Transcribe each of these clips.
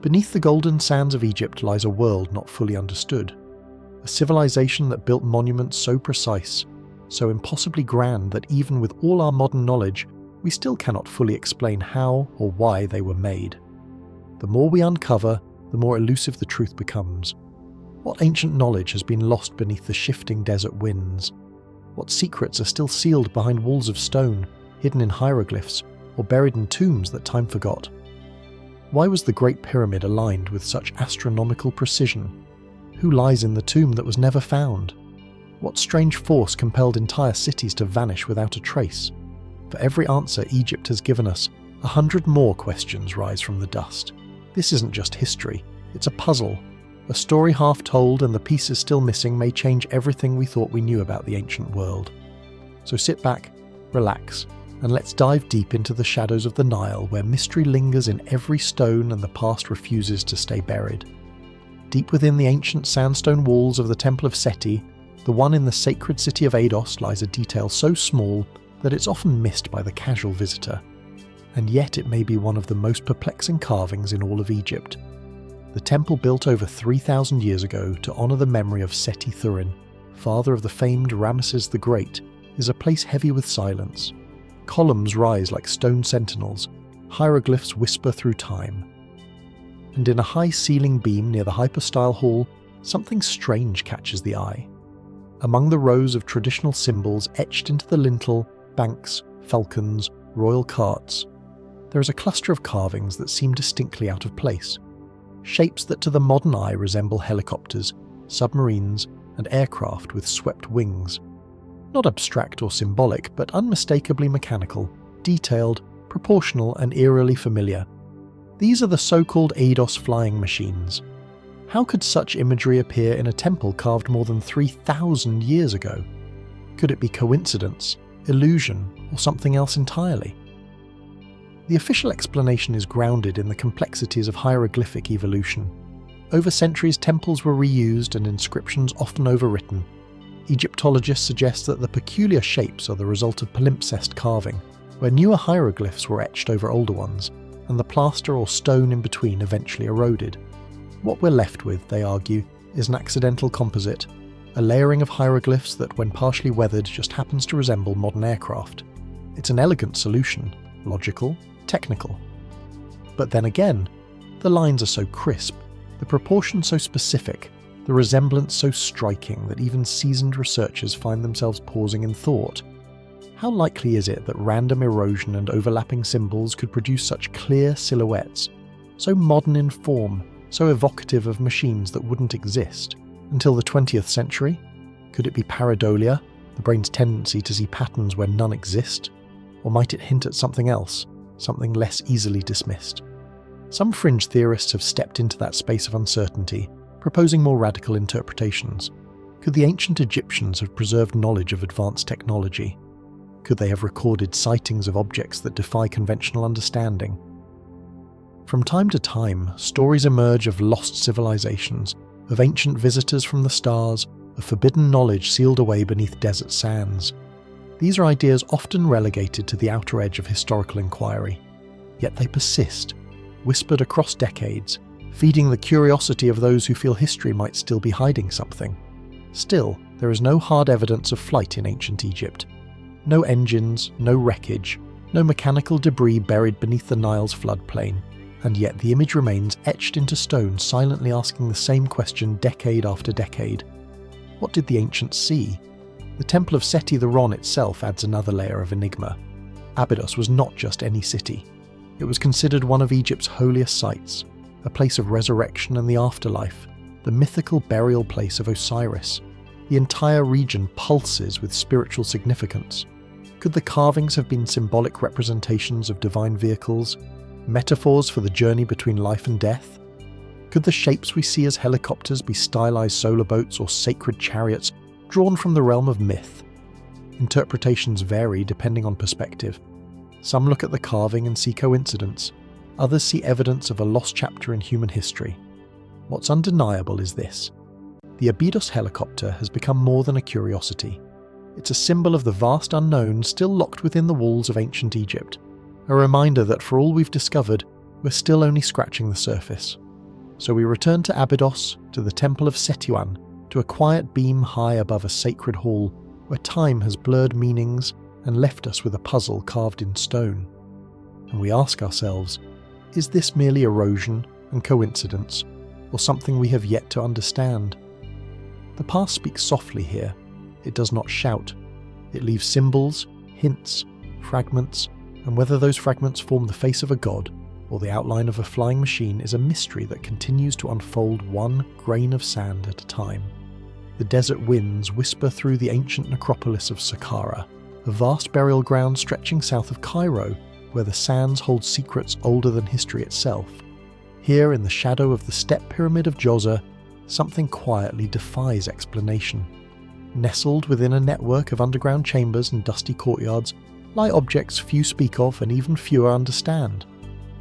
Beneath the golden sands of Egypt lies a world not fully understood. A civilization that built monuments so precise, so impossibly grand that even with all our modern knowledge, we still cannot fully explain how or why they were made. The more we uncover, the more elusive the truth becomes. What ancient knowledge has been lost beneath the shifting desert winds? What secrets are still sealed behind walls of stone, hidden in hieroglyphs, or buried in tombs that time forgot? Why was the Great Pyramid aligned with such astronomical precision? Who lies in the tomb that was never found? What strange force compelled entire cities to vanish without a trace? For every answer Egypt has given us, 100 more questions rise from the dust. This isn't just history, it's a puzzle. A story half told and the pieces still missing may change everything we thought we knew about the ancient world. So sit back, relax, and let's dive deep into the shadows of the Nile, where mystery lingers in every stone and the past refuses to stay buried. Deep within the ancient sandstone walls of the Temple of Seti, the one in the sacred city of Abydos, lies a detail so small that it's often missed by the casual visitor. And yet it may be one of the most perplexing carvings in all of Egypt. The temple built over 3,000 years ago to honour the memory of Seti Thurin, father of the famed Ramesses the Great, is a place heavy with silence. Columns rise like stone sentinels, hieroglyphs whisper through time. And in a high ceiling beam near the hypostyle hall, something strange catches the eye. Among the rows of traditional symbols etched into the lintel, banks, falcons, royal carts, there is a cluster of carvings that seem distinctly out of place. Shapes that to the modern eye resemble helicopters, submarines, and aircraft with swept wings. Not abstract or symbolic, but unmistakably mechanical, detailed, proportional, and eerily familiar. These are the so-called Abydos flying machines. How could such imagery appear in a temple carved more than 3,000 years ago? Could it be coincidence, illusion, or something else entirely? The official explanation is grounded in the complexities of hieroglyphic evolution. Over centuries, temples were reused and inscriptions often overwritten. Egyptologists suggest that the peculiar shapes are the result of palimpsest carving, where newer hieroglyphs were etched over older ones, and the plaster or stone in between eventually eroded. What we're left with, they argue, is an accidental composite, a layering of hieroglyphs that, when partially weathered, just happens to resemble modern aircraft. It's an elegant solution, logical, technical. But then again, the lines are so crisp, the proportions so specific, the resemblance so striking that even seasoned researchers find themselves pausing in thought. How likely is it that random erosion and overlapping symbols could produce such clear silhouettes, so modern in form, so evocative of machines that wouldn't exist, until the 20th century? Could it be pareidolia, the brain's tendency to see patterns where none exist? Or might it hint at something else, something less easily dismissed? Some fringe theorists have stepped into that space of uncertainty, proposing more radical interpretations. Could the ancient Egyptians have preserved knowledge of advanced technology? Could they have recorded sightings of objects that defy conventional understanding? From time to time, stories emerge of lost civilizations, of ancient visitors from the stars, of forbidden knowledge sealed away beneath desert sands. These are ideas often relegated to the outer edge of historical inquiry. Yet they persist, whispered across decades, feeding the curiosity of those who feel history might still be hiding something. Still, there is no hard evidence of flight in ancient Egypt. No engines, no wreckage, no mechanical debris buried beneath the Nile's floodplain, and yet the image remains etched into stone, silently asking the same question decade after decade. What did the ancients see? The Temple of Seti the Ron itself adds another layer of enigma. Abydos was not just any city. It was considered one of Egypt's holiest sites, a place of resurrection and the afterlife, the mythical burial place of Osiris. The entire region pulses with spiritual significance. Could the carvings have been symbolic representations of divine vehicles, metaphors for the journey between life and death? Could the shapes we see as helicopters be stylized solar boats or sacred chariots drawn from the realm of myth? Interpretations vary depending on perspective. Some look at the carving and see coincidence. Others see evidence of a lost chapter in human history. What's undeniable is this. The Abydos helicopter has become more than a curiosity. It's a symbol of the vast unknown still locked within the walls of ancient Egypt. A reminder that for all we've discovered, we're still only scratching the surface. So we return to Abydos, to the Temple of Setuan, to a quiet beam high above a sacred hall where time has blurred meanings and left us with a puzzle carved in stone. And we ask ourselves, is this merely erosion and coincidence, or something we have yet to understand? The past speaks softly here. It does not shout. It leaves symbols, hints, fragments, and whether those fragments form the face of a god or the outline of a flying machine is a mystery that continues to unfold one grain of sand at a time. The desert winds whisper through the ancient necropolis of Saqqara, a vast burial ground stretching south of Cairo, where the sands hold secrets older than history itself. Here, in the shadow of the step pyramid of Djoser, something quietly defies explanation. Nestled within a network of underground chambers and dusty courtyards lie objects few speak of and even fewer understand.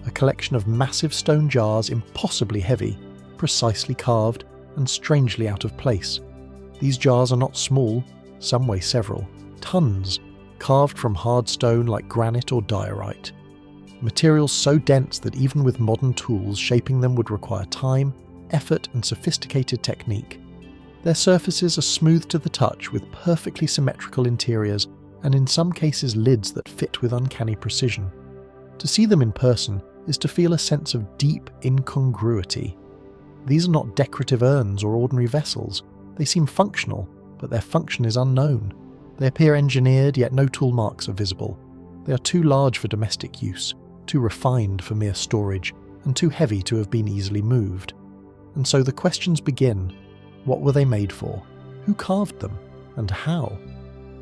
A collection of massive stone jars, impossibly heavy, precisely carved, and strangely out of place. These jars are not small, some weigh several tons, carved from hard stone like granite or diorite. Materials so dense that even with modern tools, shaping them would require time, effort, and sophisticated technique. Their surfaces are smooth to the touch with perfectly symmetrical interiors and in some cases lids that fit with uncanny precision. To see them in person is to feel a sense of deep incongruity. These are not decorative urns or ordinary vessels. They seem functional, but their function is unknown. They appear engineered, yet no tool marks are visible. They are too large for domestic use, too refined for mere storage, and too heavy to have been easily moved. And so the questions begin. What were they made for? Who carved them? And how?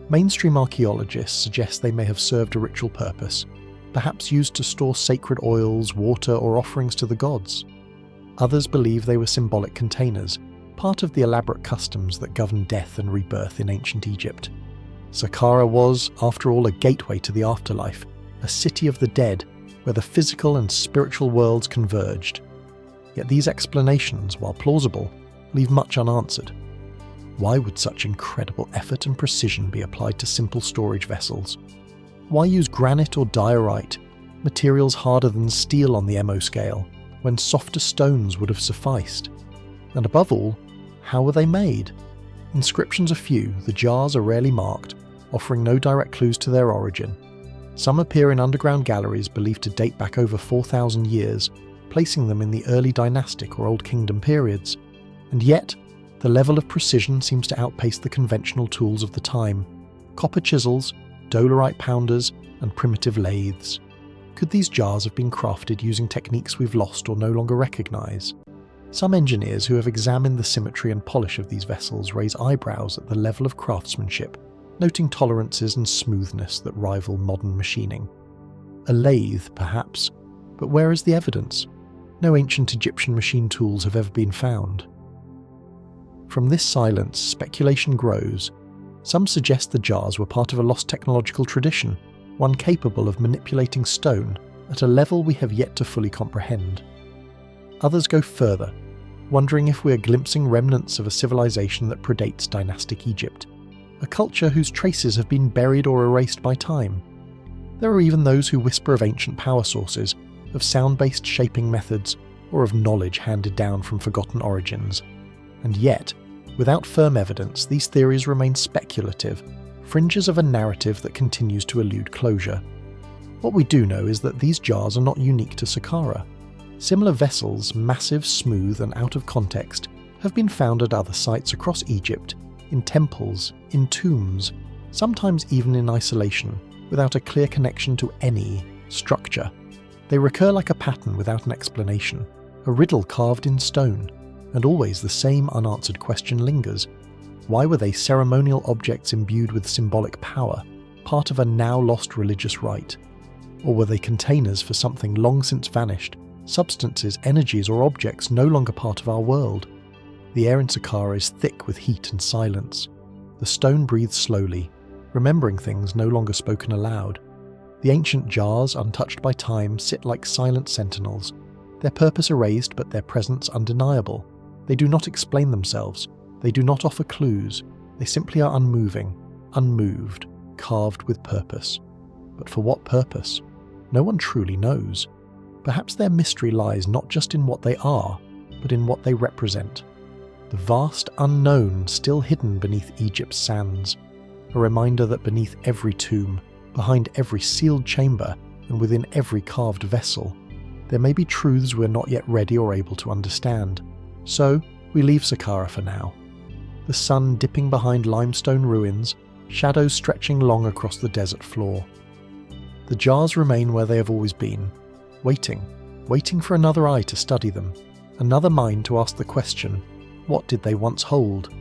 Mainstream archaeologists suggest they may have served a ritual purpose, perhaps used to store sacred oils, water, or offerings to the gods. Others believe they were symbolic containers, part of the elaborate customs that governed death and rebirth in ancient Egypt. Saqqara was, after all, a gateway to the afterlife, a city of the dead, where the physical and spiritual worlds converged. Yet these explanations, while plausible, leave much unanswered. Why would such incredible effort and precision be applied to simple storage vessels? Why use granite or diorite, materials harder than steel on the MO scale, when softer stones would have sufficed? And above all, how were they made? Inscriptions are few, the jars are rarely marked, offering no direct clues to their origin. Some appear in underground galleries believed to date back over 4,000 years, placing them in the early dynastic or Old Kingdom periods. And yet, the level of precision seems to outpace the conventional tools of the time. Copper chisels, dolerite pounders, and primitive lathes. Could these jars have been crafted using techniques we've lost or no longer recognise? Some engineers who have examined the symmetry and polish of these vessels raise eyebrows at the level of craftsmanship, noting tolerances and smoothness that rival modern machining. A lathe, perhaps, but where is the evidence? No ancient Egyptian machine tools have ever been found. From this silence, speculation grows. Some suggest the jars were part of a lost technological tradition, one capable of manipulating stone at a level we have yet to fully comprehend. Others go further, wondering if we are glimpsing remnants of a civilization that predates dynastic Egypt, a culture whose traces have been buried or erased by time. There are even those who whisper of ancient power sources, of sound-based shaping methods, or of knowledge handed down from forgotten origins. And yet, without firm evidence, these theories remain speculative, fringes of a narrative that continues to elude closure. What we do know is that these jars are not unique to Saqqara. Similar vessels, massive, smooth, and out of context, have been found at other sites across Egypt, in temples, in tombs, sometimes even in isolation, without a clear connection to any structure. They recur like a pattern without an explanation, a riddle carved in stone, and always the same unanswered question lingers. Why were they ceremonial objects imbued with symbolic power, part of a now lost religious rite? Or were they containers for something long since vanished, substances, energies, or objects no longer part of our world? The air in Saqqara is thick with heat and silence. The stone breathes slowly, remembering things no longer spoken aloud. The ancient jars, untouched by time, sit like silent sentinels, their purpose erased but their presence undeniable. They do not explain themselves, they do not offer clues, they simply are unmoving, unmoved, carved with purpose. But for what purpose? No one truly knows. Perhaps their mystery lies not just in what they are, but in what they represent. The vast unknown still hidden beneath Egypt's sands, a reminder that beneath every tomb, behind every sealed chamber, and within every carved vessel, there may be truths we're not yet ready or able to understand. So, we leave Saqqara for now. The sun dipping behind limestone ruins, shadows stretching long across the desert floor. The jars remain where they have always been, waiting for another eye to study them, another mind to ask the question, what did they once hold,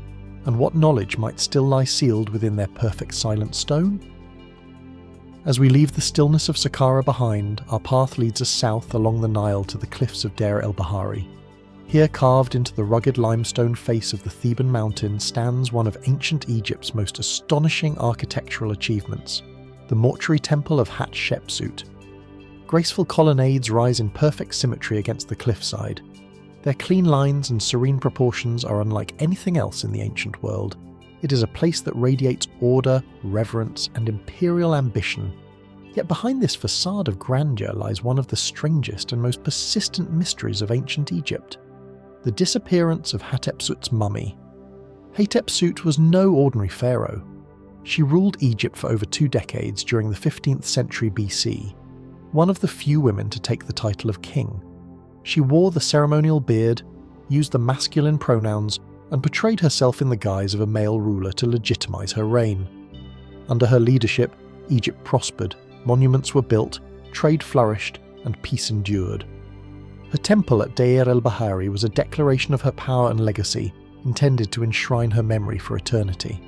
and what knowledge might still lie sealed within their perfect silent stone? As we leave the stillness of Saqqara behind, our path leads us south along the Nile to the cliffs of Deir el-Bahari. Here, carved into the rugged limestone face of the Theban mountain, stands one of ancient Egypt's most astonishing architectural achievements, the mortuary temple of Hatshepsut. Graceful colonnades rise in perfect symmetry against the cliffside. Their clean lines and serene proportions are unlike anything else in the ancient world. It is a place that radiates order, reverence, and imperial ambition. Yet behind this facade of grandeur lies one of the strangest and most persistent mysteries of ancient Egypt: the disappearance of Hatshepsut's mummy. Hatshepsut was no ordinary pharaoh. She ruled Egypt for over 2 decades during the 15th century BC, one of the few women to take the title of king. She wore the ceremonial beard, used the masculine pronouns, and portrayed herself in the guise of a male ruler to legitimize her reign. Under her leadership, Egypt prospered, monuments were built, trade flourished, and peace endured. Her temple at Deir el-Bahari was a declaration of her power and legacy, intended to enshrine her memory for eternity.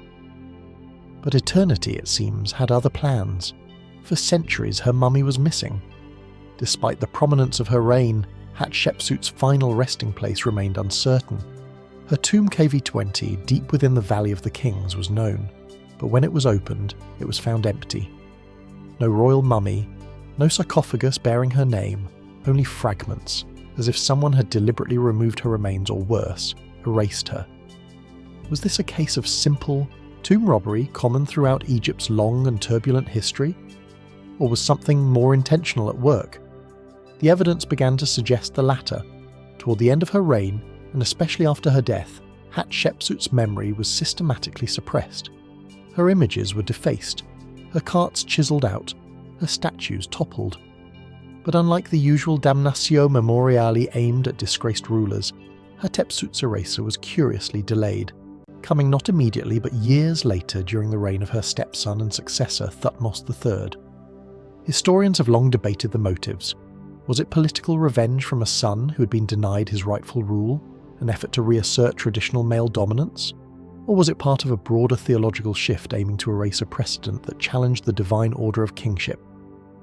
But eternity, it seems, had other plans. For centuries, her mummy was missing. Despite the prominence of her reign, Hatshepsut's final resting place remained uncertain. Her tomb KV-20, deep within the Valley of the Kings, was known, but when it was opened, it was found empty. No royal mummy, no sarcophagus bearing her name, only fragments, as if someone had deliberately removed her remains or worse, erased her. Was this a case of simple tomb robbery common throughout Egypt's long and turbulent history? Or was something more intentional at work? The evidence began to suggest the latter. Toward the end of her reign, and especially after her death, Hatshepsut's memory was systematically suppressed. Her images were defaced, her carts chiselled out, her statues toppled. But unlike the usual damnatio memoriale aimed at disgraced rulers, Hatshepsut's eraser was curiously delayed, coming not immediately but years later during the reign of her stepson and successor Thutmose III. Historians have long debated the motives. Was it political revenge from a son who had been denied his rightful rule, an effort to reassert traditional male dominance? Or was it part of a broader theological shift aiming to erase a precedent that challenged the divine order of kingship?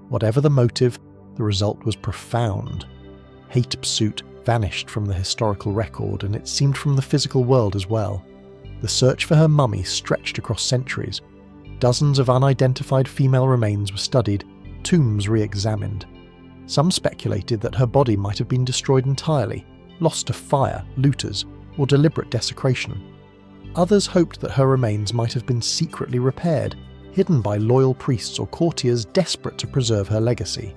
Whatever the motive, the result was profound. Hatshepsut vanished from the historical record, and it seemed from the physical world as well. The search for her mummy stretched across centuries. Dozens of unidentified female remains were studied, tombs re-examined. Some speculated that her body might have been destroyed entirely, lost to fire, looters, or deliberate desecration. Others hoped that her remains might have been secretly repaired, hidden by loyal priests or courtiers desperate to preserve her legacy.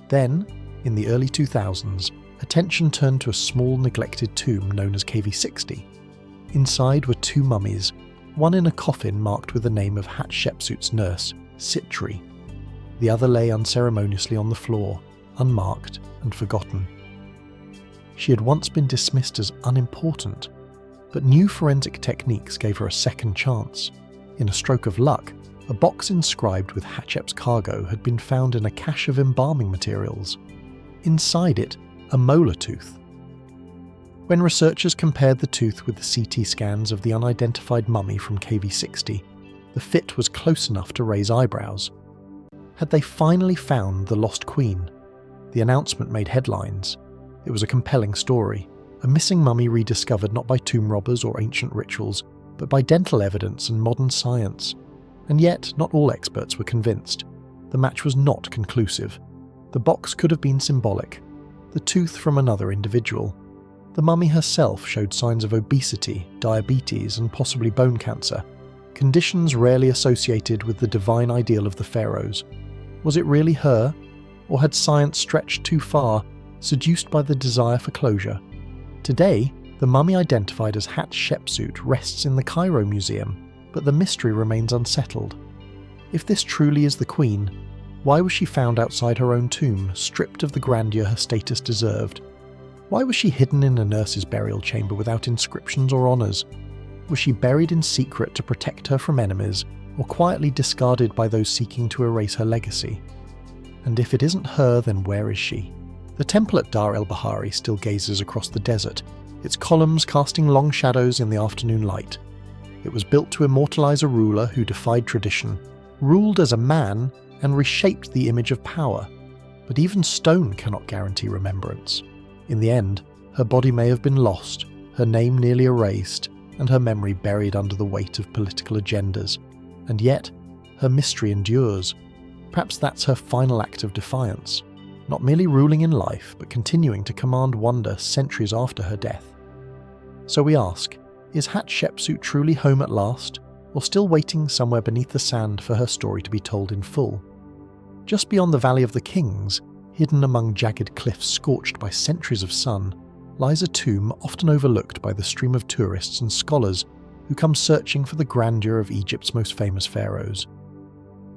Then, in the early 2000s, attention turned to a small neglected tomb known as KV-60. Inside were 2 mummies, one in a coffin marked with the name of Hatshepsut's nurse, Sitri. The other lay unceremoniously on the floor, unmarked and forgotten. She had once been dismissed as unimportant, but new forensic techniques gave her a second chance. In a stroke of luck, a box inscribed with Hatshep's cargo had been found in a cache of embalming materials. Inside it, a molar tooth. When researchers compared the tooth with the CT scans of the unidentified mummy from KV-60, the fit was close enough to raise eyebrows. Had they finally found the lost queen? The announcement made headlines. It was a compelling story, a missing mummy rediscovered not by tomb robbers or ancient rituals, but by dental evidence and modern science. And yet, not all experts were convinced. The match was not conclusive. The box could have been symbolic, the tooth from another individual. The mummy herself showed signs of obesity, diabetes, and possibly bone cancer, conditions rarely associated with the divine ideal of the pharaohs. Was it really her, or had science stretched too far, seduced by the desire for closure. Today, the mummy identified as Hatshepsut rests in the Cairo Museum, but the mystery remains unsettled. If this truly is the queen, why was she found outside her own tomb, stripped of the grandeur her status deserved? Why was she hidden in a nurse's burial chamber without inscriptions or honours? Was she buried in secret to protect her from enemies, or quietly discarded by those seeking to erase her legacy? And if it isn't her, then where is she? The temple at Dar el-Bahari still gazes across the desert, its columns casting long shadows in the afternoon light. It was built to immortalize a ruler who defied tradition, ruled as a man, and reshaped the image of power. But even stone cannot guarantee remembrance. In the end, her body may have been lost, her name nearly erased, and her memory buried under the weight of political agendas. And yet, her mystery endures. Perhaps that's her final act of defiance, not merely ruling in life, but continuing to command wonder centuries after her death. So we ask, is Hatshepsut truly home at last, or still waiting somewhere beneath the sand for her story to be told in full? Just beyond the Valley of the Kings, hidden among jagged cliffs scorched by centuries of sun, lies a tomb often overlooked by the stream of tourists and scholars who come searching for the grandeur of Egypt's most famous pharaohs.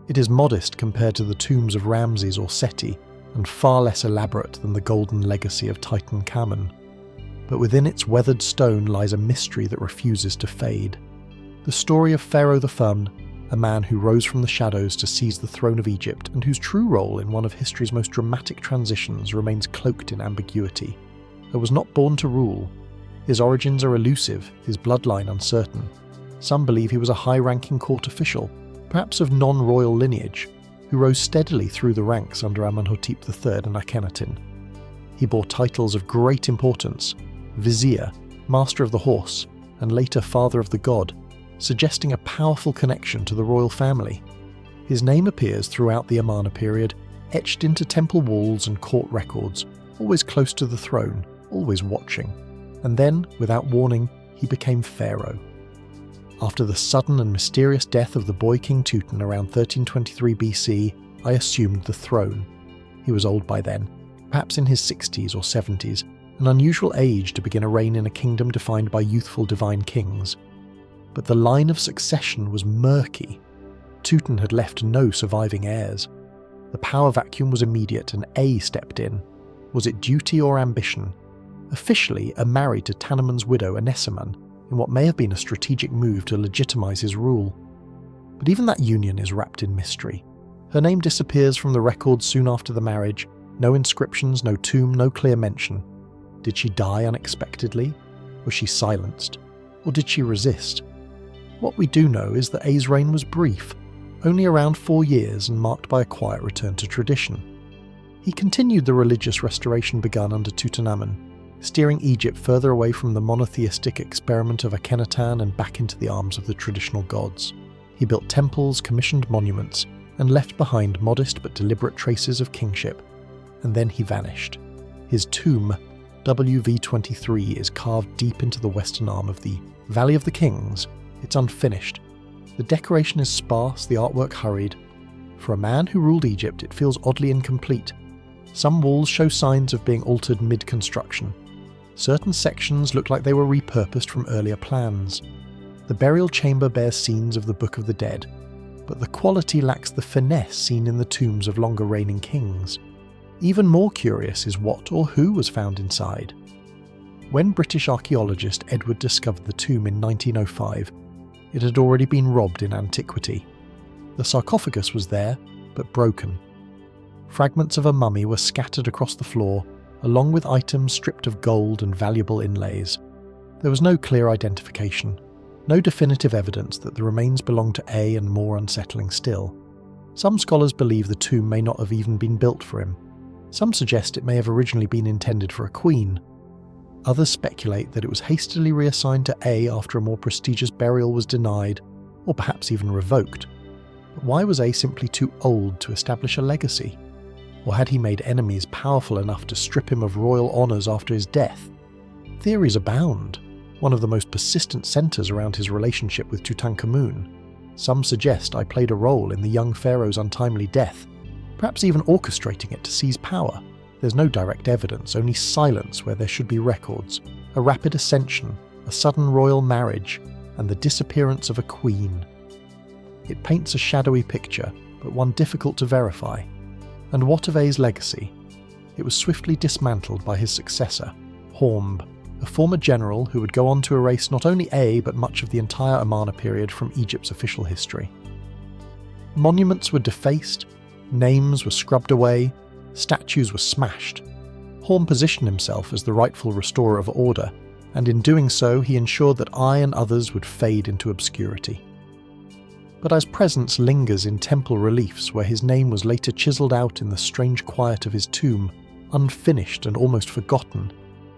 It is modest compared to the tombs of Ramses or Seti, and far less elaborate than the golden legacy of Tutankhamun. But within its weathered stone lies a mystery that refuses to fade. The story of Pharaoh the Fun, a man who rose from the shadows to seize the throne of Egypt and whose true role in one of history's most dramatic transitions remains cloaked in ambiguity. He was not born to rule. His origins are elusive, his bloodline uncertain. Some believe he was a high-ranking court official, perhaps of non-royal lineage, who rose steadily through the ranks under Amenhotep III and Akhenaten. He bore titles of great importance: vizier, master of the horse, and later father of the god, suggesting a powerful connection to the royal family. His name appears throughout the Amarna period, etched into temple walls and court records, always close to the throne, always watching. And then, without warning, he became pharaoh. After the sudden and mysterious death of the boy King Tutankhamun around 1323 BC, I assumed the throne. He was old by then, perhaps in his 60s or 70s, an unusual age to begin a reign in a kingdom defined by youthful divine kings. But the line of succession was murky. Tutankhamun had left no surviving heirs. The power vacuum was immediate and A stepped in. Was it duty or ambition? Officially, married to Tanneman's widow Aneseman, in what may have been a strategic move to legitimize his rule. But even that union is wrapped in mystery. Her name disappears from the records soon after the marriage, no inscriptions, no tomb, no clear mention. Did she die unexpectedly? Was she silenced? Or did she resist? What we do know is that A's reign was brief, only around 4 years and marked by a quiet return to tradition. He continued the religious restoration begun under Tutankhamun, steering Egypt further away from the monotheistic experiment of Akhenaten and back into the arms of the traditional gods. He built temples, commissioned monuments, and left behind modest but deliberate traces of kingship. And then he vanished. His tomb, WV23, is carved deep into the western arm of the Valley of the Kings. It's unfinished. The decoration is sparse, the artwork hurried. For a man who ruled Egypt, it feels oddly incomplete. Some walls show signs of being altered mid-construction. Certain sections look like they were repurposed from earlier plans. The burial chamber bears scenes of the Book of the Dead, but the quality lacks the finesse seen in the tombs of longer reigning kings. Even more curious is what or who was found inside. When British archaeologist Edward discovered the tomb in 1905, it had already been robbed in antiquity. The sarcophagus was there, but broken. Fragments of a mummy were scattered across the floor, along with items stripped of gold and valuable inlays. There was no clear identification, no definitive evidence that the remains belonged to A, and more unsettling still. Some scholars believe the tomb may not have even been built for him. Some suggest it may have originally been intended for a queen. Others speculate that it was hastily reassigned to A after a more prestigious burial was denied, or perhaps even revoked. But why was A simply too old to establish a legacy? Or had he made enemies powerful enough to strip him of royal honours after his death? Theories abound. One of the most persistent centres around his relationship with Tutankhamun. Some suggest I played a role in the young pharaoh's untimely death, perhaps even orchestrating it to seize power, There's no direct evidence, only silence where there should be records, a rapid ascension, a sudden royal marriage, and the disappearance of a queen. It paints a shadowy picture, but one difficult to verify. And what of A's legacy? It was swiftly dismantled by his successor, Hormb, a former general who would go on to erase not only A but much of the entire Amarna period from Egypt's official history. Monuments were defaced, names were scrubbed away, statues were smashed. Hormb positioned himself as the rightful restorer of order, and in doing so he ensured that I and others would fade into obscurity. But I's presence lingers in temple reliefs where his name was later chiselled out in the strange quiet of his tomb, unfinished and almost forgotten,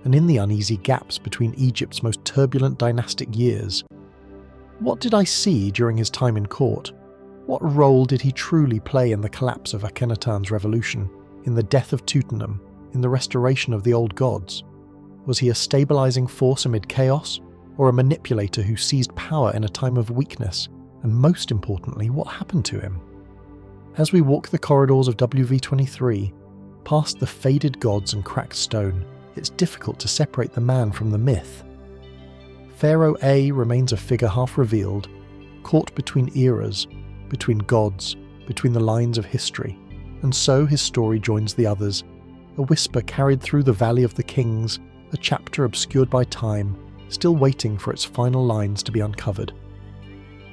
and in the uneasy gaps between Egypt's most turbulent dynastic years. What did I see during his time in court? What role did he truly play in the collapse of Akhenaten's revolution, in the death of Tutankhamun, in the restoration of the old gods? Was he a stabilizing force amid chaos, or a manipulator who seized power in a time of weakness? And most importantly, what happened to him? As we walk the corridors of WV23, past the faded gods and cracked stone, it's difficult to separate the man from the myth. Pharaoh A remains a figure half revealed, caught between eras, between gods, between the lines of history, and so his story joins the others, a whisper carried through the Valley of the Kings, a chapter obscured by time, still waiting for its final lines to be uncovered.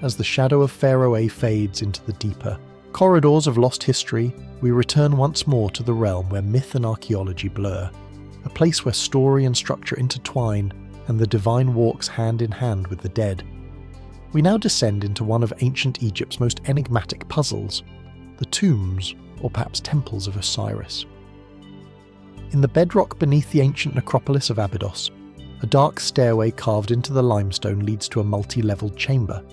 As the shadow of Pharaoh A fades into the deeper corridors of lost history, we return once more to the realm where myth and archaeology blur, a place where story and structure intertwine and the divine walks hand in hand with the dead. We now descend into one of ancient Egypt's most enigmatic puzzles, the tombs, or perhaps temples of Osiris. In the bedrock beneath the ancient necropolis of Abydos, a dark stairway carved into the limestone leads to a multi-leveled chamber.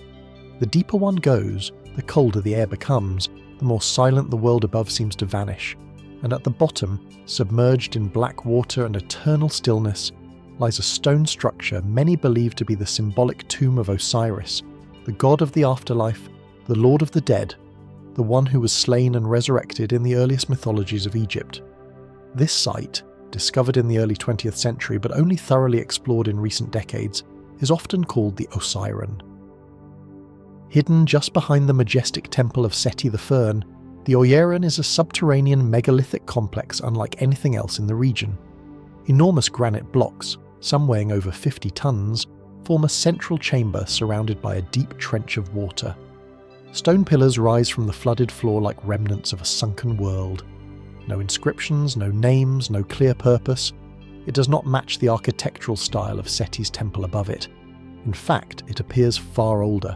The deeper one goes, the colder the air becomes, the more silent the world above seems to vanish, and at the bottom, submerged in black water and eternal stillness, lies a stone structure many believe to be the symbolic tomb of Osiris, the god of the afterlife, the lord of the dead, the one who was slain and resurrected in the earliest mythologies of Egypt. This site, discovered in the early 20th century but only thoroughly explored in recent decades, is often called the Osiran. Hidden just behind the majestic temple of Seti the Fern, the Oyeran is a subterranean megalithic complex unlike anything else in the region. Enormous granite blocks, some weighing over 50 tons, form a central chamber surrounded by a deep trench of water. Stone pillars rise from the flooded floor like remnants of a sunken world. No inscriptions, no names, no clear purpose. It does not match the architectural style of Seti's temple above it. In fact, it appears far older.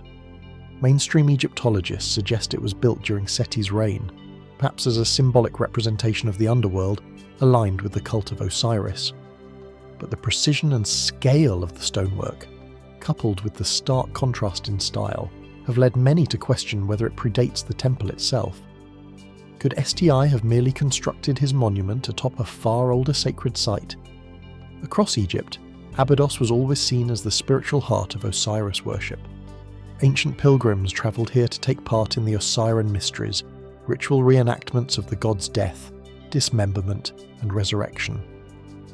Mainstream Egyptologists suggest it was built during Seti's reign, perhaps as a symbolic representation of the underworld aligned with the cult of Osiris. But the precision and scale of the stonework, coupled with the stark contrast in style, have led many to question whether it predates the temple itself. Could STI have merely constructed his monument atop a far older sacred site? Across Egypt, Abydos was always seen as the spiritual heart of Osiris worship. Ancient pilgrims travelled here to take part in the Osiran mysteries, ritual reenactments of the god's death, dismemberment, and resurrection.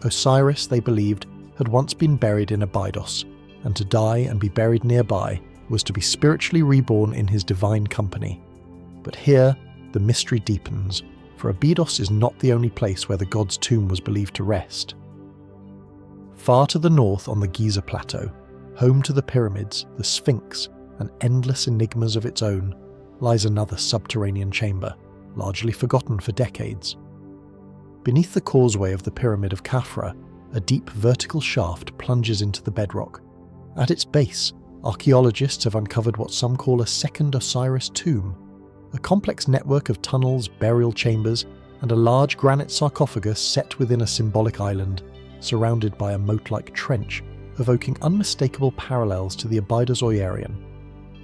Osiris, they believed, had once been buried in Abydos, and to die and be buried nearby was to be spiritually reborn in his divine company. But here, the mystery deepens, for Abydos is not the only place where the god's tomb was believed to rest. Far to the north on the Giza Plateau, home to the pyramids, the Sphinx, and endless enigmas of its own, lies another subterranean chamber, largely forgotten for decades. Beneath the causeway of the Pyramid of Khafra, a deep vertical shaft plunges into the bedrock. At its base, archaeologists have uncovered what some call a second Osiris tomb, a complex network of tunnels, burial chambers, and a large granite sarcophagus set within a symbolic island, surrounded by a moat-like trench, evoking unmistakable parallels to the Abydos Oyeran.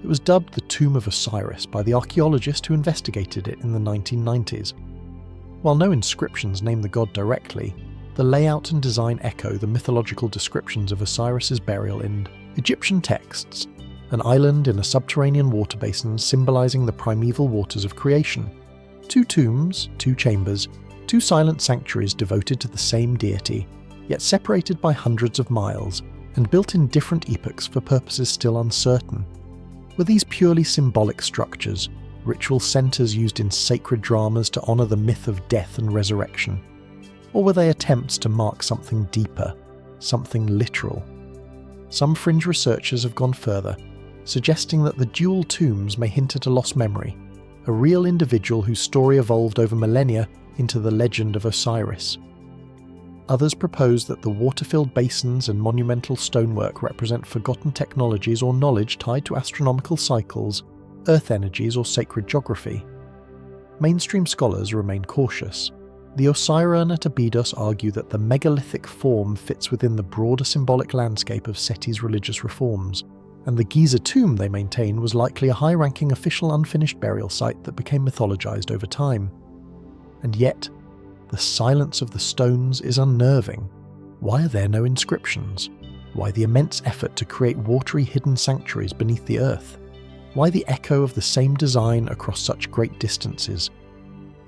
It was dubbed the Tomb of Osiris by the archaeologist who investigated it in the 1990s. While no inscriptions name the god directly, the layout and design echo the mythological descriptions of Osiris's burial in Egyptian texts, an island in a subterranean water basin symbolizing the primeval waters of creation. Two tombs, two chambers, Two silent sanctuaries devoted to the same deity, yet separated by hundreds of miles, and built in different epochs for purposes still uncertain. Were these purely symbolic structures, ritual centres used in sacred dramas to honour the myth of death and resurrection? Or were they attempts to mark something deeper, something literal? Some fringe researchers have gone further, suggesting that the dual tombs may hint at a lost memory, a real individual whose story evolved over millennia into the legend of Osiris. Others propose that the water-filled basins and monumental stonework represent forgotten technologies or knowledge tied to astronomical cycles, earth energies, or sacred geography. Mainstream scholars remain cautious. The Osirian at Abydos argue that the megalithic form fits within the broader symbolic landscape of Seti's religious reforms, and the Giza tomb, they maintain, was likely a high-ranking official unfinished burial site that became mythologized over time. And yet, the silence of the stones is unnerving. Why are there no inscriptions? Why the immense effort to create watery hidden sanctuaries beneath the earth? Why the echo of the same design across such great distances?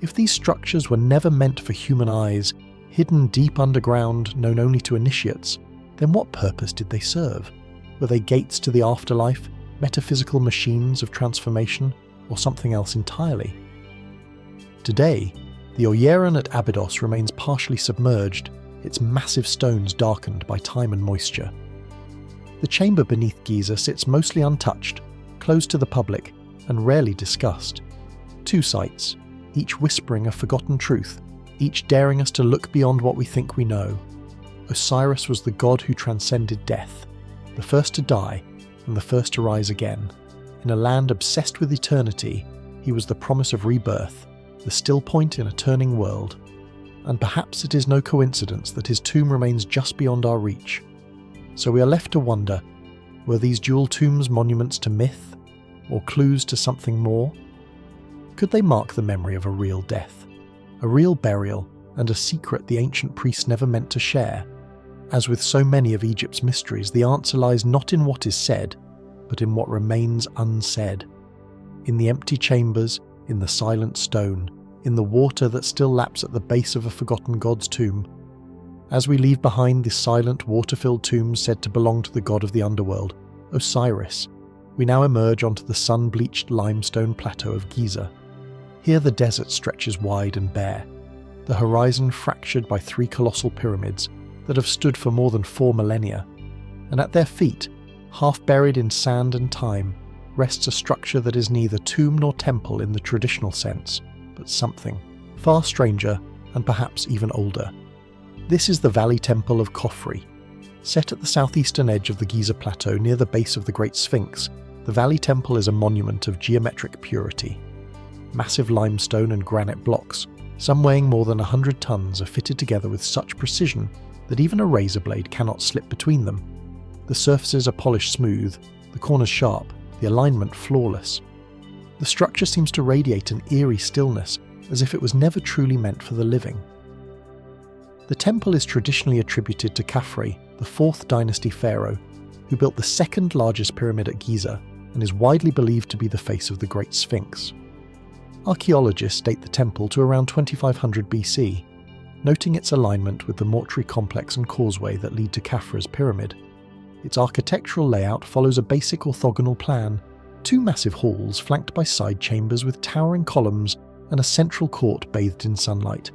If these structures were never meant for human eyes, hidden deep underground, known only to initiates, then what purpose did they serve? Were they gates to the afterlife, metaphysical machines of transformation, or something else entirely? Today, the Oyeron at Abydos remains partially submerged, its massive stones darkened by time and moisture. The chamber beneath Giza sits mostly untouched, closed to the public, and rarely discussed. Two sites, each whispering a forgotten truth, each daring us to look beyond what we think we know. Osiris was the god who transcended death, the first to die and the first to rise again. In a land obsessed with eternity, he was the promise of rebirth, the still point in a turning world. And perhaps it is no coincidence that his tomb remains just beyond our reach. So we are left to wonder, were these dual tombs monuments to myth, or clues to something more? Could they mark the memory of a real death, a real burial, and a secret the ancient priests never meant to share? As with so many of Egypt's mysteries, the answer lies not in what is said, but in what remains unsaid. In the empty chambers, in the silent stone, in the water that still laps at the base of a forgotten god's tomb. As we leave behind the silent, water-filled tombs said to belong to the god of the underworld, Osiris, we now emerge onto the sun-bleached limestone plateau of Giza. Here the desert stretches wide and bare, the horizon fractured by three colossal pyramids that have stood for more than 4 millennia, and at their feet, half buried in sand and time, rests a structure that is neither tomb nor temple in the traditional sense, but something far stranger and perhaps even older. This is the Valley Temple of Khofre. Set at the southeastern edge of the Giza Plateau near the base of the Great Sphinx, the Valley Temple is a monument of geometric purity. Massive limestone and granite blocks, some weighing more than 100 tons, are fitted together with such precision that even a razor blade cannot slip between them. The surfaces are polished smooth, the corners sharp, the alignment flawless. The structure seems to radiate an eerie stillness, as if it was never truly meant for the living. The temple is traditionally attributed to Khafre, the 4th dynasty pharaoh, who built the second largest pyramid at Giza and is widely believed to be the face of the Great Sphinx. Archaeologists date the temple to around 2500 BC, noting its alignment with the mortuary complex and causeway that lead to Khafre's pyramid. Its architectural layout follows a basic orthogonal plan, 2 massive halls flanked by side chambers with towering columns and a central court bathed in sunlight.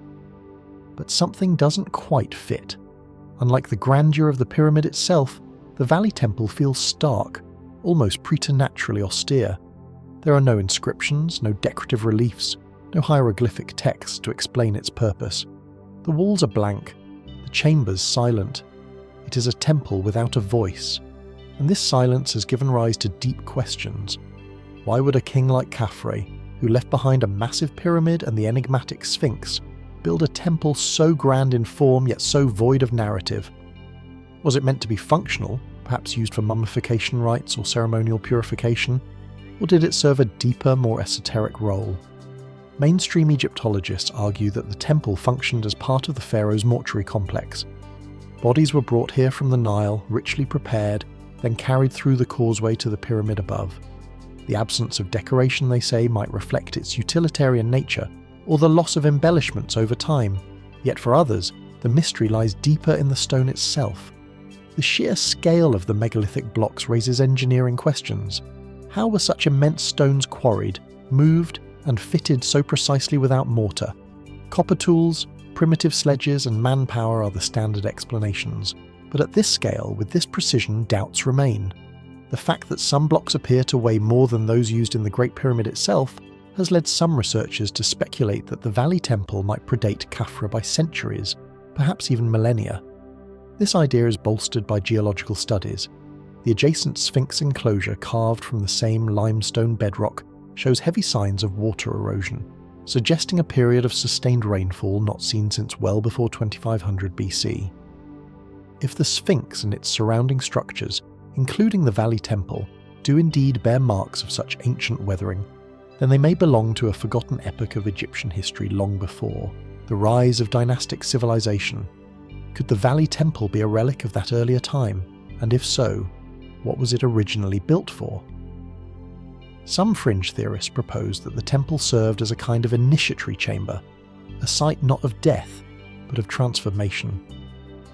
But something doesn't quite fit. Unlike the grandeur of the pyramid itself, the Valley Temple feels stark, almost preternaturally austere. There are no inscriptions, no decorative reliefs, no hieroglyphic text to explain its purpose. The walls are blank, the chambers silent. It is a temple without a voice, and this silence has given rise to deep questions. Why would a king like Khafre, who left behind a massive pyramid and the enigmatic Sphinx, build a temple so grand in form yet so void of narrative? Was it meant to be functional, perhaps used for mummification rites or ceremonial purification? Or did it serve a deeper, more esoteric role? Mainstream Egyptologists argue that the temple functioned as part of the pharaoh's mortuary complex. Bodies were brought here from the Nile, richly prepared, then carried through the causeway to the pyramid above. The absence of decoration, they say, might reflect its utilitarian nature, or the loss of embellishments over time. Yet for others, the mystery lies deeper in the stone itself. The sheer scale of the megalithic blocks raises engineering questions. How were such immense stones quarried, moved, and fitted so precisely without mortar? Copper tools, primitive sledges, and manpower are the standard explanations. But at this scale, with this precision, doubts remain. The fact that some blocks appear to weigh more than those used in the Great Pyramid itself has led some researchers to speculate that the Valley Temple might predate Khafra by centuries, perhaps even millennia. This idea is bolstered by geological studies. The adjacent Sphinx enclosure, carved from the same limestone bedrock, shows heavy signs of water erosion, suggesting a period of sustained rainfall not seen since well before 2500 BC. If the Sphinx and its surrounding structures, including the Valley Temple, do indeed bear marks of such ancient weathering, then they may belong to a forgotten epoch of Egyptian history long before, the rise of dynastic civilization. Could the Valley Temple be a relic of that earlier time? And if so, what was it originally built for? Some fringe theorists propose that the temple served as a kind of initiatory chamber, a site not of death, but of transformation.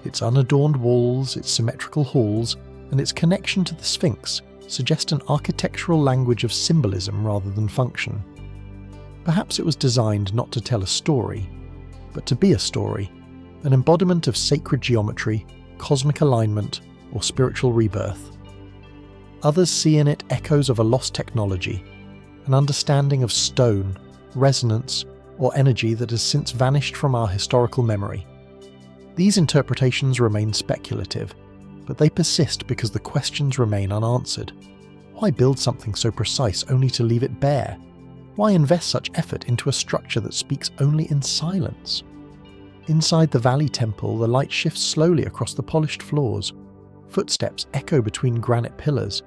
Its unadorned walls, its symmetrical halls, and its connection to the Sphinx suggest an architectural language of symbolism rather than function. Perhaps it was designed not to tell a story, but to be a story, an embodiment of sacred geometry, cosmic alignment, or spiritual rebirth. Others see in it echoes of a lost technology, an understanding of stone, resonance, or energy that has since vanished from our historical memory. These interpretations remain speculative, but they persist because the questions remain unanswered. Why build something so precise only to leave it bare? Why invest such effort into a structure that speaks only in silence? Inside the Valley Temple, the light shifts slowly across the polished floors. Footsteps echo between granite pillars.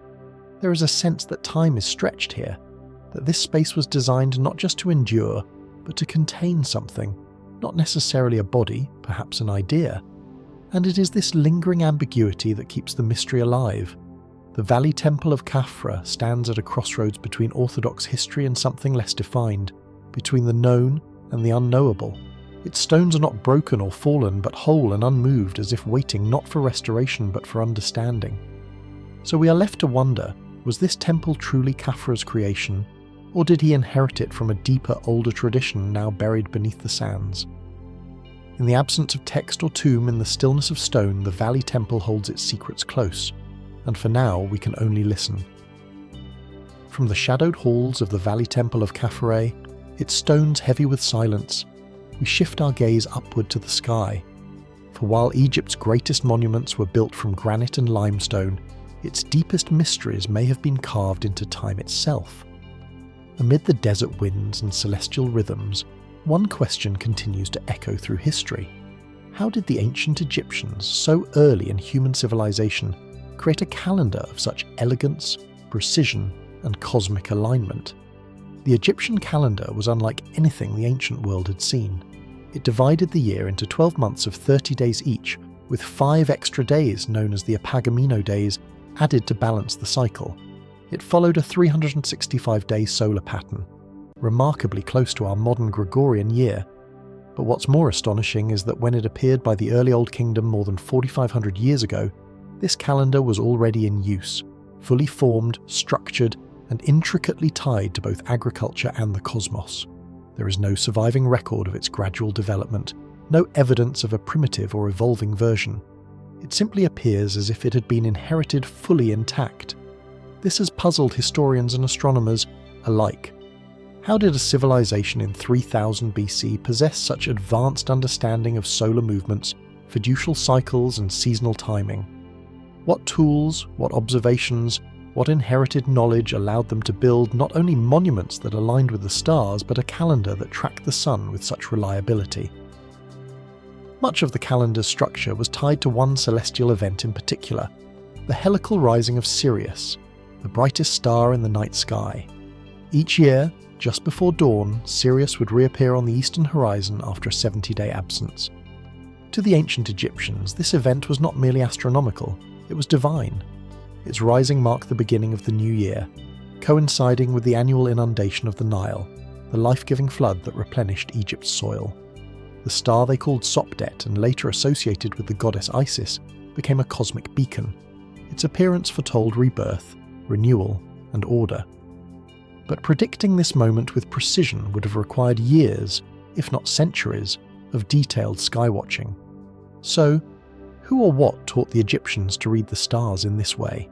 There is a sense that time is stretched here, that this space was designed not just to endure, but to contain something, not necessarily a body, perhaps an idea. And it is this lingering ambiguity that keeps the mystery alive. The Valley Temple of Khafra stands at a crossroads between orthodox history and something less defined, between the known and the unknowable. Its stones are not broken or fallen, but whole and unmoved, as if waiting not for restoration but for understanding. So we are left to wonder, was this temple truly Khafra's creation, or did he inherit it from a deeper, older tradition now buried beneath the sands? In the absence of text or tomb, in the stillness of stone, the Valley Temple holds its secrets close, and for now we can only listen. From the shadowed halls of the Valley Temple of Khafra, its stones heavy with silence, we shift our gaze upward to the sky. For while Egypt's greatest monuments were built from granite and limestone, its deepest mysteries may have been carved into time itself. Amid the desert winds and celestial rhythms, one question continues to echo through history. How did the ancient Egyptians, so early in human civilization, create a calendar of such elegance, precision, and cosmic alignment? The Egyptian calendar was unlike anything the ancient world had seen. It divided the year into 12 months of 30 days each, with 5 extra days known as the Apagamino days added to balance the cycle. It followed a 365-day solar pattern, remarkably close to our modern Gregorian year. But what's more astonishing is that when it appeared by the early Old Kingdom more than 4,500 years ago, this calendar was already in use, fully formed, structured, and intricately tied to both agriculture and the cosmos. There is no surviving record of its gradual development, no evidence of a primitive or evolving version. It simply appears as if it had been inherited fully intact. This has puzzled historians and astronomers alike. How did a civilization in 3000 BC possess such advanced understanding of solar movements, fiducial cycles, and seasonal timing? What tools, what observations, what inherited knowledge allowed them to build not only monuments that aligned with the stars, but a calendar that tracked the sun with such reliability? Much of the calendar's structure was tied to one celestial event in particular, the helical rising of Sirius, the brightest star in the night sky. Each year, just before dawn, Sirius would reappear on the eastern horizon after a 70-day absence. To the ancient Egyptians, this event was not merely astronomical, it was divine. Its rising marked the beginning of the new year, coinciding with the annual inundation of the Nile. the life-giving flood that replenished Egypt's soil. The star they called Sopdet, and later associated with the goddess Isis, became a cosmic beacon. Its appearance foretold rebirth, renewal, and order. But predicting this moment with precision would have required years, if not centuries, of detailed skywatching. So, who or what taught the Egyptians to read the stars in this way?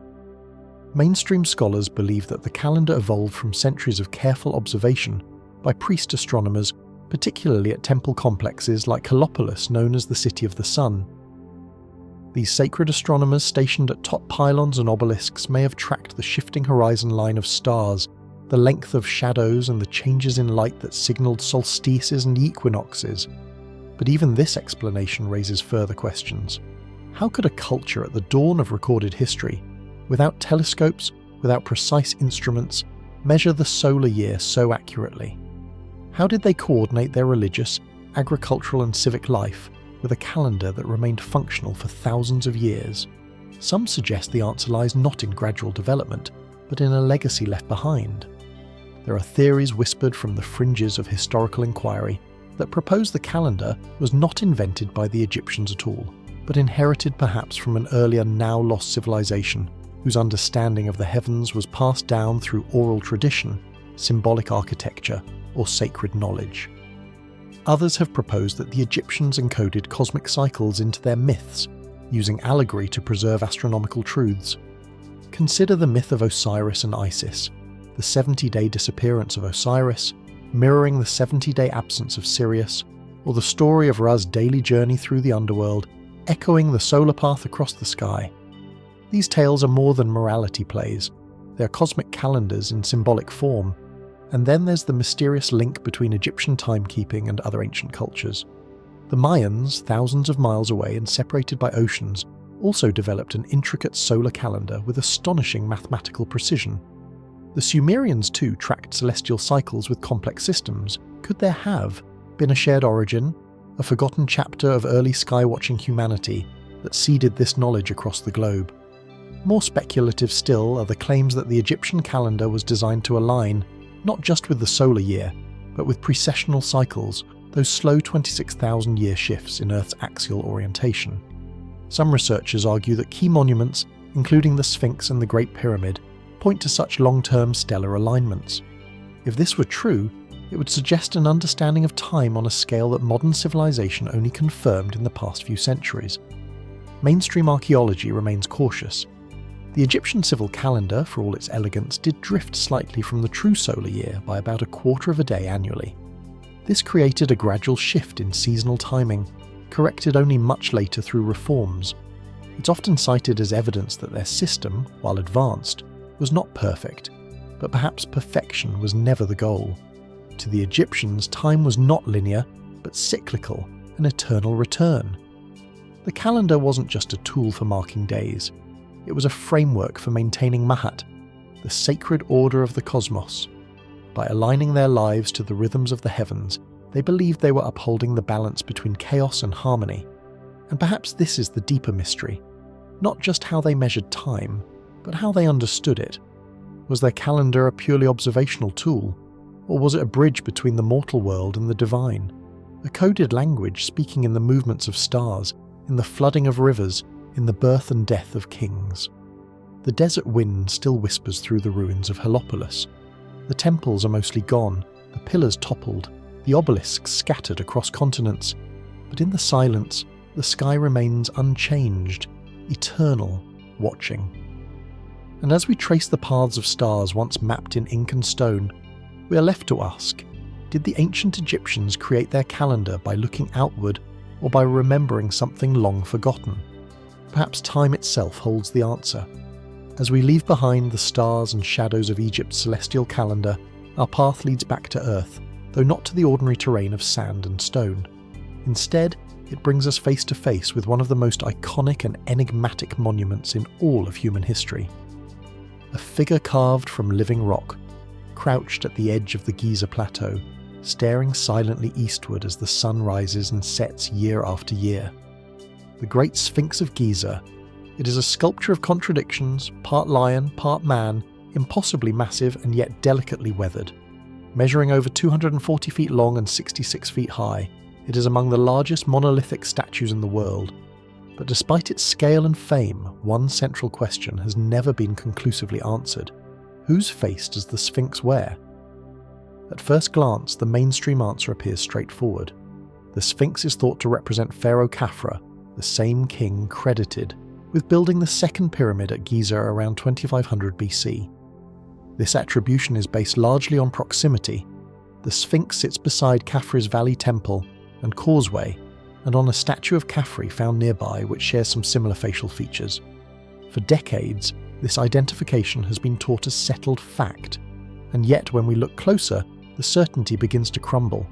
Mainstream scholars believe that the calendar evolved from centuries of careful observation by priest astronomers, particularly at temple complexes like Heliopolis, known as the City of the Sun. These sacred astronomers stationed at top pylons and obelisks may have tracked the shifting horizon line of stars, the length of shadows and the changes in light that signalled solstices and equinoxes. But even this explanation raises further questions. How could a culture at the dawn of recorded history, without telescopes, without precise instruments, measure the solar year so accurately? How did they coordinate their religious, agricultural and civic life with a calendar that remained functional for thousands of years? Some suggest the answer lies not in gradual development, but in a legacy left behind. There are theories whispered from the fringes of historical inquiry that propose the calendar was not invented by the Egyptians at all, but inherited perhaps from an earlier now-lost civilization whose understanding of the heavens was passed down through oral tradition, symbolic architecture, or sacred knowledge. Others have proposed that the Egyptians encoded cosmic cycles into their myths, using allegory to preserve astronomical truths. Consider the myth of Osiris and Isis, the 70-day disappearance of Osiris, mirroring the 70-day absence of Sirius, or the story of Ra's daily journey through the underworld, echoing the solar path across the sky. These tales are more than morality plays. They are cosmic calendars in symbolic form. And then there's the mysterious link between Egyptian timekeeping and other ancient cultures. The Mayans, thousands of miles away and separated by oceans, also developed an intricate solar calendar with astonishing mathematical precision. The Sumerians too tracked celestial cycles with complex systems. Could there have been a shared origin, a forgotten chapter of early skywatching humanity that seeded this knowledge across the globe? More speculative still are the claims that the Egyptian calendar was designed to align not just with the solar year, but with precessional cycles, those slow 26,000-year shifts in Earth's axial orientation. Some researchers argue that key monuments, including the Sphinx and the Great Pyramid, point to such long-term stellar alignments. If this were true, it would suggest an understanding of time on a scale that modern civilization only confirmed in the past few centuries. Mainstream archaeology remains cautious. The Egyptian civil calendar, for all its elegance, did drift slightly from the true solar year by about a quarter of a day annually. This created a gradual shift in seasonal timing, corrected only much later through reforms. It's often cited as evidence that their system, while advanced, was not perfect, but perhaps perfection was never the goal. To the Egyptians, time was not linear, but cyclical, an eternal return. The calendar wasn't just a tool for marking days. It was a framework for maintaining Mahat, the sacred order of the cosmos. By aligning their lives to the rhythms of the heavens, they believed they were upholding the balance between chaos and harmony. And perhaps this is the deeper mystery. Not just how they measured time, but how they understood it. Was their calendar a purely observational tool, or was it a bridge between the mortal world and the divine? A coded language speaking in the movements of stars, in the flooding of rivers, in the birth and death of kings. The desert wind still whispers through the ruins of Heliopolis. The temples are mostly gone, the pillars toppled, the obelisks scattered across continents, but in the silence, the sky remains unchanged, eternal, watching. And as we trace the paths of stars once mapped in ink and stone, we are left to ask, did the ancient Egyptians create their calendar by looking outward or by remembering something long forgotten? Perhaps time itself holds the answer. As we leave behind the stars and shadows of Egypt's celestial calendar, our path leads back to Earth, though not to the ordinary terrain of sand and stone. Instead, it brings us face to face with one of the most iconic and enigmatic monuments in all of human history. A figure carved from living rock, crouched at the edge of the Giza Plateau, staring silently eastward as the sun rises and sets year after year. The Great Sphinx of Giza. It is a sculpture of contradictions, part lion, part man, impossibly massive and yet delicately weathered. Measuring over 240 feet long and 66 feet high, it is among the largest monolithic statues in the world. But despite its scale and fame, one central question has never been conclusively answered. Whose face does the Sphinx wear? At first glance, the mainstream answer appears straightforward. The Sphinx is thought to represent Pharaoh Khafra, the same king credited with building the second pyramid at Giza around 2500 BC. This attribution is based largely on proximity. The Sphinx sits beside Khafre's Valley Temple and Causeway, and on a statue of Khafre found nearby which shares some similar facial features. For decades, this identification has been taught as settled fact, and yet when we look closer, the certainty begins to crumble.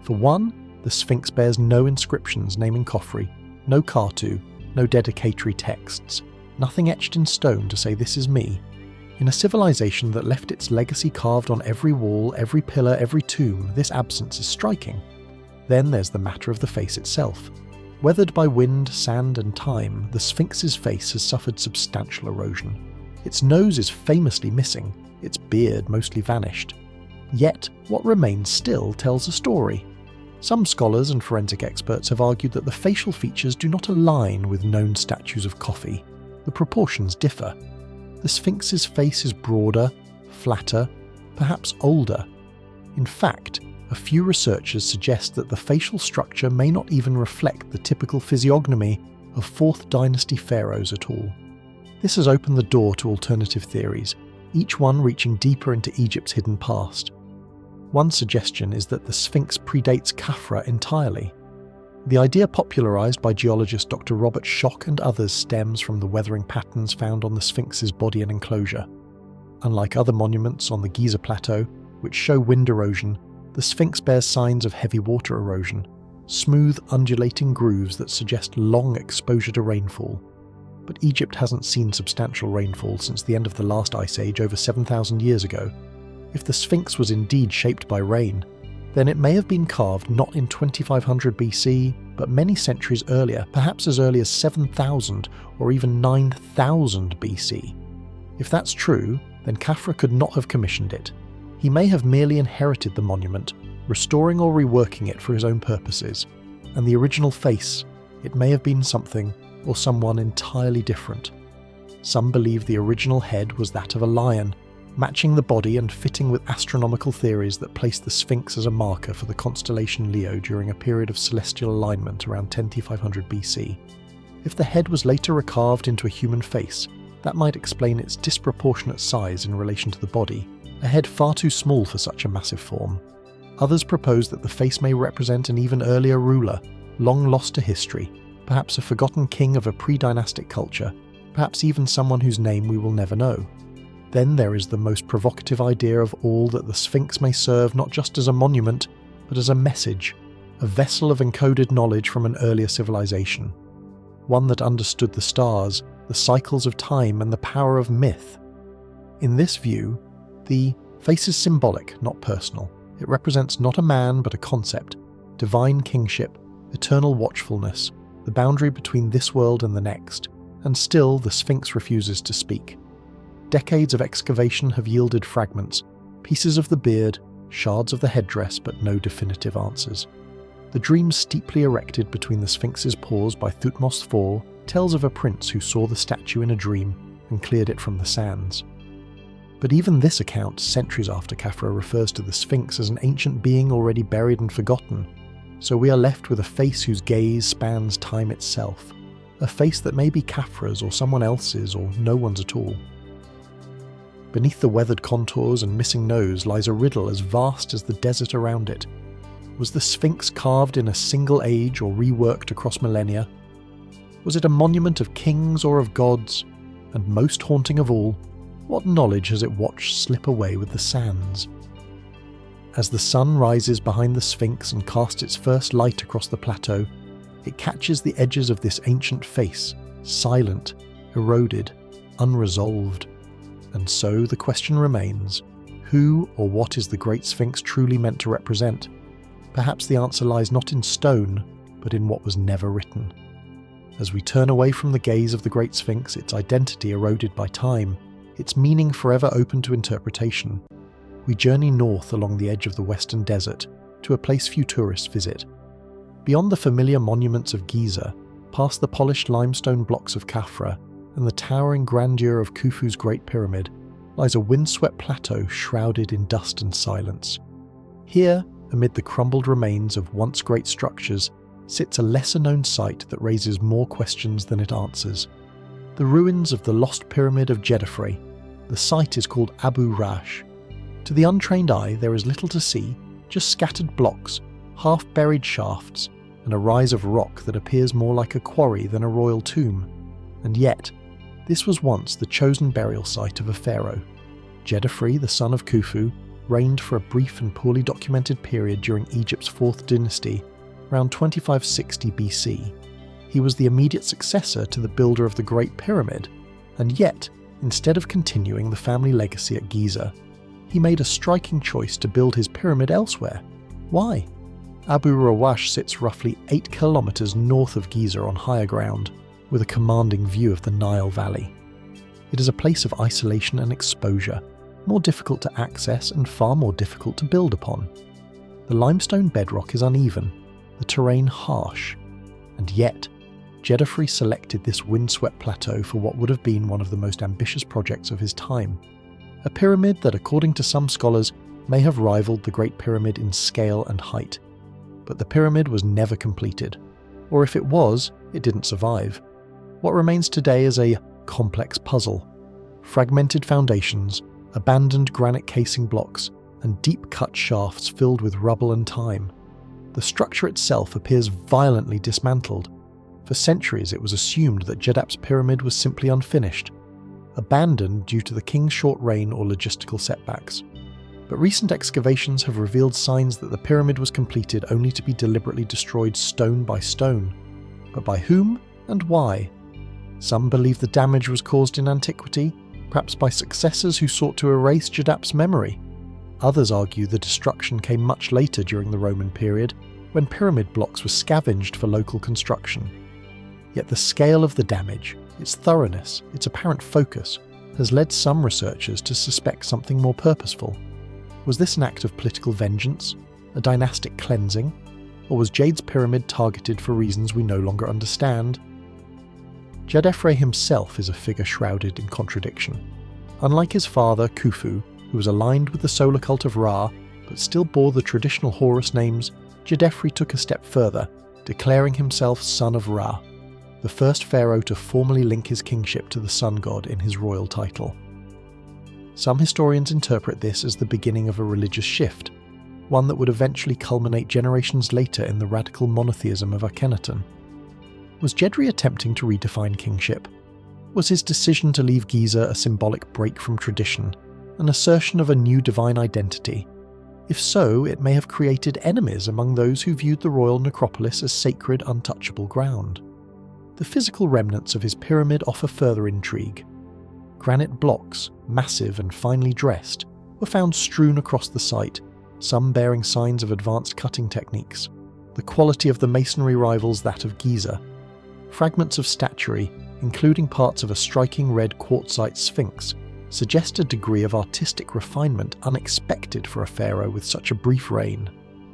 For one, the Sphinx bears no inscriptions naming Khafre, no Khartu, no dedicatory texts, nothing etched in stone to say this is me. In a civilization that left its legacy carved on every wall, every pillar, every tomb, this absence is striking. Then there's the matter of the face itself. Weathered by wind, sand and time, the Sphinx's face has suffered substantial erosion. Its nose is famously missing, its beard mostly vanished. Yet, what remains still tells a story. Some scholars and forensic experts have argued that the facial features do not align with known statues of Khufu. The proportions differ. The Sphinx's face is broader, flatter, perhaps older. In fact, a few researchers suggest that the facial structure may not even reflect the typical physiognomy of 4th dynasty pharaohs at all. This has opened the door to alternative theories, each one reaching deeper into Egypt's hidden past. One suggestion is that the Sphinx predates Khafra entirely. The idea popularised by geologist Dr. Robert Schoch and others stems from the weathering patterns found on the Sphinx's body and enclosure. Unlike other monuments on the Giza Plateau, which show wind erosion, the Sphinx bears signs of heavy water erosion, smooth undulating grooves that suggest long exposure to rainfall. But Egypt hasn't seen substantial rainfall since the end of the last ice age over 7,000 years ago. If the Sphinx was indeed shaped by rain, then it may have been carved not in 2500 BC, but many centuries earlier, perhaps as early as 7000 or even 9000 BC. If that's true, then Khafra could not have commissioned it. He may have merely inherited the monument, restoring or reworking it for his own purposes. And the original face, it may have been something or someone entirely different. Some believe the original head was that of a lion, matching the body and fitting with astronomical theories that place the Sphinx as a marker for the constellation Leo during a period of celestial alignment around 10,500 BC. If the head was later recarved into a human face, that might explain its disproportionate size in relation to the body, a head far too small for such a massive form. Others propose that the face may represent an even earlier ruler, long lost to history, perhaps a forgotten king of a pre-dynastic culture, perhaps even someone whose name we will never know. Then there is the most provocative idea of all, that the Sphinx may serve not just as a monument, but as a message, a vessel of encoded knowledge from an earlier civilization. One that understood the stars, the cycles of time and the power of myth. In this view, the face is symbolic, not personal. It represents not a man but a concept, divine kingship, eternal watchfulness, the boundary between this world and the next, and still the Sphinx refuses to speak. Decades of excavation have yielded fragments, pieces of the beard, shards of the headdress, but no definitive answers. The dream steeply erected between the Sphinx's paws by Thutmose IV tells of a prince who saw the statue in a dream and cleared it from the sands. But even this account, centuries after Khafra, refers to the Sphinx as an ancient being already buried and forgotten, so we are left with a face whose gaze spans time itself, a face that may be Khafra's or someone else's or no one's at all. Beneath the weathered contours and missing nose lies a riddle as vast as the desert around it. Was the Sphinx carved in a single age or reworked across millennia? Was it a monument of kings or of gods? And most haunting of all, what knowledge has it watched slip away with the sands? As the sun rises behind the Sphinx and casts its first light across the plateau, it catches the edges of this ancient face, silent, eroded, unresolved. And so the question remains, who or what is the Great Sphinx truly meant to represent? Perhaps the answer lies not in stone, but in what was never written. As we turn away from the gaze of the Great Sphinx, its identity eroded by time, its meaning forever open to interpretation, we journey north along the edge of the Western Desert to a place few tourists visit. Beyond the familiar monuments of Giza, past the polished limestone blocks of Khafra and the towering grandeur of Khufu's Great Pyramid, lies a windswept plateau shrouded in dust and silence. Here, amid the crumbled remains of once great structures, sits a lesser-known site that raises more questions than it answers. The ruins of the lost pyramid of Djedefre. The site is called Abu Rash. To the untrained eye, there is little to see, just scattered blocks, half-buried shafts, and a rise of rock that appears more like a quarry than a royal tomb. And yet, this was once the chosen burial site of a pharaoh. Djedefre, the son of Khufu, reigned for a brief and poorly documented period during Egypt's 4th dynasty, around 2560 BC. He was the immediate successor to the builder of the Great Pyramid, and yet, instead of continuing the family legacy at Giza, he made a striking choice to build his pyramid elsewhere. Why? Abu Rawash sits roughly 8 kilometers north of Giza on higher ground, with a commanding view of the Nile Valley. It is a place of isolation and exposure, more difficult to access and far more difficult to build upon. The limestone bedrock is uneven, the terrain harsh, and yet, Djedefre selected this windswept plateau for what would have been one of the most ambitious projects of his time. A pyramid that, according to some scholars, may have rivaled the Great Pyramid in scale and height. But the pyramid was never completed, or if it was, it didn't survive. What remains today is a complex puzzle. Fragmented foundations, abandoned granite casing blocks, and deep-cut shafts filled with rubble and time. The structure itself appears violently dismantled. For centuries it was assumed that Djedefre's pyramid was simply unfinished, abandoned due to the king's short reign or logistical setbacks. But recent excavations have revealed signs that the pyramid was completed only to be deliberately destroyed stone by stone. But by whom and why? Some believe the damage was caused in antiquity, perhaps by successors who sought to erase Djedefre's memory. Others argue the destruction came much later during the Roman period, when pyramid blocks were scavenged for local construction. Yet the scale of the damage, its thoroughness, its apparent focus, has led some researchers to suspect something more purposeful. Was this an act of political vengeance, a dynastic cleansing, or was Jade's pyramid targeted for reasons we no longer understand? Djedefre himself is a figure shrouded in contradiction. Unlike his father, Khufu, who was aligned with the solar cult of Ra, but still bore the traditional Horus names, Djedefre took a step further, declaring himself son of Ra, the first pharaoh to formally link his kingship to the sun god in his royal title. Some historians interpret this as the beginning of a religious shift, one that would eventually culminate generations later in the radical monotheism of Akhenaten. Was Djedefre attempting to redefine kingship? Was his decision to leave Giza a symbolic break from tradition, an assertion of a new divine identity? If so, it may have created enemies among those who viewed the royal necropolis as sacred, untouchable ground. The physical remnants of his pyramid offer further intrigue. Granite blocks, massive and finely dressed, were found strewn across the site, some bearing signs of advanced cutting techniques. The quality of the masonry rivals that of Giza. Fragments of statuary, including parts of a striking red quartzite sphinx, suggest a degree of artistic refinement unexpected for a pharaoh with such a brief reign.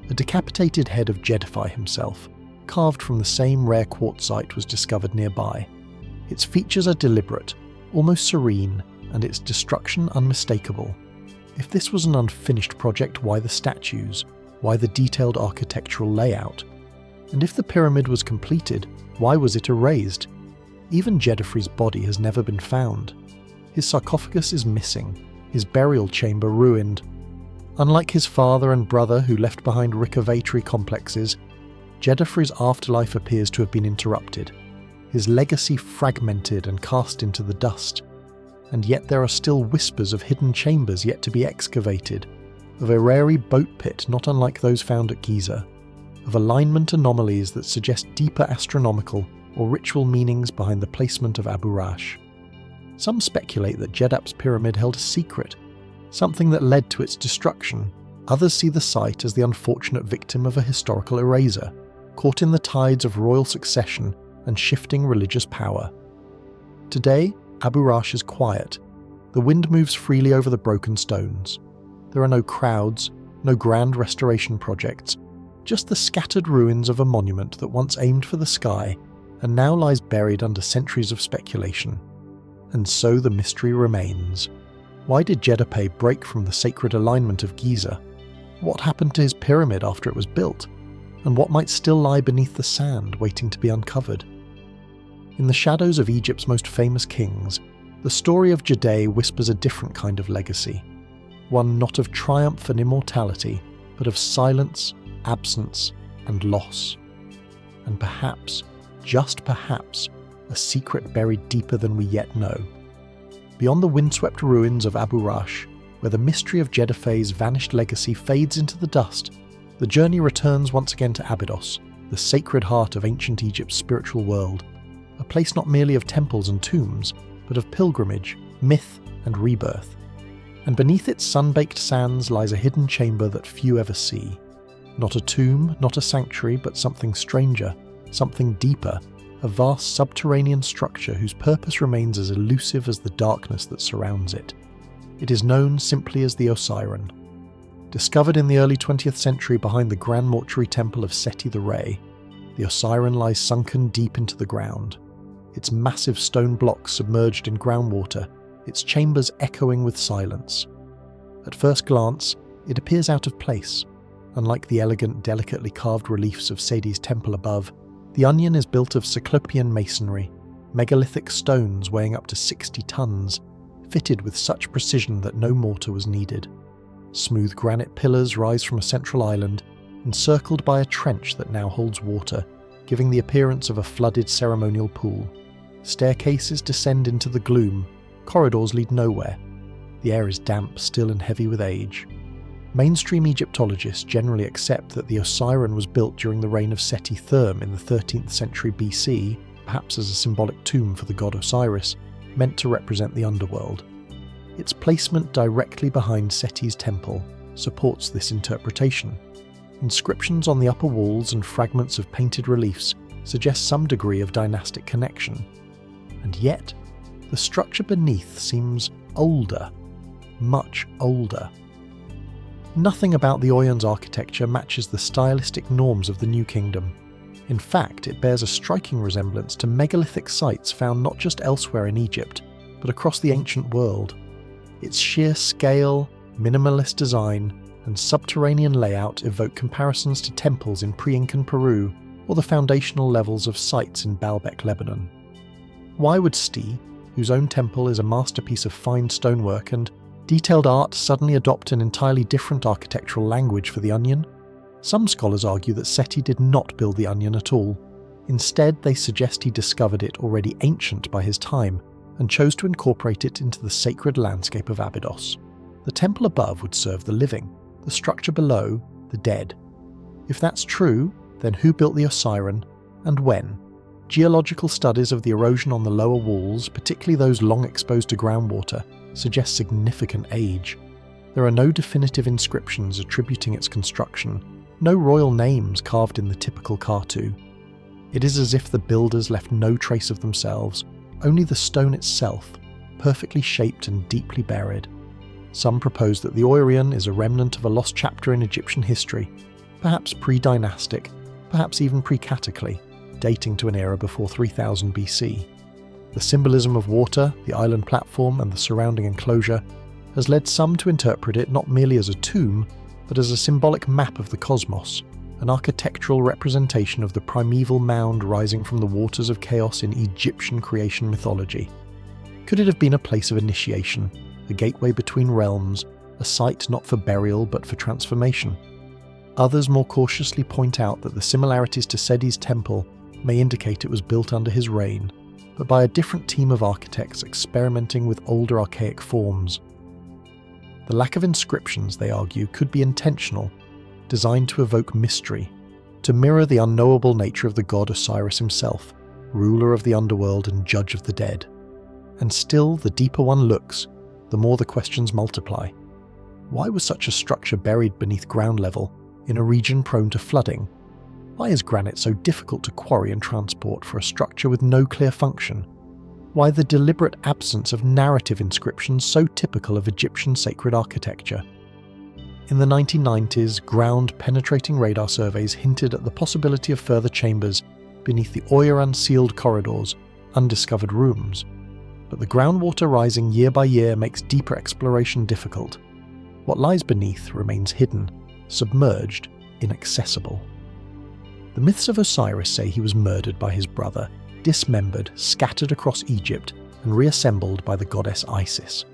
A decapitated head of Djedefre himself, carved from the same rare quartzite, was discovered nearby. Its features are deliberate, almost serene, and its destruction unmistakable. If this was an unfinished project, why the statues? Why the detailed architectural layout? And if the pyramid was completed, why was it erased? Even Djedefre's body has never been found. His sarcophagus is missing, his burial chamber ruined. Unlike his father and brother who left behind ricovatory complexes, Djedefre's afterlife appears to have been interrupted, his legacy fragmented and cast into the dust. And yet there are still whispers of hidden chambers yet to be excavated, of a Ireri boat pit not unlike those found at Giza, of alignment anomalies that suggest deeper astronomical or ritual meanings behind the placement of Abu Rash. Some speculate that Djedefre's pyramid held a secret, something that led to its destruction. Others see the site as the unfortunate victim of a historical eraser, caught in the tides of royal succession and shifting religious power. Today, Abu Rash is quiet. The wind moves freely over the broken stones. There are no crowds, no grand restoration projects, just the scattered ruins of a monument that once aimed for the sky and now lies buried under centuries of speculation. And so the mystery remains. Why did Djeddepeh break from the sacred alignment of Giza? What happened to his pyramid after it was built? And what might still lie beneath the sand waiting to be uncovered? In the shadows of Egypt's most famous kings, the story of Djeddeh whispers a different kind of legacy. One not of triumph and immortality, but of silence, absence, and loss. And perhaps, just perhaps, a secret buried deeper than we yet know. Beyond the windswept ruins of Abu Rash, where the mystery of Djeddepeh's vanished legacy fades into the dust, the journey returns once again to Abydos, the sacred heart of ancient Egypt's spiritual world, a place not merely of temples and tombs, but of pilgrimage, myth, and rebirth. And beneath its sun-baked sands lies a hidden chamber that few ever see. Not a tomb, not a sanctuary, but something stranger, something deeper, a vast subterranean structure whose purpose remains as elusive as the darkness that surrounds it. It is known simply as the Osiren. Discovered in the early 20th century behind the Grand Mortuary Temple of Seti the Re, the Osiren lies sunken deep into the ground, its massive stone blocks submerged in groundwater, its chambers echoing with silence. At first glance, it appears out of place. Unlike the elegant, delicately carved reliefs of Seti's temple above, the onion is built of Cyclopean masonry, megalithic stones weighing up to 60 tons, fitted with such precision that no mortar was needed. Smooth granite pillars rise from a central island, encircled by a trench that now holds water, giving the appearance of a flooded ceremonial pool. Staircases descend into the gloom, corridors lead nowhere. The air is damp, still and heavy with age. Mainstream Egyptologists generally accept that the Osiren was built during the reign of Seti Therm in the 13th century BC, perhaps as a symbolic tomb for the god Osiris, meant to represent the underworld. Its placement directly behind Seti's temple supports this interpretation. Inscriptions on the upper walls and fragments of painted reliefs suggest some degree of dynastic connection. And yet, the structure beneath seems older, much older. Nothing about the Oyon's architecture matches the stylistic norms of the New Kingdom. In fact, it bears a striking resemblance to megalithic sites found not just elsewhere in Egypt, but across the ancient world. Its sheer scale, minimalist design, and subterranean layout evoke comparisons to temples in pre-Incan Peru or the foundational levels of sites in Baalbek, Lebanon. Why would Sti, whose own temple is a masterpiece of fine stonework and detailed art, suddenly adopt an entirely different architectural language for the onion? Some scholars argue that Seti did not build the onion at all. Instead, they suggest he discovered it already ancient by his time and chose to incorporate it into the sacred landscape of Abydos. The temple above would serve the living, the structure below, the dead. If that's true, then who built the Osiren, and when? Geological studies of the erosion on the lower walls, particularly those long exposed to groundwater, suggest significant age. There are no definitive inscriptions attributing its construction, no royal names carved in the typical Kartu. It is as if the builders left no trace of themselves, only the stone itself, perfectly shaped and deeply buried. Some propose that the Oirion is a remnant of a lost chapter in Egyptian history, perhaps pre-dynastic, perhaps even pre-Catacly, dating to an era before 3000 BC. The symbolism of water, the island platform, and the surrounding enclosure has led some to interpret it not merely as a tomb, but as a symbolic map of the cosmos, an architectural representation of the primeval mound rising from the waters of chaos in Egyptian creation mythology. Could it have been a place of initiation, a gateway between realms, a site not for burial but for transformation? Others more cautiously point out that the similarities to Seti's temple may indicate it was built under his reign, but by a different team of architects experimenting with older archaic forms. The lack of inscriptions, they argue, could be intentional, designed to evoke mystery, to mirror the unknowable nature of the god Osiris himself, ruler of the underworld and judge of the dead. And still, the deeper one looks, the more the questions multiply. Why was such a structure buried beneath ground level, in a region prone to flooding? Why is granite so difficult to quarry and transport for a structure with no clear function? Why the deliberate absence of narrative inscriptions so typical of Egyptian sacred architecture? In the 1990s, ground-penetrating radar surveys hinted at the possibility of further chambers beneath the Oyer-unsealed corridors, undiscovered rooms. But the groundwater rising year by year makes deeper exploration difficult. What lies beneath remains hidden, submerged, inaccessible. The myths of Osiris say he was murdered by his brother, dismembered, scattered across Egypt, and reassembled by the goddess Isis.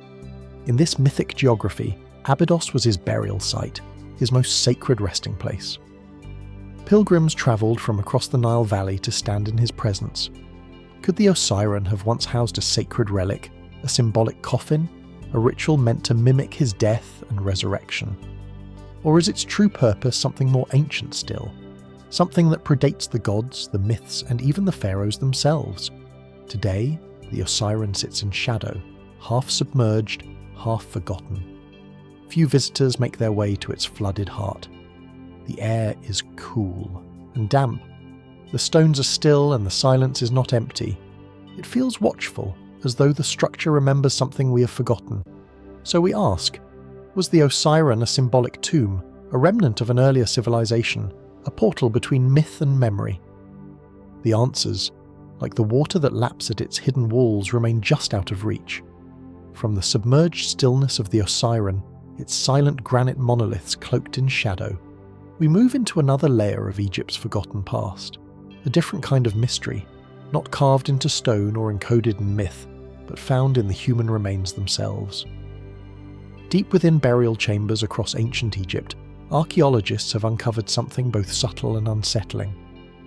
In this mythic geography, Abydos was his burial site, his most sacred resting place. Pilgrims travelled from across the Nile Valley to stand in his presence. Could the Osiris have once housed a sacred relic, a symbolic coffin, a ritual meant to mimic his death and resurrection? Or is its true purpose something more ancient still? Something that predates the gods, the myths, and even the pharaohs themselves? Today, the Osiris sits in shadow, half submerged, half forgotten. Few visitors make their way to its flooded heart. The air is cool and damp. The stones are still and the silence is not empty. It feels watchful, as though the structure remembers something we have forgotten. So we ask, was the Osiris a symbolic tomb, a remnant of an earlier civilization, a portal between myth and memory? The answers, like the water that laps at its hidden walls, remain just out of reach. From the submerged stillness of the Osiris, its silent granite monoliths cloaked in shadow, we move into another layer of Egypt's forgotten past, a different kind of mystery, not carved into stone or encoded in myth, but found in the human remains themselves. Deep within burial chambers across ancient Egypt, archaeologists have uncovered something both subtle and unsettling.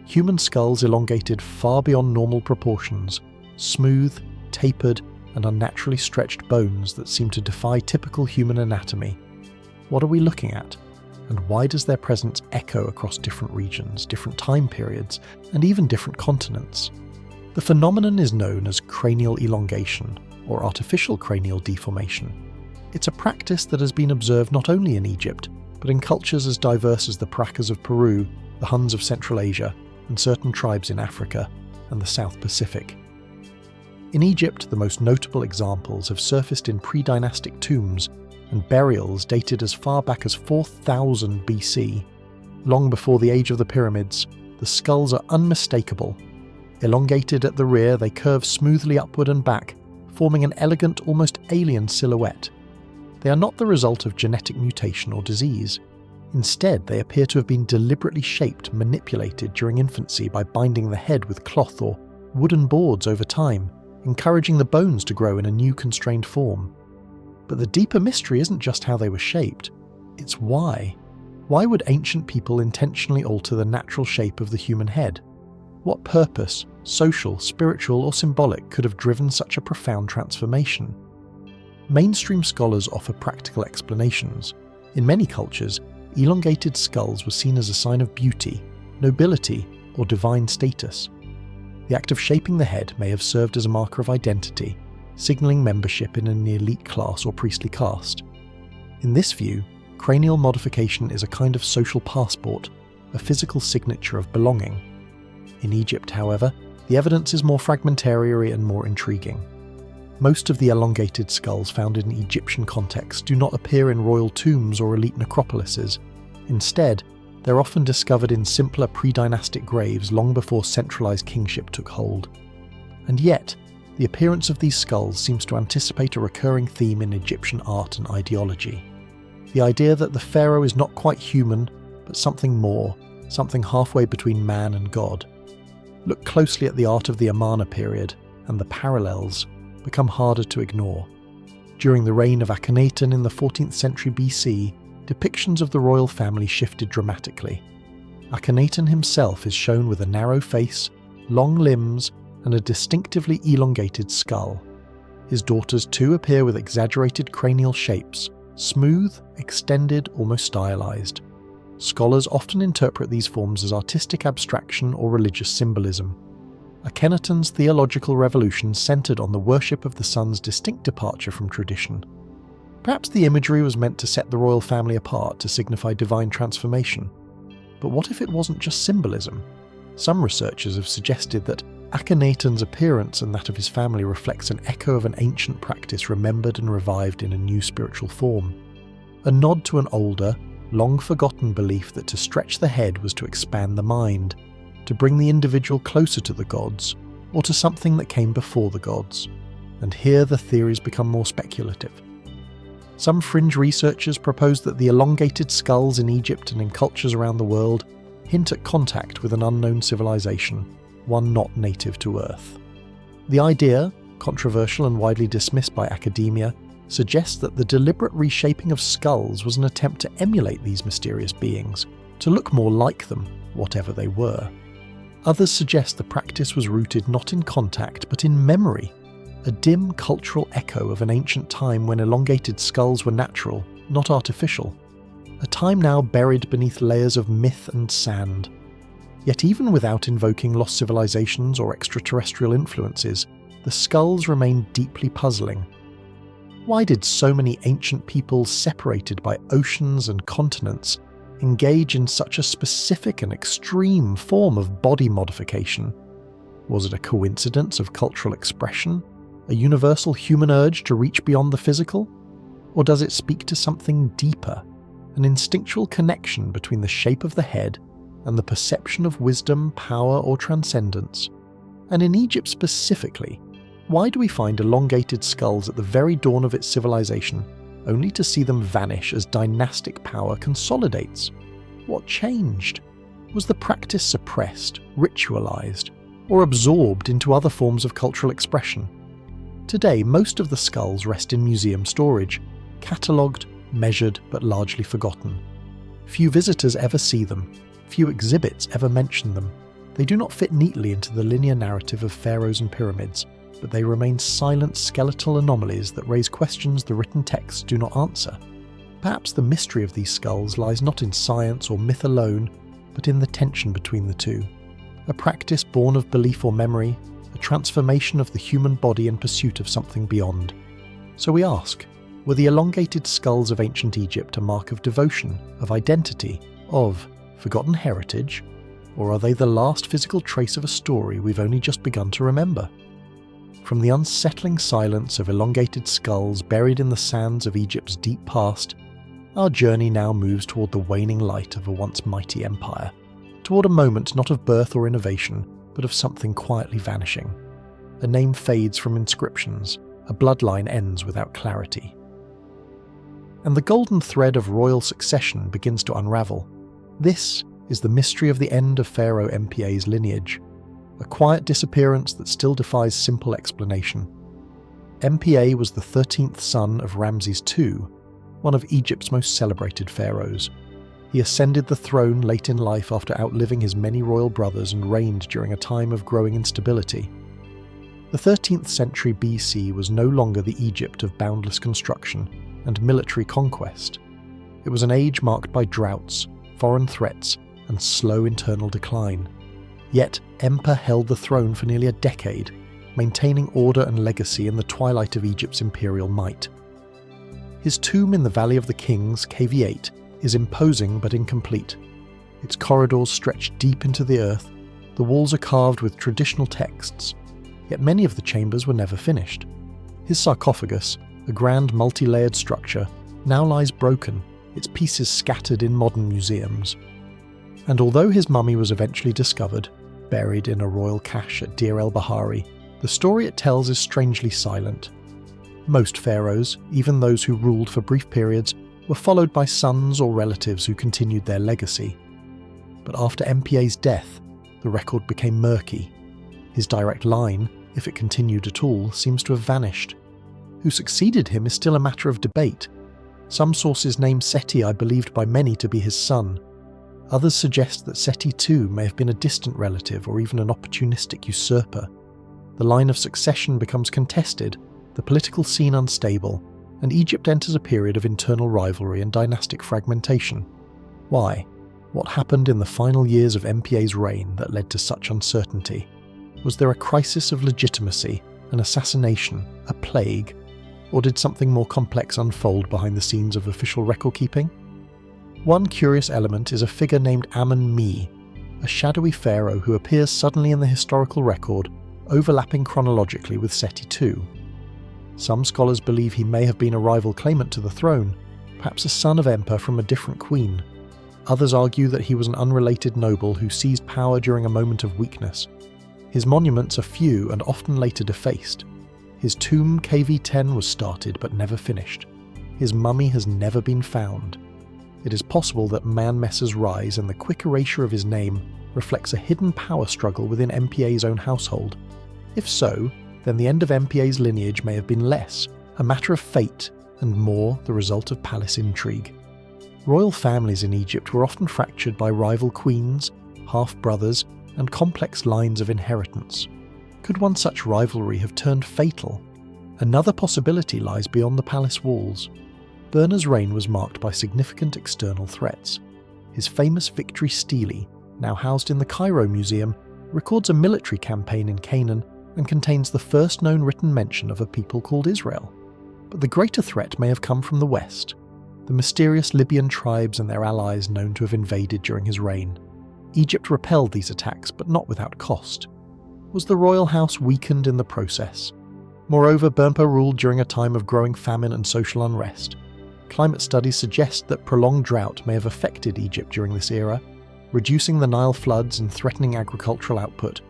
Human skulls elongated far beyond normal proportions, smooth, tapered, and unnaturally stretched bones that seem to defy typical human anatomy. What are we looking at? And why does their presence echo across different regions, different time periods, and even different continents? The phenomenon is known as cranial elongation, or artificial cranial deformation. It's a practice that has been observed not only in Egypt, but in cultures as diverse as the Paracas of Peru, the Huns of Central Asia, and certain tribes in Africa and the South Pacific. In Egypt, the most notable examples have surfaced in pre-dynastic tombs and burials dated as far back as 4000 BC. Long before the age of the pyramids, the skulls are unmistakable. Elongated at the rear, they curve smoothly upward and back, forming an elegant, almost alien silhouette. They are not the result of genetic mutation or disease. Instead, they appear to have been deliberately shaped, manipulated during infancy by binding the head with cloth or wooden boards over time, encouraging the bones to grow in a new constrained form. But the deeper mystery isn't just how they were shaped, it's why. Why would ancient people intentionally alter the natural shape of the human head? What purpose, social, spiritual, or symbolic, could have driven such a profound transformation? Mainstream scholars offer practical explanations. In many cultures, elongated skulls were seen as a sign of beauty, nobility, or divine status. The act of shaping the head may have served as a marker of identity, signalling membership in an elite class or priestly caste. In this view, cranial modification is a kind of social passport, a physical signature of belonging. In Egypt, however, the evidence is more fragmentary and more intriguing. Most of the elongated skulls found in Egyptian contexts do not appear in royal tombs or elite necropolises. Instead, they're often discovered in simpler pre-dynastic graves long before centralized kingship took hold. And yet, the appearance of these skulls seems to anticipate a recurring theme in Egyptian art and ideology. The idea that the pharaoh is not quite human, but something more, something halfway between man and god. Look closely at the art of the Amarna period, and the parallels become harder to ignore. During the reign of Akhenaten in the 14th century BC, depictions of the royal family shifted dramatically. Akhenaten himself is shown with a narrow face, long limbs, and a distinctively elongated skull. His daughters too appear with exaggerated cranial shapes, smooth, extended, almost stylized. Scholars often interpret these forms as artistic abstraction or religious symbolism. Akhenaten's theological revolution centered on the worship of the sun's distinct departure from tradition. Perhaps the imagery was meant to set the royal family apart to signify divine transformation. But what if it wasn't just symbolism? Some researchers have suggested that Akhenaten's appearance and that of his family reflects an echo of an ancient practice remembered and revived in a new spiritual form. a nod to an older, long-forgotten belief that to stretch the head was to expand the mind, to bring the individual closer to the gods, or to something that came before the gods. And here the theories become more speculative. Some fringe researchers propose that the elongated skulls in Egypt and in cultures around the world hint at contact with an unknown civilization, one not native to Earth. The idea, controversial and widely dismissed by academia, suggests that the deliberate reshaping of skulls was an attempt to emulate these mysterious beings, to look more like them, whatever they were. Others suggest the practice was rooted not in contact but in memory, a dim cultural echo of an ancient time when elongated skulls were natural, not artificial, a time now buried beneath layers of myth and sand. Yet even without invoking lost civilizations or extraterrestrial influences, the skulls remain deeply puzzling. Why did so many ancient peoples separated by oceans and continents engage in such a specific and extreme form of body modification? Was it a coincidence of cultural expression? A universal human urge to reach beyond the physical? Or does it speak to something deeper, an instinctual connection between the shape of the head and the perception of wisdom, power, or transcendence? And in Egypt specifically, why do we find elongated skulls at the very dawn of its civilization, only to see them vanish as dynastic power consolidates? What changed? Was the practice suppressed, ritualized, or absorbed into other forms of cultural expression? Today, most of the skulls rest in museum storage, catalogued, measured, but largely forgotten. Few visitors ever see them. Few exhibits ever mention them. They do not fit neatly into the linear narrative of pharaohs and pyramids, but they remain silent skeletal anomalies that raise questions the written texts do not answer. Perhaps the mystery of these skulls lies not in science or myth alone, but in the tension between the two. A practice born of belief or memory, a transformation of the human body in pursuit of something beyond. So we ask, were the elongated skulls of ancient Egypt a mark of devotion, of identity, of forgotten heritage, or are they the last physical trace of a story we've only just begun to remember? From the unsettling silence of elongated skulls buried in the sands of Egypt's deep past, our journey now moves toward the waning light of a once mighty empire, toward a moment not of birth or innovation, but of something quietly vanishing. A name fades from inscriptions, a bloodline ends without clarity. And the golden thread of royal succession begins to unravel. This is the mystery of the end of Pharaoh MPA's lineage, a quiet disappearance that still defies simple explanation. MPA was the 13th son of Ramses II, one of Egypt's most celebrated pharaohs. He ascended the throne late in life after outliving his many royal brothers and reigned during a time of growing instability. The 13th century BC was no longer the Egypt of boundless construction and military conquest. It was an age marked by droughts, foreign threats, and slow internal decline. Yet Empa held the throne for nearly a decade, maintaining order and legacy in the twilight of Egypt's imperial might. His tomb in the Valley of the Kings, KV8, is imposing but incomplete. Its corridors stretch deep into the earth, the walls are carved with traditional texts, yet many of the chambers were never finished. His sarcophagus, a grand multi-layered structure, now lies broken, its pieces scattered in modern museums. And although his mummy was eventually discovered, buried in a royal cache at Deir el-Bahari, the story it tells is strangely silent. Most pharaohs, even those who ruled for brief periods, were followed by sons or relatives who continued their legacy. But after MPA's death, the record became murky. His direct line, if it continued at all, seems to have vanished. Who succeeded him is still a matter of debate. Some sources name Seti, believed by many to be his son. Others suggest that Seti II may have been a distant relative or even an opportunistic usurper. The line of succession becomes contested, the political scene unstable, and Egypt enters a period of internal rivalry and dynastic fragmentation. Why? What happened in the final years of MPA's reign that led to such uncertainty? Was there a crisis of legitimacy, an assassination, a plague, or did something more complex unfold behind the scenes of official record-keeping? One curious element is a figure named Amun-Mi, a shadowy pharaoh who appears suddenly in the historical record, overlapping chronologically with Seti II. Some scholars believe he may have been a rival claimant to the throne, perhaps a son of Emperor from a different queen. Others argue that he was an unrelated noble who seized power during a moment of weakness. His monuments are few and often later defaced. His tomb KV-10 was started but never finished. His mummy has never been found. It is possible that Man-Messer's rise and the quick erasure of his name reflects a hidden power struggle within MPA's own household. If so, then the end of MPA's lineage may have been less a matter of fate and more the result of palace intrigue. Royal families in Egypt were often fractured by rival queens, half-brothers, and complex lines of inheritance. Could one such rivalry have turned fatal? Another possibility lies beyond the palace walls. Burna's reign was marked by significant external threats. His famous victory stele, now housed in the Cairo Museum, records a military campaign in Canaan and contains the first known written mention of a people called Israel. But the greater threat may have come from the west, the mysterious Libyan tribes and their allies known to have invaded during his reign. Egypt repelled these attacks, but not without cost. Was the royal house weakened in the process? Moreover, Bernpa ruled during a time of growing famine and social unrest. Climate studies suggest that prolonged drought may have affected Egypt during this era, reducing the Nile floods and threatening agricultural output.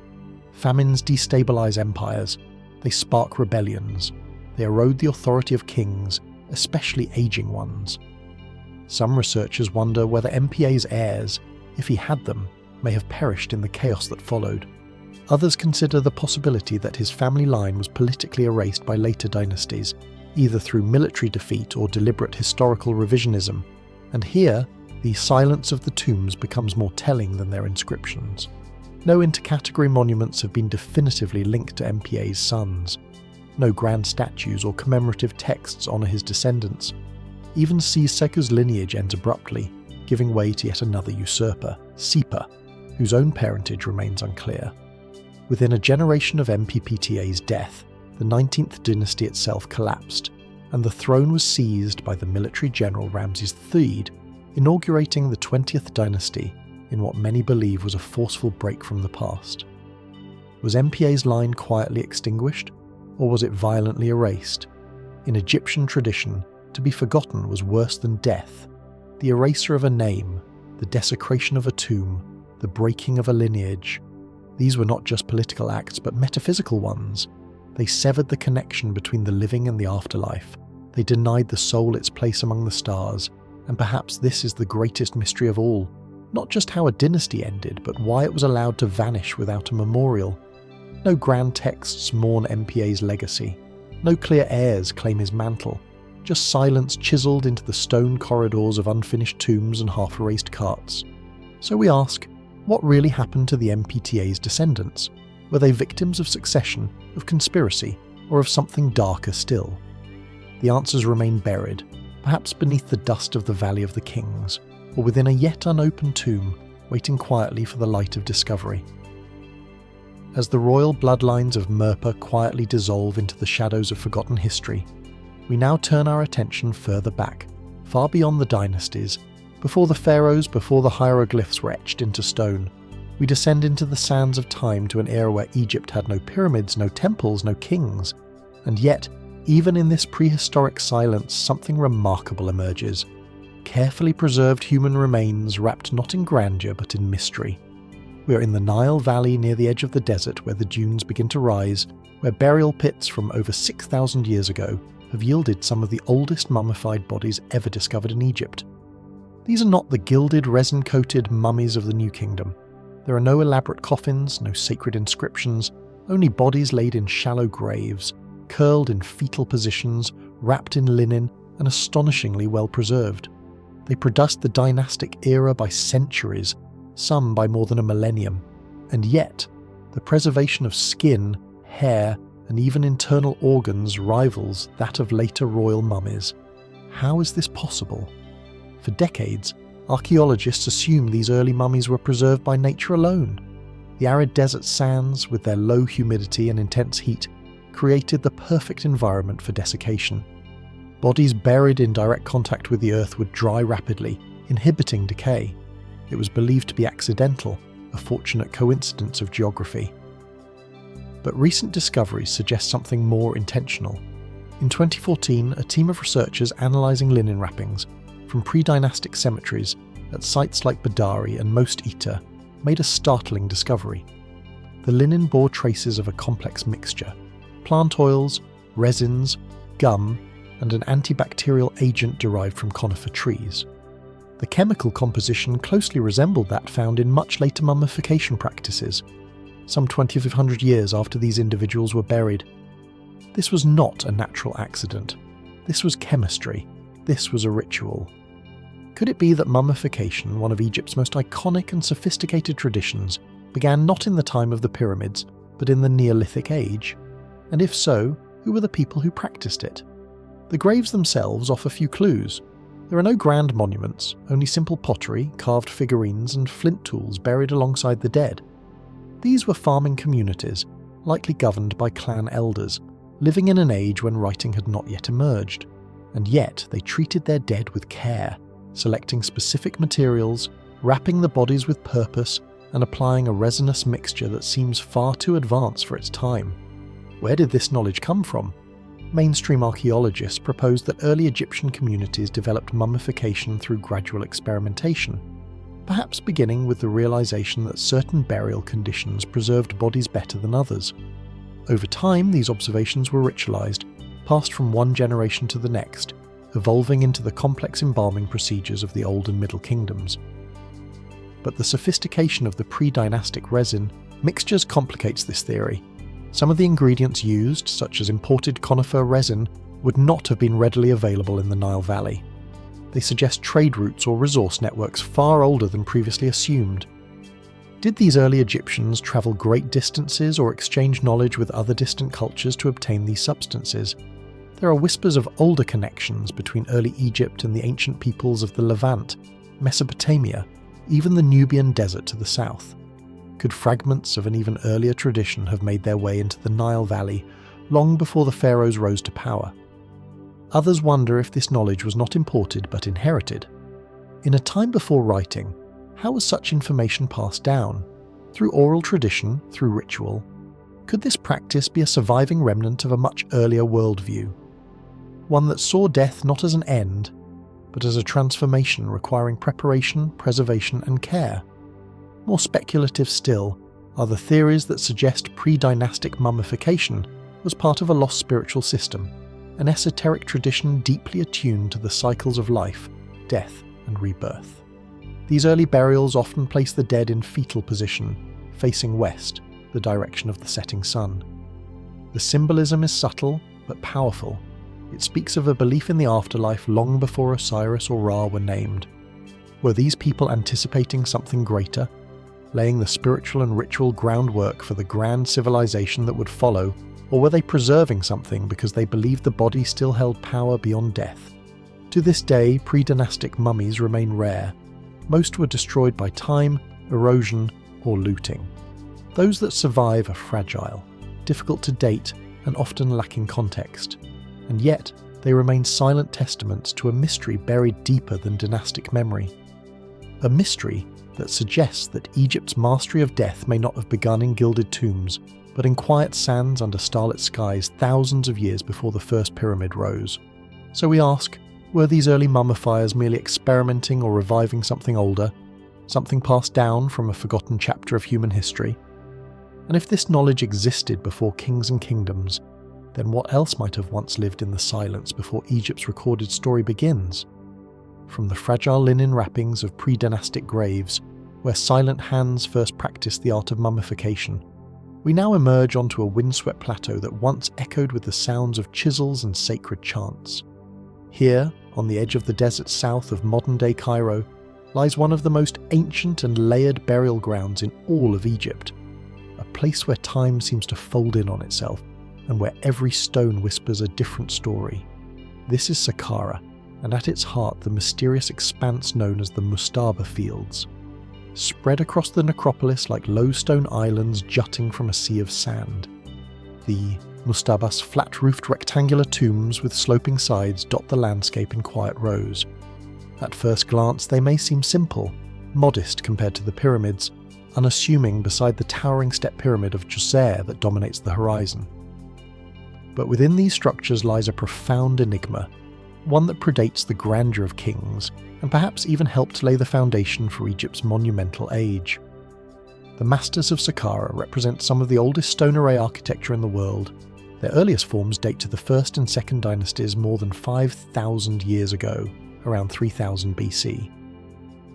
Famines destabilize empires. They spark rebellions. They erode the authority of kings, especially aging ones. Some researchers wonder whether MPA's heirs, if he had them, may have perished in the chaos that followed. Others consider the possibility that his family line was politically erased by later dynasties, either through military defeat or deliberate historical revisionism, and here, the silence of the tombs becomes more telling than their inscriptions. No intercategory monuments have been definitively linked to MPA's sons. No grand statues or commemorative texts honour his descendants. Even Siseku's lineage ends abruptly, giving way to yet another usurper, Sipa, whose own parentage remains unclear. Within a generation of MPPTA's death, the 19th dynasty itself collapsed, and the throne was seized by the military general Ramses III, inaugurating the 20th dynasty in what many believe was a forceful break from the past. Was MPA's line quietly extinguished, or was it violently erased? In Egyptian tradition, to be forgotten was worse than death. The eraser of a name, the desecration of a tomb, the breaking of a lineage. These were not just political acts, but metaphysical ones. They severed the connection between the living and the afterlife. They denied the soul its place among the stars, and perhaps this is the greatest mystery of all. Not just how a dynasty ended, but why it was allowed to vanish without a memorial. No grand texts mourn MPA's legacy. No clear heirs claim his mantle. Just silence chiselled into the stone corridors of unfinished tombs and half-erased carts. So we ask, what really happened to the MPTA's descendants? Were they victims of succession, of conspiracy, or of something darker still? The answers remain buried, perhaps beneath the dust of the Valley of the Kings, or within a yet unopened tomb, waiting quietly for the light of discovery. As the royal bloodlines of Merpa quietly dissolve into the shadows of forgotten history, we now turn our attention further back, far beyond the dynasties, before the pharaohs, before the hieroglyphs were etched into stone. We descend into the sands of time to an era where Egypt had no pyramids, no temples, no kings. And yet, even in this prehistoric silence, something remarkable emerges. Carefully preserved human remains wrapped not in grandeur but in mystery. We are in the Nile Valley near the edge of the desert where the dunes begin to rise, where burial pits from over 6,000 years ago have yielded some of the oldest mummified bodies ever discovered in Egypt. These are not the gilded, resin-coated mummies of the New Kingdom. There are no elaborate coffins, no sacred inscriptions, only bodies laid in shallow graves, curled in fetal positions, wrapped in linen, and astonishingly well preserved. They predate the dynastic era by centuries, some by more than a millennium, and yet the preservation of skin, hair, and even internal organs rivals that of later royal mummies. How is this possible? For decades, archaeologists assumed these early mummies were preserved by nature alone. The arid desert sands, with their low humidity and intense heat, created the perfect environment for desiccation. Bodies buried in direct contact with the earth would dry rapidly, inhibiting decay. It was believed to be accidental, a fortunate coincidence of geography. But recent discoveries suggest something more intentional. In 2014, a team of researchers analysing linen wrappings from pre-dynastic cemeteries at sites like Badari and Most Ita made a startling discovery. The linen bore traces of a complex mixture: plant oils, resins, gum, and an antibacterial agent derived from conifer trees. The chemical composition closely resembled that found in much later mummification practices, some 2,500 years after these individuals were buried. This was not a natural accident. This was chemistry. This was a ritual. Could it be that mummification, one of Egypt's most iconic and sophisticated traditions, began not in the time of the pyramids, but in the Neolithic age? And if so, who were the people who practiced it? The graves themselves offer few clues. There are no grand monuments, only simple pottery, carved figurines, and flint tools buried alongside the dead. These were farming communities, likely governed by clan elders, living in an age when writing had not yet emerged. And yet they treated their dead with care, selecting specific materials, wrapping the bodies with purpose, and applying a resinous mixture that seems far too advanced for its time. Where did this knowledge come from? Mainstream archaeologists propose that early Egyptian communities developed mummification through gradual experimentation, perhaps beginning with the realization that certain burial conditions preserved bodies better than others. Over time, these observations were ritualized, passed from one generation to the next, evolving into the complex embalming procedures of the Old and Middle Kingdoms. But the sophistication of the pre-dynastic resin mixtures complicates this theory. Some of the ingredients used, such as imported conifer resin, would not have been readily available in the Nile Valley. They suggest trade routes or resource networks far older than previously assumed. Did these early Egyptians travel great distances or exchange knowledge with other distant cultures to obtain these substances? There are whispers of older connections between early Egypt and the ancient peoples of the Levant, Mesopotamia, even the Nubian desert to the south. Could fragments of an even earlier tradition have made their way into the Nile Valley long before the pharaohs rose to power? Others wonder if this knowledge was not imported but inherited. In a time before writing, how was such information passed down? Through oral tradition, through ritual? Could this practice be a surviving remnant of a much earlier worldview? One that saw death not as an end, but as a transformation requiring preparation, preservation, and care? More speculative still are the theories that suggest pre-dynastic mummification was part of a lost spiritual system, an esoteric tradition deeply attuned to the cycles of life, death, and rebirth. These early burials often place the dead in fetal position, facing west, the direction of the setting sun. The symbolism is subtle but powerful. It speaks of a belief in the afterlife long before Osiris or Ra were named. Were these people anticipating something greater, laying the spiritual and ritual groundwork for the grand civilization that would follow, or were they preserving something because they believed the body still held power beyond death? To this day, pre-dynastic mummies remain rare. Most were destroyed by time, erosion, or looting. Those that survive are fragile, difficult to date, and often lacking context. And yet, they remain silent testaments to a mystery buried deeper than dynastic memory. A mystery that suggests that Egypt's mastery of death may not have begun in gilded tombs, but in quiet sands under starlit skies thousands of years before the first pyramid rose. So we ask, were these early mummifiers merely experimenting or reviving something older, something passed down from a forgotten chapter of human history? And if this knowledge existed before kings and kingdoms, then what else might have once lived in the silence before Egypt's recorded story begins? From the fragile linen wrappings of pre-dynastic graves, where silent hands first practiced the art of mummification, we now emerge onto a windswept plateau that once echoed with the sounds of chisels and sacred chants. Here, on the edge of the desert south of modern-day Cairo, lies one of the most ancient and layered burial grounds in all of Egypt, a place where time seems to fold in on itself, and where every stone whispers a different story. This is Saqqara, and at its heart the mysterious expanse known as the Mustaba Fields. Spread across the necropolis like low stone islands jutting from a sea of sand. The Mustaba's flat-roofed rectangular tombs with sloping sides dot the landscape in quiet rows. At first glance they may seem simple, modest compared to the pyramids, unassuming beside the towering step pyramid of Djoser that dominates the horizon. But within these structures lies a profound enigma. one that predates the grandeur of kings and perhaps even helped lay the foundation for Egypt's monumental age. The Masters of Saqqara represent some of the oldest stone array architecture in the world. Their earliest forms date to the 1st and 2nd dynasties more than 5,000 years ago, around 3000 BC.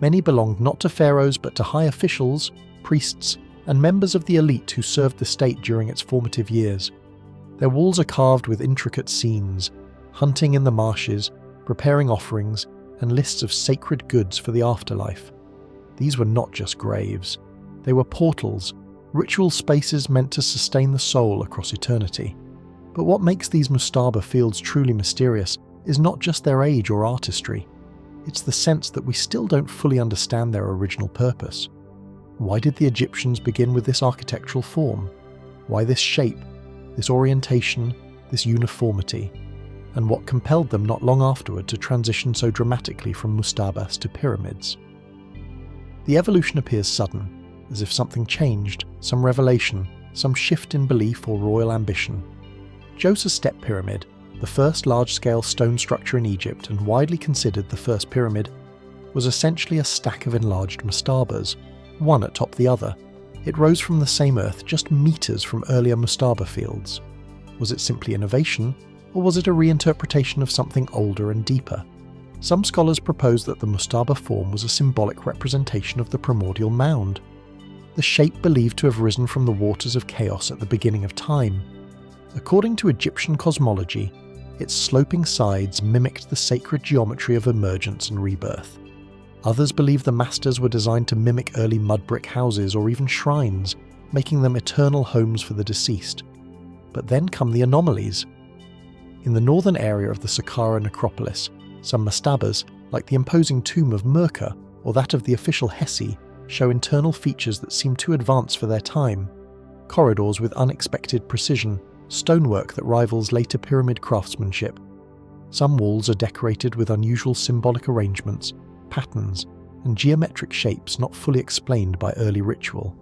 Many belonged not to pharaohs but to high officials, priests, and members of the elite who served the state during its formative years. Their walls are carved with intricate scenes, hunting in the marshes, preparing offerings, and lists of sacred goods for the afterlife. These were not just graves. They were portals, ritual spaces meant to sustain the soul across eternity. But what makes these mastaba fields truly mysterious is not just their age or artistry. It's the sense that we still don't fully understand their original purpose. Why did the Egyptians begin with this architectural form? Why this shape, this orientation, this uniformity? And what compelled them not long afterward to transition so dramatically from mustabas to pyramids? The evolution appears sudden, as if something changed, some revelation, some shift in belief or royal ambition. Djoser's Step Pyramid, the first large-scale stone structure in Egypt and widely considered the first pyramid, was essentially a stack of enlarged mastabas, one atop the other. It rose from the same earth just meters from earlier mastaba fields. Was it simply innovation, or was it a reinterpretation of something older and deeper? Some scholars propose that the mastaba form was a symbolic representation of the primordial mound, the shape believed to have risen from the waters of chaos at the beginning of time. According to Egyptian cosmology, its sloping sides mimicked the sacred geometry of emergence and rebirth. Others believe the masters were designed to mimic early mud brick houses or even shrines, making them eternal homes for the deceased. But then come the anomalies. In the northern area of the Saqqara necropolis, some mastabas, like the imposing tomb of Merkah or that of the official Hesi, show internal features that seem too advanced for their time. Corridors with unexpected precision, stonework that rivals later pyramid craftsmanship. Some walls are decorated with unusual symbolic arrangements, patterns, and geometric shapes not fully explained by early ritual.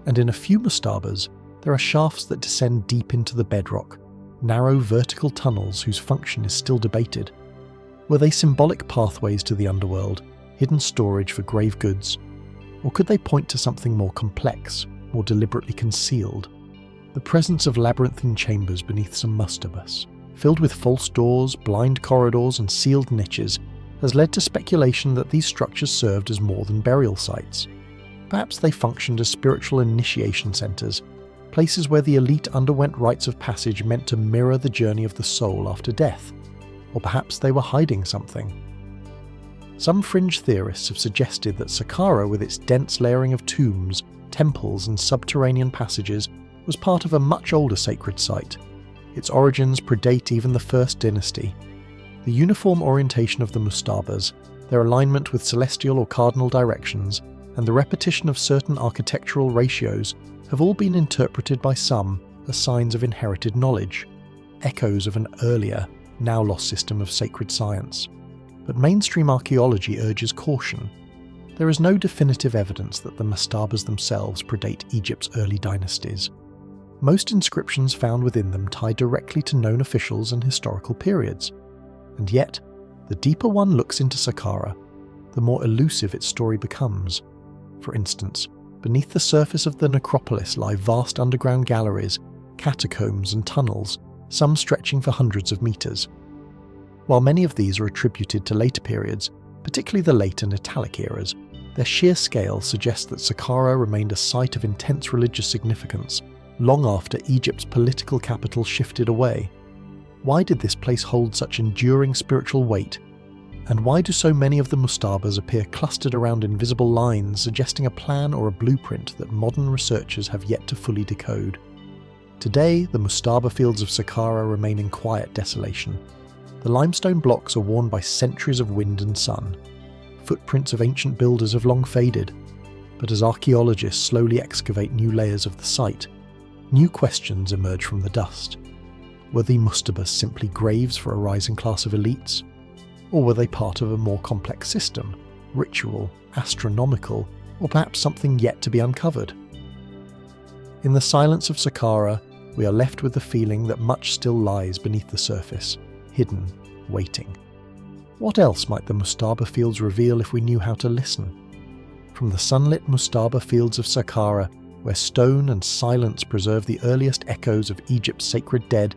And in a few mastabas, there are shafts that descend deep into the bedrock, narrow vertical tunnels whose function is still debated. Were they symbolic pathways to the underworld, hidden storage for grave goods? Or could they point to something more complex, more deliberately concealed? The presence of labyrinthine chambers beneath some mastabas, filled with false doors, blind corridors, and sealed niches, has led to speculation that these structures served as more than burial sites. Perhaps they functioned as spiritual initiation centers, places where the elite underwent rites of passage meant to mirror the journey of the soul after death. Or perhaps they were hiding something. Some fringe theorists have suggested that Saqqara, with its dense layering of tombs, temples, and subterranean passages, was part of a much older sacred site. Its origins predate even the first dynasty. The uniform orientation of the mastabas, their alignment with celestial or cardinal directions, and the repetition of certain architectural ratios have all been interpreted by some as signs of inherited knowledge, echoes of an earlier, now lost system of sacred science. But mainstream archaeology urges caution. There is no definitive evidence that the mastabas themselves predate Egypt's early dynasties. Most inscriptions found within them tie directly to known officials and historical periods. And yet, the deeper one looks into Saqqara, the more elusive its story becomes. For instance, beneath the surface of the necropolis lie vast underground galleries, catacombs and tunnels, some stretching for hundreds of meters. While many of these are attributed to later periods, particularly the late and Italic eras, their sheer scale suggests that Saqqara remained a site of intense religious significance long after Egypt's political capital shifted away. Why did this place hold such enduring spiritual weight? And why do so many of the mastabas appear clustered around invisible lines suggesting a plan or a blueprint that modern researchers have yet to fully decode? Today, the mastaba fields of Saqqara remain in quiet desolation. The limestone blocks are worn by centuries of wind and sun. Footprints of ancient builders have long faded, but as archaeologists slowly excavate new layers of the site, new questions emerge from the dust. Were the mastabas simply graves for a rising class of elites? Or were they part of a more complex system, ritual, astronomical, or perhaps something yet to be uncovered? In the silence of Saqqara, we are left with the feeling that much still lies beneath the surface, hidden, waiting. What else might the Mustaba fields reveal if we knew how to listen? From the sunlit Mustaba fields of Saqqara, where stone and silence preserve the earliest echoes of Egypt's sacred dead,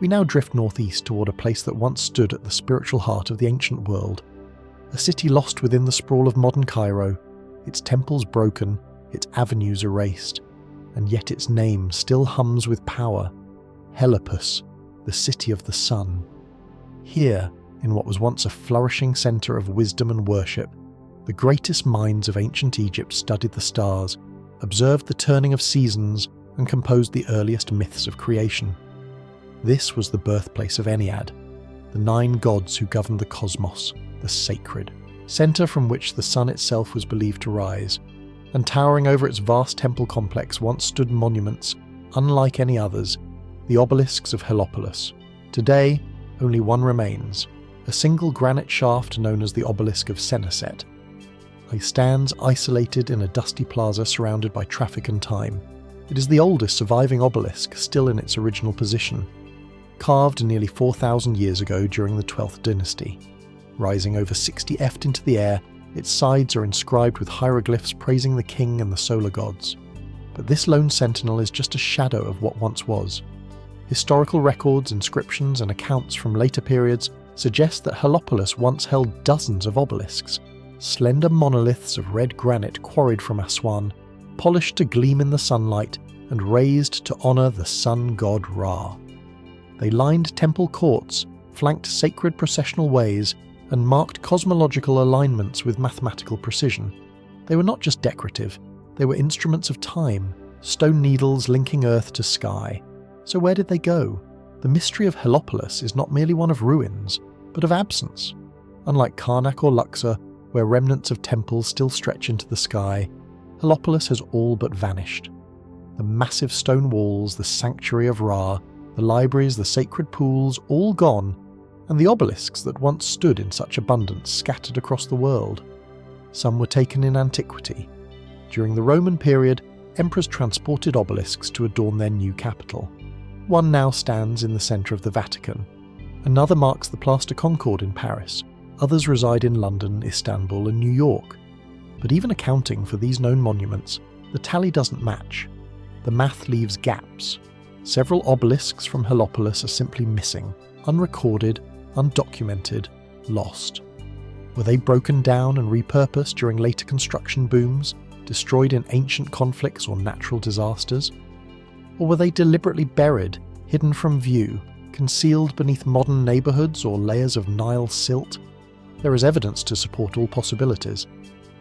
we now drift northeast toward a place that once stood at the spiritual heart of the ancient world. A city lost within the sprawl of modern Cairo, its temples broken, its avenues erased, and yet its name still hums with power. Helopus, the city of the sun. Here, in what was once a flourishing centre of wisdom and worship, the greatest minds of ancient Egypt studied the stars, observed the turning of seasons, and composed the earliest myths of creation. This was the birthplace of Ennead, the 9 gods who governed the cosmos, the sacred, centre from which the sun itself was believed to rise, and towering over its vast temple complex once stood monuments, unlike any others, the obelisks of Heliopolis. Today, only one remains, a single granite shaft known as the obelisk of Seneset. It stands isolated in a dusty plaza surrounded by traffic and time. It is the oldest surviving obelisk, still in its original position, carved nearly 4,000 years ago during the 12th dynasty. Rising over 60 ft into the air, its sides are inscribed with hieroglyphs praising the king and the solar gods. But this lone sentinel is just a shadow of what once was. Historical records, inscriptions, and accounts from later periods suggest that Heliopolis once held dozens of obelisks, slender monoliths of red granite quarried from Aswan, polished to gleam in the sunlight and raised to honour the sun god Ra. They lined temple courts, flanked sacred processional ways, and marked cosmological alignments with mathematical precision. They were not just decorative, they were instruments of time, stone needles linking earth to sky. So where did they go? The mystery of Heliopolis is not merely one of ruins, but of absence. Unlike Karnak or Luxor, where remnants of temples still stretch into the sky, Heliopolis has all but vanished. The massive stone walls, the sanctuary of Ra, the libraries, the sacred pools, all gone, and the obelisks that once stood in such abundance scattered across the world. Some were taken in antiquity. During the Roman period, emperors transported obelisks to adorn their new capital. One now stands in the centre of the Vatican. Another marks the Place de Concorde in Paris. Others reside in London, Istanbul, and New York. But even accounting for these known monuments, the tally doesn't match. The math leaves gaps. Several obelisks from Heliopolis are simply missing, unrecorded, undocumented, lost. Were they broken down and repurposed during later construction booms, destroyed in ancient conflicts or natural disasters? Or were they deliberately buried, hidden from view, concealed beneath modern neighbourhoods or layers of Nile silt? There is evidence to support all possibilities.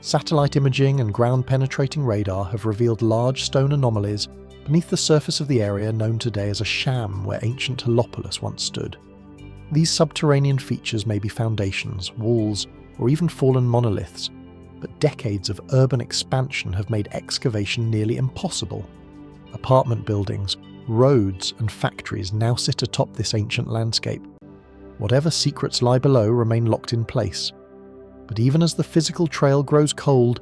Satellite imaging and ground-penetrating radar have revealed large stone anomalies beneath the surface of the area known today as a sham where ancient Heliopolis once stood. These subterranean features may be foundations, walls, or even fallen monoliths, but decades of urban expansion have made excavation nearly impossible. Apartment buildings, roads, and factories now sit atop this ancient landscape. Whatever secrets lie below remain locked in place. But even as the physical trail grows cold,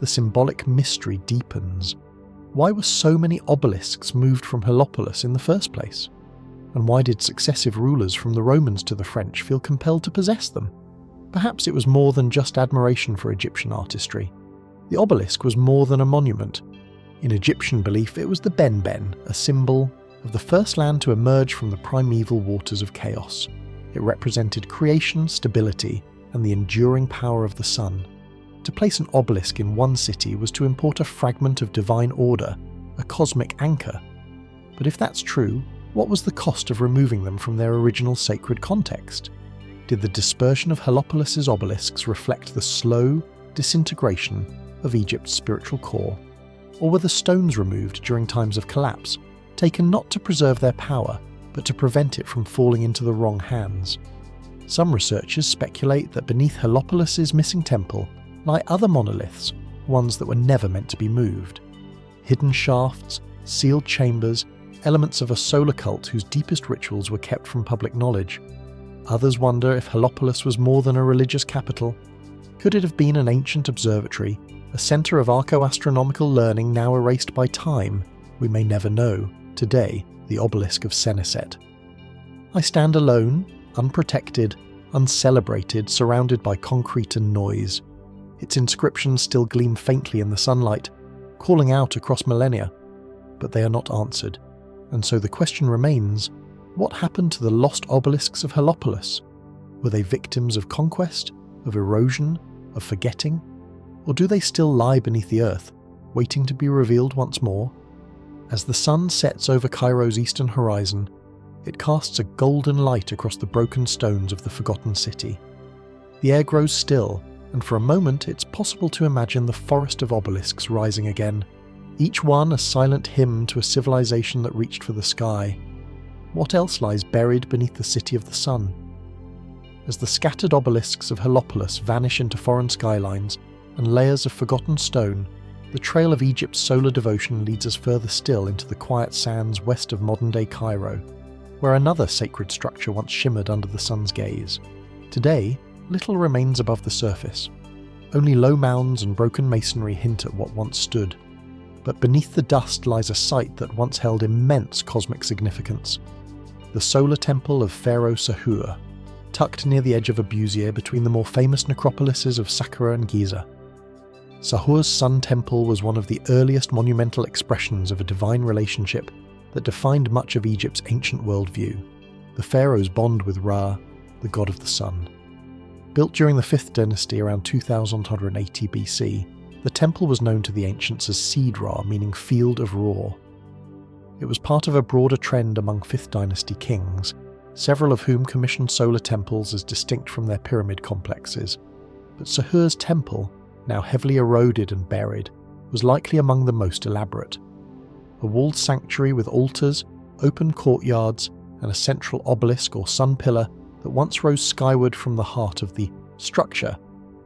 the symbolic mystery deepens. Why were so many obelisks moved from Heliopolis in the first place? And why did successive rulers from the Romans to the French feel compelled to possess them? Perhaps it was more than just admiration for Egyptian artistry. The obelisk was more than a monument. In Egyptian belief, it was the Ben-Ben, a symbol of the first land to emerge from the primeval waters of chaos. It represented creation, stability, and the enduring power of the sun. To place an obelisk in one city was to import a fragment of divine order, a cosmic anchor. But if that's true, what was the cost of removing them from their original sacred context? Did the dispersion of Heliopolis's obelisks reflect the slow disintegration of Egypt's spiritual core? Or were the stones removed during times of collapse, taken not to preserve their power, but to prevent it from falling into the wrong hands? Some researchers speculate that beneath Heliopolis's missing temple lie other monoliths, ones that were never meant to be moved. Hidden shafts, sealed chambers, elements of a solar cult whose deepest rituals were kept from public knowledge. Others wonder if Heliopolis was more than a religious capital. Could it have been an ancient observatory, a centre of archo-astronomical learning now erased by time? We may never know. Today, the obelisk of Seneset. I stand alone, unprotected, uncelebrated, surrounded by concrete and noise. Its inscriptions still gleam faintly in the sunlight, calling out across millennia, but they are not answered. And so the question remains, what happened to the lost obelisks of Heliopolis? Were they victims of conquest, of erosion, of forgetting? Or do they still lie beneath the earth, waiting to be revealed once more? As the sun sets over Cairo's eastern horizon, it casts a golden light across the broken stones of the forgotten city. The air grows still, and for a moment it's possible to imagine the forest of obelisks rising again, each one a silent hymn to a civilization that reached for the sky. What else lies buried beneath the city of the sun? As the scattered obelisks of Heliopolis vanish into foreign skylines and layers of forgotten stone, the trail of Egypt's solar devotion leads us further still into the quiet sands west of modern-day Cairo, where another sacred structure once shimmered under the sun's gaze. Today, little remains above the surface. Only low mounds and broken masonry hint at what once stood. But beneath the dust lies a site that once held immense cosmic significance. The solar temple of Pharaoh Sahur, tucked near the edge of Abusier between the more famous necropolises of Saqqara and Giza. Sahur's sun temple was one of the earliest monumental expressions of a divine relationship that defined much of Egypt's ancient worldview, the pharaoh's bond with Ra, the god of the sun. Built during the 5th dynasty around 2180 BC, the temple was known to the ancients as Seed Ra, meaning field of Ra. It was part of a broader trend among 5th dynasty kings, several of whom commissioned solar temples as distinct from their pyramid complexes. But Sahur's temple, now heavily eroded and buried, was likely among the most elaborate. A walled sanctuary with altars, open courtyards, and a central obelisk or sun pillar that once rose skyward from the heart of the structure.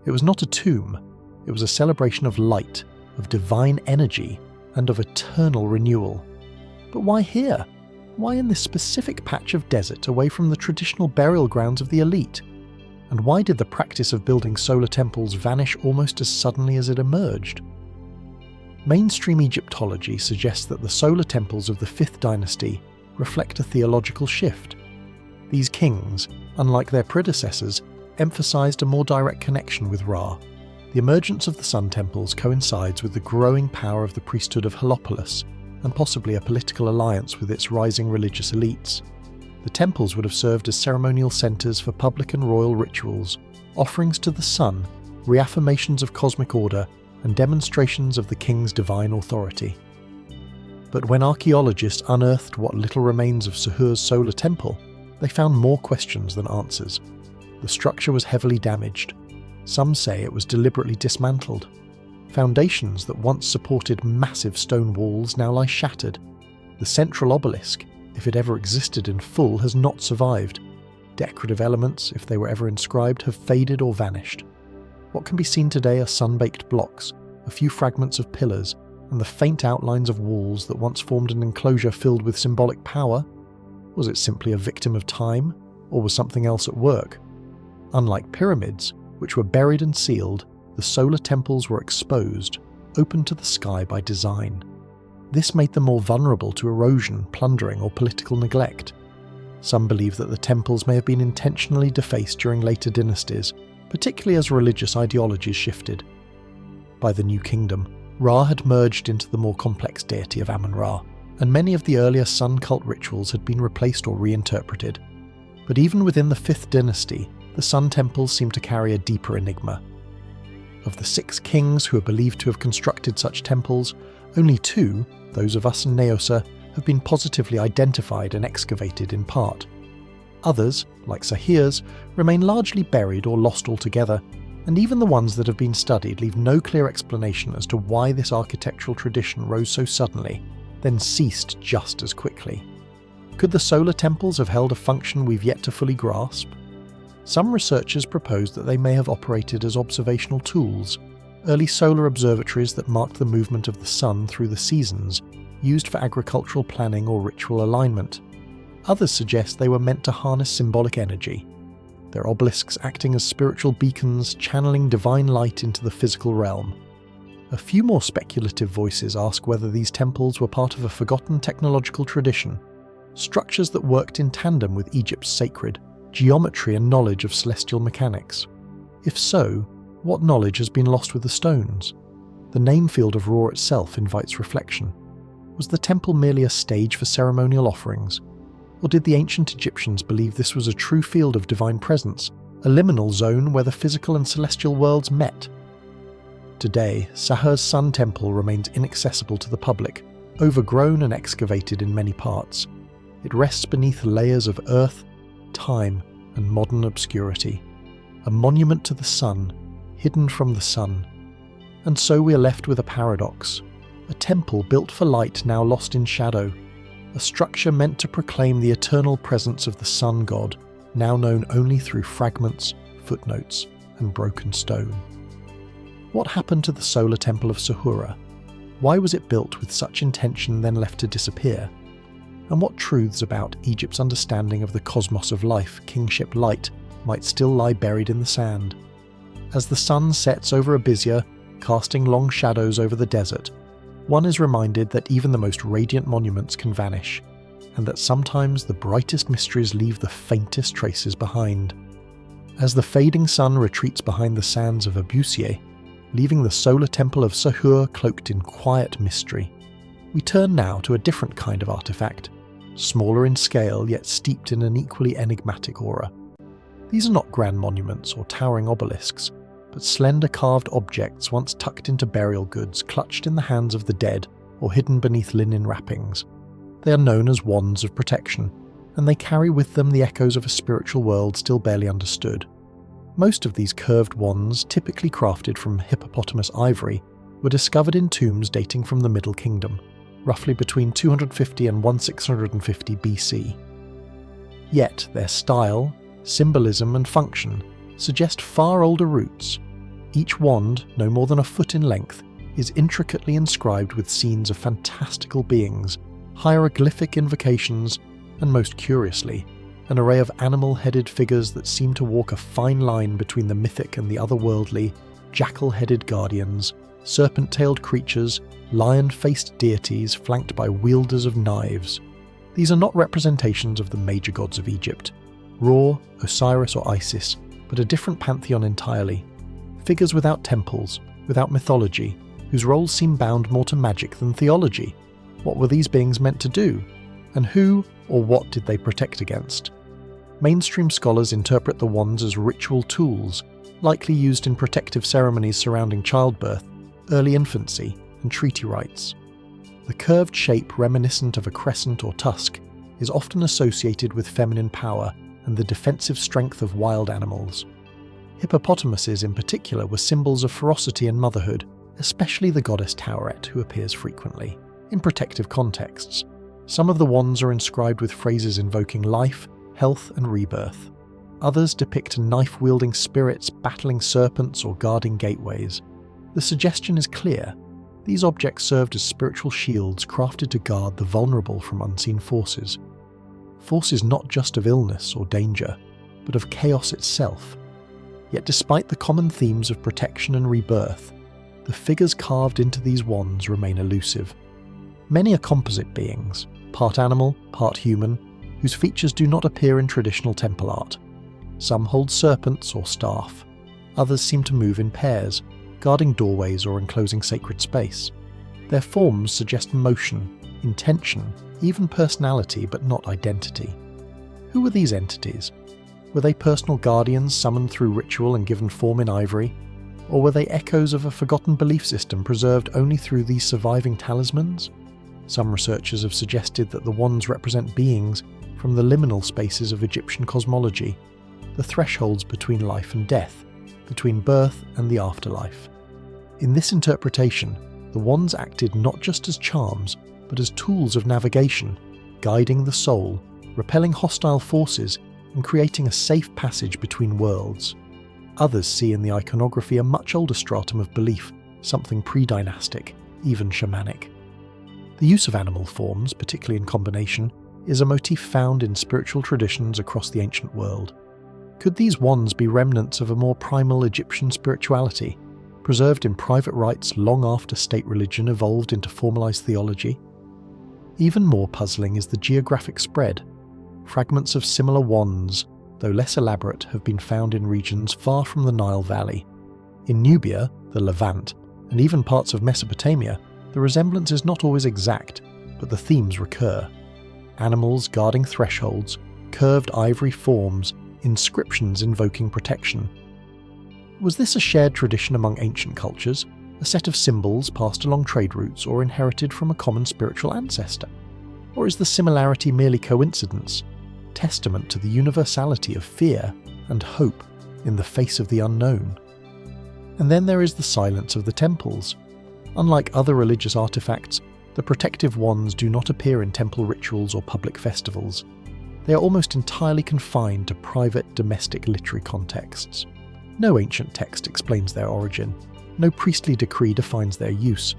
It was not a tomb, it was a celebration of light, of divine energy, and of eternal renewal. But why here? Why in this specific patch of desert away from the traditional burial grounds of the elite? And why did the practice of building solar temples vanish almost as suddenly as it emerged? Mainstream Egyptology suggests that the solar temples of the 5th dynasty reflect a theological shift. These kings, unlike their predecessors, emphasized a more direct connection with Ra. The emergence of the sun temples coincides with the growing power of the priesthood of Heliopolis, and possibly a political alliance with its rising religious elites. The temples would have served as ceremonial centers for public and royal rituals, offerings to the sun, reaffirmations of cosmic order, and demonstrations of the king's divine authority. But when archaeologists unearthed what little remains of Sahur's solar temple, they found more questions than answers. The structure was heavily damaged. Some say it was deliberately dismantled. Foundations that once supported massive stone walls now lie shattered. The central obelisk, if it ever existed in full, has not survived. Decorative elements, if they were ever inscribed, have faded or vanished. What can be seen today are sun-baked blocks, a few fragments of pillars, and the faint outlines of walls that once formed an enclosure filled with symbolic power. Was it simply a victim of time, or was something else at work? Unlike pyramids, which were buried and sealed, the solar temples were exposed, open to the sky by design. This made them more vulnerable to erosion, plundering, or political neglect. Some believe that the temples may have been intentionally defaced during later dynasties, particularly as religious ideologies shifted. By the New Kingdom, Ra had merged into the more complex deity of Amun-Ra, and many of the earlier sun cult rituals had been replaced or reinterpreted. But even within the 5th dynasty, the sun temples seemed to carry a deeper enigma. Of the 6 kings who are believed to have constructed such temples, only 2, those of Us and have been positively identified and excavated in part. Others, like Sahir's, remain largely buried or lost altogether, and even the ones that have been studied leave no clear explanation as to why this architectural tradition rose so suddenly, then ceased just as quickly. Could the solar temples have held a function we've yet to fully grasp? Some researchers propose that they may have operated as observational tools, early solar observatories that marked the movement of the sun through the seasons, used for agricultural planning or ritual alignment. Others suggest they were meant to harness symbolic energy, their obelisks acting as spiritual beacons channeling divine light into the physical realm. A few more speculative voices ask whether these temples were part of a forgotten technological tradition, structures that worked in tandem with Egypt's sacred, geometry and knowledge of celestial mechanics? If so, what knowledge has been lost with the stones? The name field of Ra itself invites reflection. Was the temple merely a stage for ceremonial offerings? Or did the ancient Egyptians believe this was a true field of divine presence, a liminal zone where the physical and celestial worlds met? Today, Sahur's Sun Temple remains inaccessible to the public, overgrown and excavated in many parts. It rests beneath layers of earth, time, and modern obscurity. A monument to the sun, hidden from the sun. And so we are left with a paradox. A temple built for light now lost in shadow. A structure meant to proclaim the eternal presence of the sun god, now known only through fragments, footnotes, and broken stone. What happened to the solar temple of Sahura? Why was it built with such intention then left to disappear? And what truths about Egypt's understanding of the cosmos of life, kingship light, might still lie buried in the sand? As the sun sets over Abysia, casting long shadows over the desert, one is reminded that even the most radiant monuments can vanish, and that sometimes the brightest mysteries leave the faintest traces behind. As the fading sun retreats behind the sands of Abysia, leaving the solar temple of Sahur cloaked in quiet mystery, we turn now to a different kind of artifact, smaller in scale yet steeped in an equally enigmatic aura. These are not grand monuments or towering obelisks, but slender carved objects once tucked into burial goods clutched in the hands of the dead or hidden beneath linen wrappings. They are known as wands of protection, and they carry with them the echoes of a spiritual world still barely understood. Most of these curved wands, typically crafted from hippopotamus ivory, were discovered in tombs dating from the Middle Kingdom, roughly between 250 and 1650 BC. Yet their style, symbolism and function suggest far older roots. Each wand, no more than a foot in length, is intricately inscribed with scenes of fantastical beings, hieroglyphic invocations, and most curiously, an array of animal-headed figures that seem to walk a fine line between the mythic and the otherworldly, jackal-headed guardians, serpent-tailed creatures, lion-faced deities flanked by wielders of knives. These are not representations of the major gods of Egypt, Ra, Osiris or Isis, but a different pantheon entirely. Figures without temples, without mythology, whose roles seem bound more to magic than theology. What were these beings meant to do? And who or what did they protect against? Mainstream scholars interpret the wands as ritual tools, likely used in protective ceremonies surrounding childbirth, early infancy, and treaty rites. The curved shape reminiscent of a crescent or tusk is often associated with feminine power and the defensive strength of wild animals. Hippopotamuses in particular were symbols of ferocity and motherhood, especially the goddess Tauret, who appears frequently. In protective contexts, some of the wands are inscribed with phrases invoking life, health and rebirth. Others depict knife-wielding spirits battling serpents or guarding gateways. The suggestion is clear. These objects served as spiritual shields crafted to guard the vulnerable from unseen forces. Forces not just of illness or danger, but of chaos itself. Yet despite the common themes of protection and rebirth, the figures carved into these wands remain elusive. Many are composite beings, part animal, part human, whose features do not appear in traditional temple art. Some hold serpents or staff. Others seem to move in pairs, guarding doorways or enclosing sacred space. Their forms suggest motion, intention, even personality, but not identity. Who were these entities? Were they personal guardians summoned through ritual and given form in ivory? Or were they echoes of a forgotten belief system preserved only through these surviving talismans? Some researchers have suggested that the wands represent beings from the liminal spaces of Egyptian cosmology, the thresholds between life and death, between birth and the afterlife. In this interpretation, the wands acted not just as charms, but as tools of navigation, guiding the soul, repelling hostile forces, and creating a safe passage between worlds. Others see in the iconography a much older stratum of belief, something pre-dynastic, even shamanic. The use of animal forms, particularly in combination, is a motif found in spiritual traditions across the ancient world. Could these wands be remnants of a more primal Egyptian spirituality, preserved in private rites long after state religion evolved into formalized theology? Even more puzzling is the geographic spread. Fragments of similar wands, though less elaborate, have been found in regions far from the Nile Valley. In Nubia, the Levant, and even parts of Mesopotamia, the resemblance is not always exact, but the themes recur. Animals guarding thresholds, curved ivory forms, inscriptions invoking protection. Was this a shared tradition among ancient cultures, a set of symbols passed along trade routes or inherited from a common spiritual ancestor? Or is the similarity merely coincidence, testament to the universality of fear and hope in the face of the unknown? And then there is the silence of the temples. Unlike other religious artifacts, the protective wands do not appear in temple rituals or public festivals. They are almost entirely confined to private domestic literary contexts. No ancient text explains their origin. No priestly decree defines their use.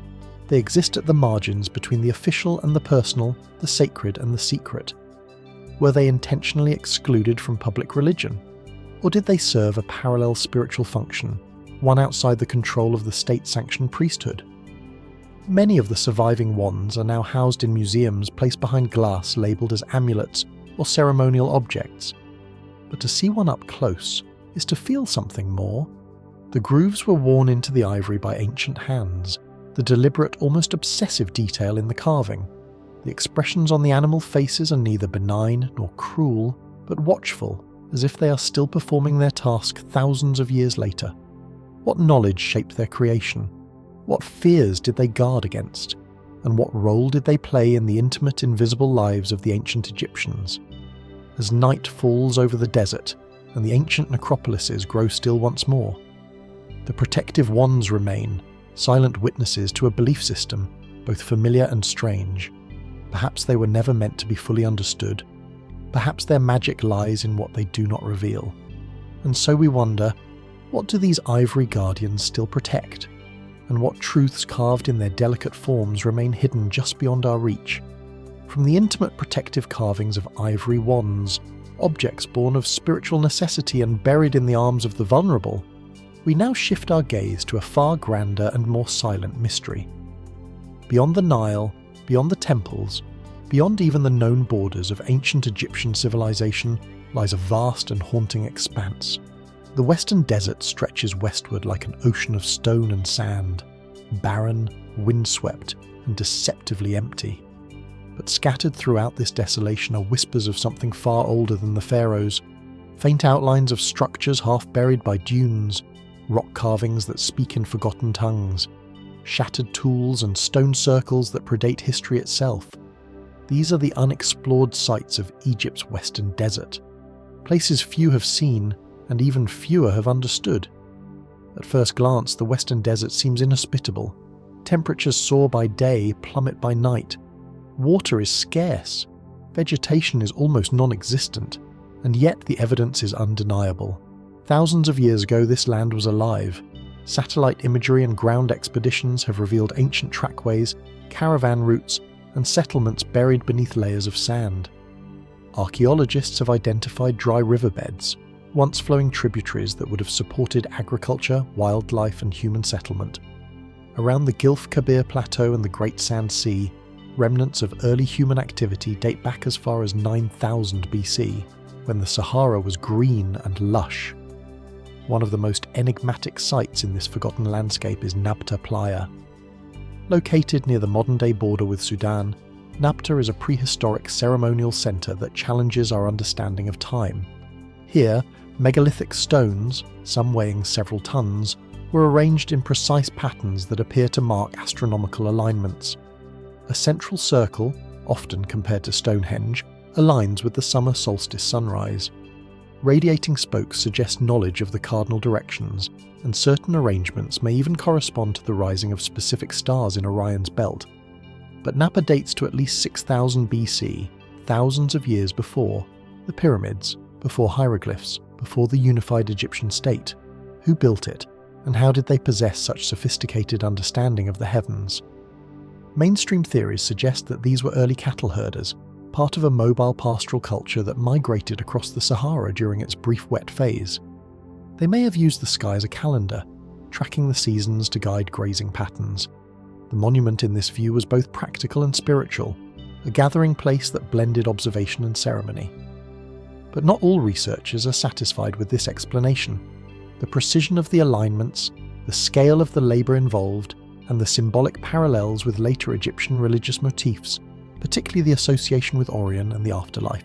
They exist at the margins between the official and the personal, the sacred and the secret. Were they intentionally excluded from public religion? Or did they serve a parallel spiritual function, one outside the control of the state-sanctioned priesthood? Many of the surviving wands are now housed in museums placed behind glass labelled as amulets or ceremonial objects. But to see one up close is to feel something more. The grooves were worn into the ivory by ancient hands, the deliberate, almost obsessive detail in the carving. The expressions on the animal faces are neither benign nor cruel, but watchful, as if they are still performing their task thousands of years later. What knowledge shaped their creation? What fears did they guard against? And what role did they play in the intimate, invisible lives of the ancient Egyptians? As night falls over the desert, and the ancient necropolises grow still once more, the protective wands remain, silent witnesses to a belief system, both familiar and strange. Perhaps they were never meant to be fully understood. Perhaps their magic lies in what they do not reveal. And so we wonder, what do these ivory guardians still protect? And what truths carved in their delicate forms remain hidden just beyond our reach? From the intimate protective carvings of ivory wands, objects born of spiritual necessity and buried in the arms of the vulnerable, we now shift our gaze to a far grander and more silent mystery. Beyond the Nile, beyond the temples, beyond even the known borders of ancient Egyptian civilization, lies a vast and haunting expanse. The western desert stretches westward like an ocean of stone and sand, barren, windswept, and deceptively empty. But scattered throughout this desolation are whispers of something far older than the pharaohs, faint outlines of structures half buried by dunes, rock carvings that speak in forgotten tongues, shattered tools and stone circles that predate history itself. These are the unexplored sites of Egypt's western desert, places few have seen and even fewer have understood. At first glance, the western desert seems inhospitable. Temperatures soar by day, plummet by night. Water is scarce. Vegetation is almost non-existent, and yet the evidence is undeniable. Thousands of years ago, this land was alive. Satellite imagery and ground expeditions have revealed ancient trackways, caravan routes, and settlements buried beneath layers of sand. Archaeologists have identified dry riverbeds, once flowing tributaries that would have supported agriculture, wildlife, and human settlement. Around the Gilf Kabir Plateau and the Great Sand Sea, remnants of early human activity date back as far as 9000 BC, when the Sahara was green and lush. One of the most enigmatic sites in this forgotten landscape is Nabta Playa. Located near the modern-day border with Sudan, Nabta is a prehistoric ceremonial centre that challenges our understanding of time. Here, megalithic stones, some weighing several tons, were arranged in precise patterns that appear to mark astronomical alignments. A central circle, often compared to Stonehenge, aligns with the summer solstice sunrise. Radiating spokes suggest knowledge of the cardinal directions, and certain arrangements may even correspond to the rising of specific stars in Orion's belt. But Napa dates to at least 6000 BC, thousands of years before the pyramids, before hieroglyphs, before the unified Egyptian state. Who built it, and how did they possess such sophisticated understanding of the heavens? Mainstream theories suggest that these were early cattle herders, part of a mobile pastoral culture that migrated across the Sahara during its brief wet phase. They may have used the sky as a calendar, tracking the seasons to guide grazing patterns. The monument in this view was both practical and spiritual, a gathering place that blended observation and ceremony. But not all researchers are satisfied with this explanation. The precision of the alignments, the scale of the labour involved, and the symbolic parallels with later Egyptian religious motifs, particularly the association with Orion and the afterlife,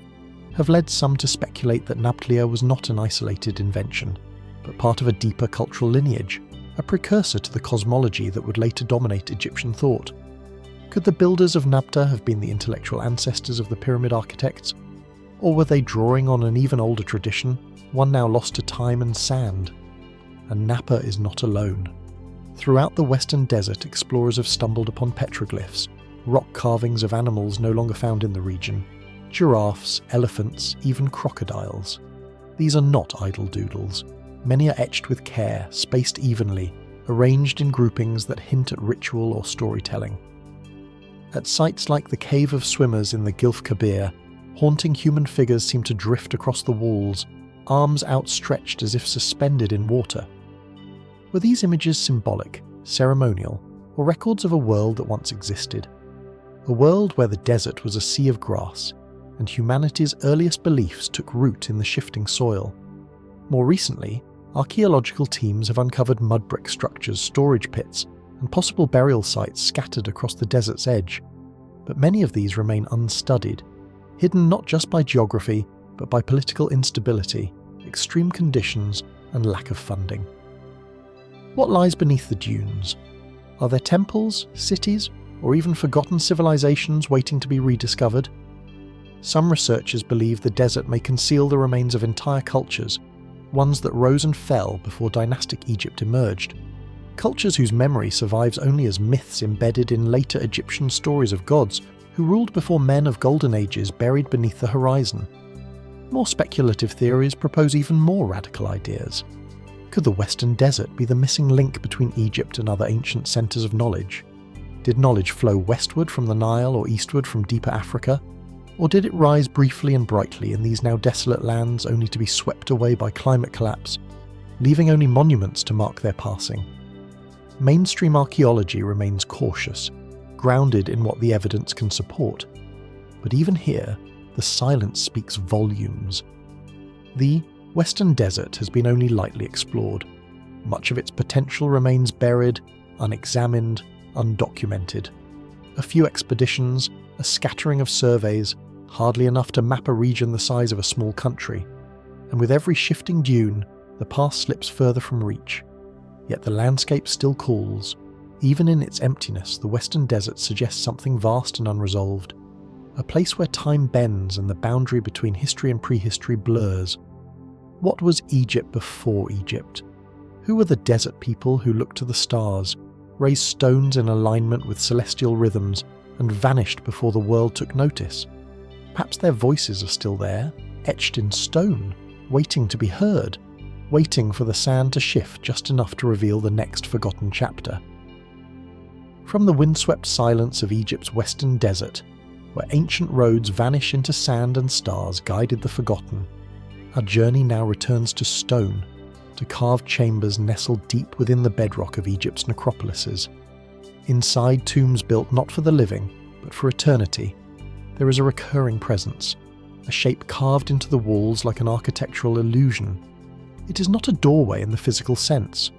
have led some to speculate that Nabtlia was not an isolated invention, but part of a deeper cultural lineage, a precursor to the cosmology that would later dominate Egyptian thought. Could the builders of Nabta have been the intellectual ancestors of the pyramid architects? Or were they drawing on an even older tradition, one now lost to time and sand? And Napa is not alone. Throughout the Western Desert, explorers have stumbled upon petroglyphs, rock carvings of animals no longer found in the region, giraffes, elephants, even crocodiles. These are not idle doodles. Many are etched with care, spaced evenly, arranged in groupings that hint at ritual or storytelling. At sites like the Cave of Swimmers in the Gilf Kabir, haunting human figures seem to drift across the walls, arms outstretched as if suspended in water. Were these images symbolic, ceremonial, or records of a world that once existed? A world where the desert was a sea of grass, and humanity's earliest beliefs took root in the shifting soil. More recently, archaeological teams have uncovered mud brick structures, storage pits, and possible burial sites scattered across the desert's edge, but many of these remain unstudied, hidden not just by geography, but by political instability, extreme conditions, and lack of funding. What lies beneath the dunes? Are there temples, cities, or even forgotten civilizations waiting to be rediscovered? Some researchers believe the desert may conceal the remains of entire cultures, ones that rose and fell before dynastic Egypt emerged. Cultures whose memory survives only as myths embedded in later Egyptian stories of gods who ruled before men of golden ages buried beneath the horizon. More speculative theories propose even more radical ideas. Could the Western Desert be the missing link between Egypt and other ancient centres of knowledge? Did knowledge flow westward from the Nile or eastward from deeper Africa? Or did it rise briefly and brightly in these now desolate lands only to be swept away by climate collapse, leaving only monuments to mark their passing? Mainstream archaeology remains cautious, grounded in what the evidence can support. But even here, the silence speaks volumes. The Western Desert has been only lightly explored. Much of its potential remains buried, unexamined, undocumented. A few expeditions, a scattering of surveys, hardly enough to map a region the size of a small country. And with every shifting dune, the past slips further from reach. Yet the landscape still calls. Even in its emptiness, the Western Desert suggests something vast and unresolved. A place where time bends and the boundary between history and prehistory blurs. What was Egypt before Egypt? Who were the desert people who looked to the stars, raised stones in alignment with celestial rhythms, and vanished before the world took notice? Perhaps their voices are still there, etched in stone, waiting to be heard, waiting for the sand to shift just enough to reveal the next forgotten chapter. From the windswept silence of Egypt's Western Desert, where ancient roads vanish into sand and stars guided the forgotten, our journey now returns to stone, to carved chambers nestled deep within the bedrock of Egypt's necropolises. Inside tombs built not for the living, but for eternity, there is a recurring presence, a shape carved into the walls like an architectural illusion. It is not a doorway in the physical sense.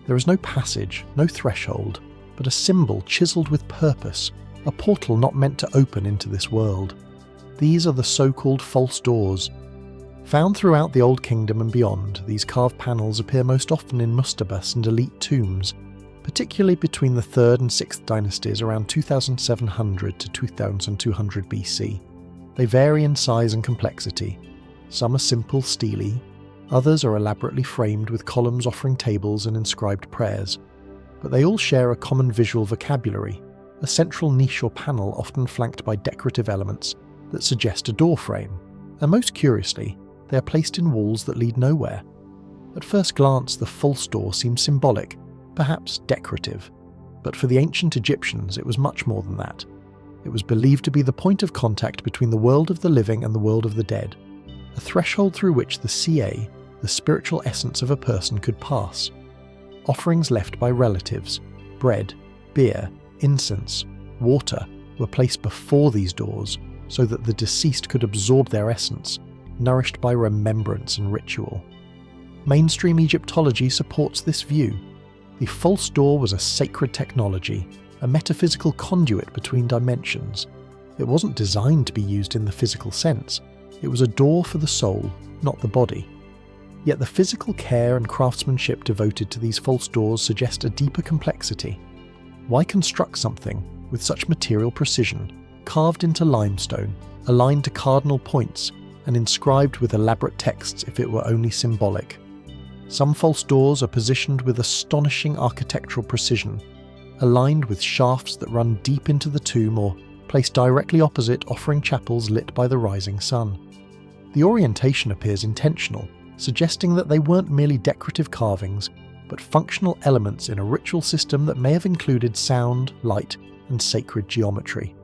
There is no passage, no threshold, but a symbol chiseled with purpose, a portal not meant to open into this world. These are the so-called false doors. Found throughout the Old Kingdom and beyond, these carved panels appear most often in mustabas and elite tombs, particularly between the 3rd and 6th dynasties around 2700 to 2200 BC. They vary in size and complexity. Some are simple, steely, others are elaborately framed with columns offering tables and inscribed prayers. But they all share a common visual vocabulary, a central niche or panel often flanked by decorative elements that suggest a door frame, and most curiously, they are placed in walls that lead nowhere. At first glance, the false door seems symbolic, perhaps decorative, but for the ancient Egyptians it was much more than that. It was believed to be the point of contact between the world of the living and the world of the dead, a threshold through which the Ca, the spiritual essence of a person, could pass. Offerings left by relatives, bread, beer, incense, water, were placed before these doors so that the deceased could absorb their essence, nourished by remembrance and ritual. Mainstream Egyptology supports this view. The false door was a sacred technology, a metaphysical conduit between dimensions. It wasn't designed to be used in the physical sense. It was a door for the soul, not the body. Yet the physical care and craftsmanship devoted to these false doors suggest a deeper complexity. Why construct something with such material precision, carved into limestone, aligned to cardinal points, and inscribed with elaborate texts if it were only symbolic? Some false doors are positioned with astonishing architectural precision, aligned with shafts that run deep into the tomb or placed directly opposite offering chapels lit by the rising sun. The orientation appears intentional, suggesting that they weren't merely decorative carvings, but functional elements in a ritual system that may have included sound, light, and sacred geometry.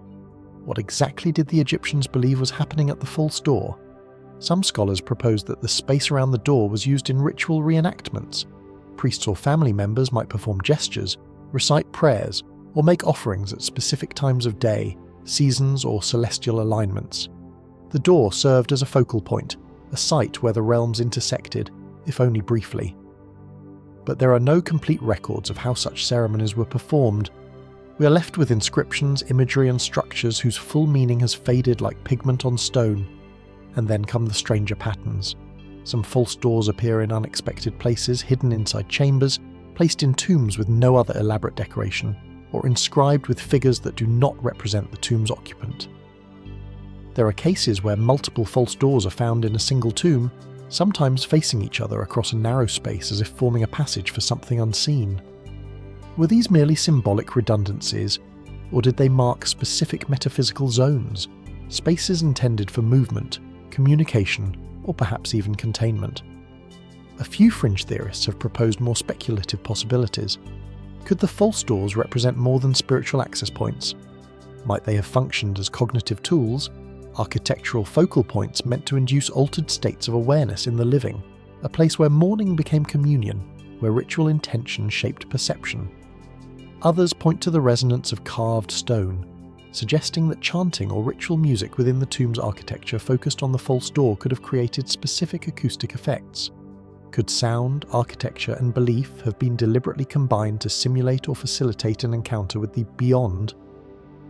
What exactly did the Egyptians believe was happening at the false door? Some scholars propose that the space around the door was used in ritual reenactments. Priests or family members might perform gestures, recite prayers, or make offerings at specific times of day, seasons, or celestial alignments. The door served as a focal point, a site where the realms intersected, if only briefly. But there are no complete records of how such ceremonies were performed. We are left with inscriptions, imagery, and structures whose full meaning has faded like pigment on stone. And then come the stranger patterns. Some false doors appear in unexpected places, hidden inside chambers, placed in tombs with no other elaborate decoration, or inscribed with figures that do not represent the tomb's occupant. There are cases where multiple false doors are found in a single tomb, sometimes facing each other across a narrow space as if forming a passage for something unseen. Were these merely symbolic redundancies, or did they mark specific metaphysical zones, spaces intended for movement, communication, or perhaps even containment? A few fringe theorists have proposed more speculative possibilities. Could the false doors represent more than spiritual access points? Might they have functioned as cognitive tools, architectural focal points meant to induce altered states of awareness in the living, a place where mourning became communion, where ritual intention shaped perception? Others point to the resonance of carved stone, suggesting that chanting or ritual music within the tomb's architecture focused on the false door could have created specific acoustic effects. Could sound, architecture, and belief have been deliberately combined to simulate or facilitate an encounter with the beyond?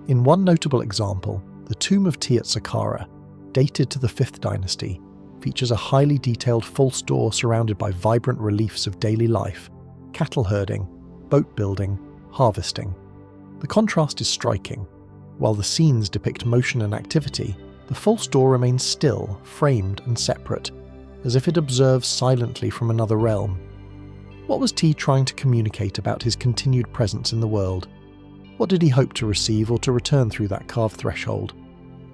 In one notable example, the tomb of Saqqara, dated to the 5th dynasty, features a highly detailed false door surrounded by vibrant reliefs of daily life, cattle herding, boat building, harvesting. The contrast is striking. While the scenes depict motion and activity, the false door remains still, framed and separate, as if it observes silently from another realm. What was T trying to communicate about his continued presence in the world? What did he hope to receive or to return through that carved threshold?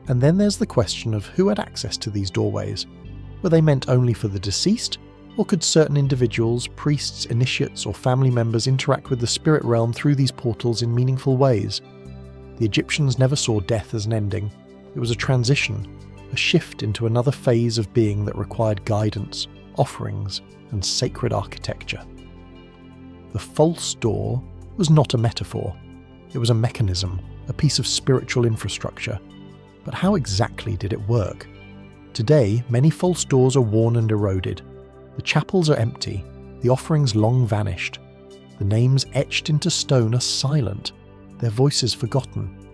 And then there's the question of who had access to these doorways. Were they meant only for the deceased, or could certain individuals, priests, initiates, or family members interact with the spirit realm through these portals in meaningful ways? The Egyptians never saw death as an ending. It was a transition, a shift into another phase of being that required guidance, offerings, and sacred architecture. The false door was not a metaphor. It was a mechanism, a piece of spiritual infrastructure. But how exactly did it work? Today, many false doors are worn and eroded. The chapels are empty, the offerings long vanished. The names etched into stone are silent, their voices forgotten.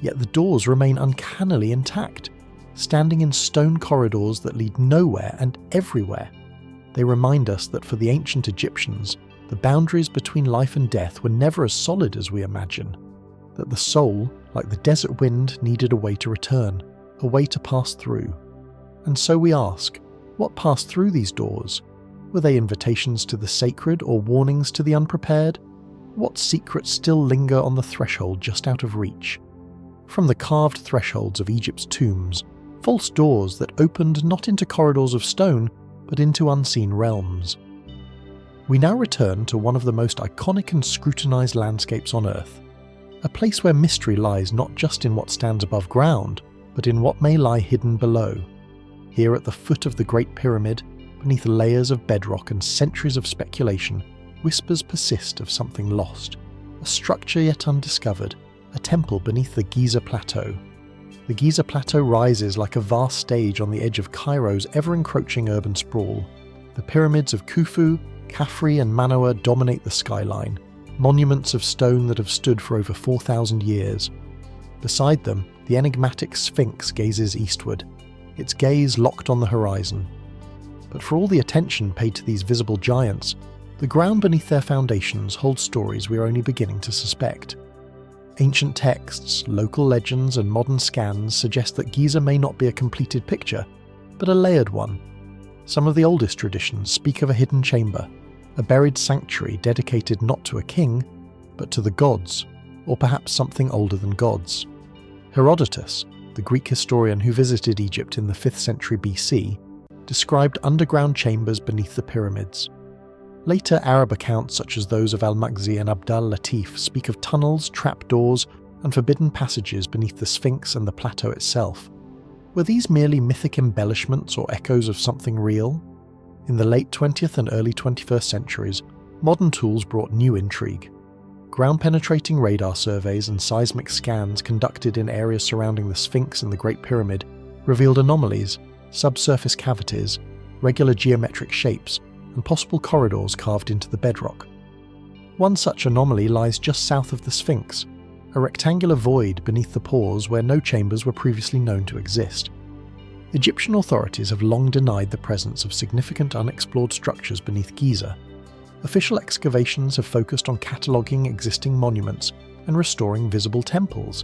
Yet the doors remain uncannily intact, standing in stone corridors that lead nowhere and everywhere. They remind us that for the ancient Egyptians, the boundaries between life and death were never as solid as we imagine. That the soul, like the desert wind, needed a way to return, a way to pass through. And so we ask, what passed through these doors? Were they invitations to the sacred or warnings to the unprepared? What secrets still linger on the threshold just out of reach? From the carved thresholds of Egypt's tombs, false doors that opened not into corridors of stone, but into unseen realms. We now return to one of the most iconic and scrutinized landscapes on Earth, a place where mystery lies not just in what stands above ground, but in what may lie hidden below. Here at the foot of the Great Pyramid, beneath layers of bedrock and centuries of speculation, whispers persist of something lost, a structure yet undiscovered, a temple beneath the Giza Plateau. The Giza Plateau rises like a vast stage on the edge of Cairo's ever-encroaching urban sprawl. The pyramids of Khufu, Khafre and Manoa dominate the skyline, monuments of stone that have stood for over 4,000 years. Beside them, the enigmatic Sphinx gazes eastward, its gaze locked on the horizon. But for all the attention paid to these visible giants, the ground beneath their foundations holds stories we are only beginning to suspect. Ancient texts, local legends and modern scans suggest that Giza may not be a completed picture, but a layered one. Some of the oldest traditions speak of a hidden chamber, a buried sanctuary dedicated not to a king, but to the gods, or perhaps something older than gods. Herodotus, the Greek historian who visited Egypt in the 5th century BC, described underground chambers beneath the pyramids. Later Arab accounts such as those of al-Makzi and Abd al-Latif speak of tunnels, trapdoors, and forbidden passages beneath the Sphinx and the plateau itself. Were these merely mythic embellishments or echoes of something real? In the late 20th and early 21st centuries, modern tools brought new intrigue. Ground-penetrating radar surveys and seismic scans conducted in areas surrounding the Sphinx and the Great Pyramid revealed anomalies, subsurface cavities, regular geometric shapes, and possible corridors carved into the bedrock. One such anomaly lies just south of the Sphinx, a rectangular void beneath the pores where no chambers were previously known to exist. Egyptian authorities have long denied the presence of significant unexplored structures beneath Giza. Official excavations have focused on cataloguing existing monuments and restoring visible temples,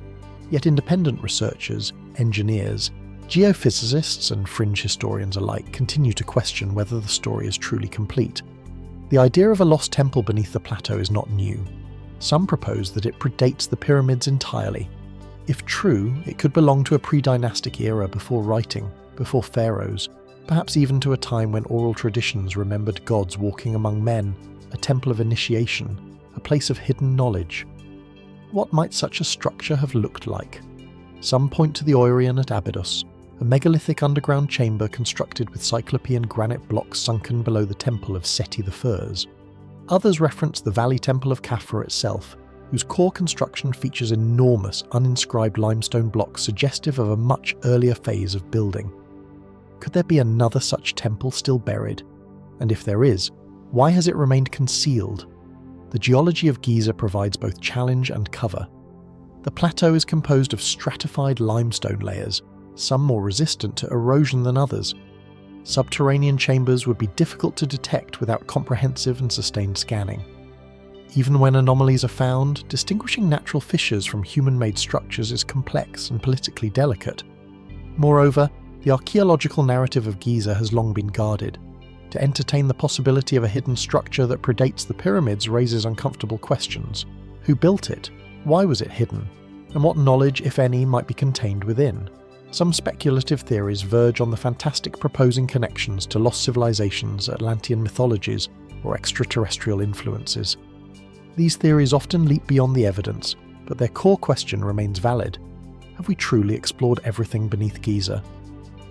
yet independent researchers, engineers, geophysicists and fringe historians alike continue to question whether the story is truly complete. The idea of a lost temple beneath the plateau is not new. Some propose that it predates the pyramids entirely. If true, it could belong to a pre-dynastic era before writing, before pharaohs, perhaps even to a time when oral traditions remembered gods walking among men, a temple of initiation, a place of hidden knowledge. What might such a structure have looked like? Some point to the Oirion at Abydos, a megalithic underground chamber constructed with Cyclopean granite blocks sunken below the temple of Seti the Firs. Others reference the Valley Temple of Khafre itself, whose core construction features enormous uninscribed limestone blocks suggestive of a much earlier phase of building. Could there be another such temple still buried? And if there is, why has it remained concealed? The geology of Giza provides both challenge and cover. The plateau is composed of stratified limestone layers, some more resistant to erosion than others. Subterranean chambers would be difficult to detect without comprehensive and sustained scanning. Even when anomalies are found, distinguishing natural fissures from human-made structures is complex and politically delicate. Moreover, the archaeological narrative of Giza has long been guarded. To entertain the possibility of a hidden structure that predates the pyramids raises uncomfortable questions. Who built it? Why was it hidden? And what knowledge, if any, might be contained within? Some speculative theories verge on the fantastic, proposing connections to lost civilizations, Atlantean mythologies, or extraterrestrial influences. These theories often leap beyond the evidence, but their core question remains valid. Have we truly explored everything beneath Giza?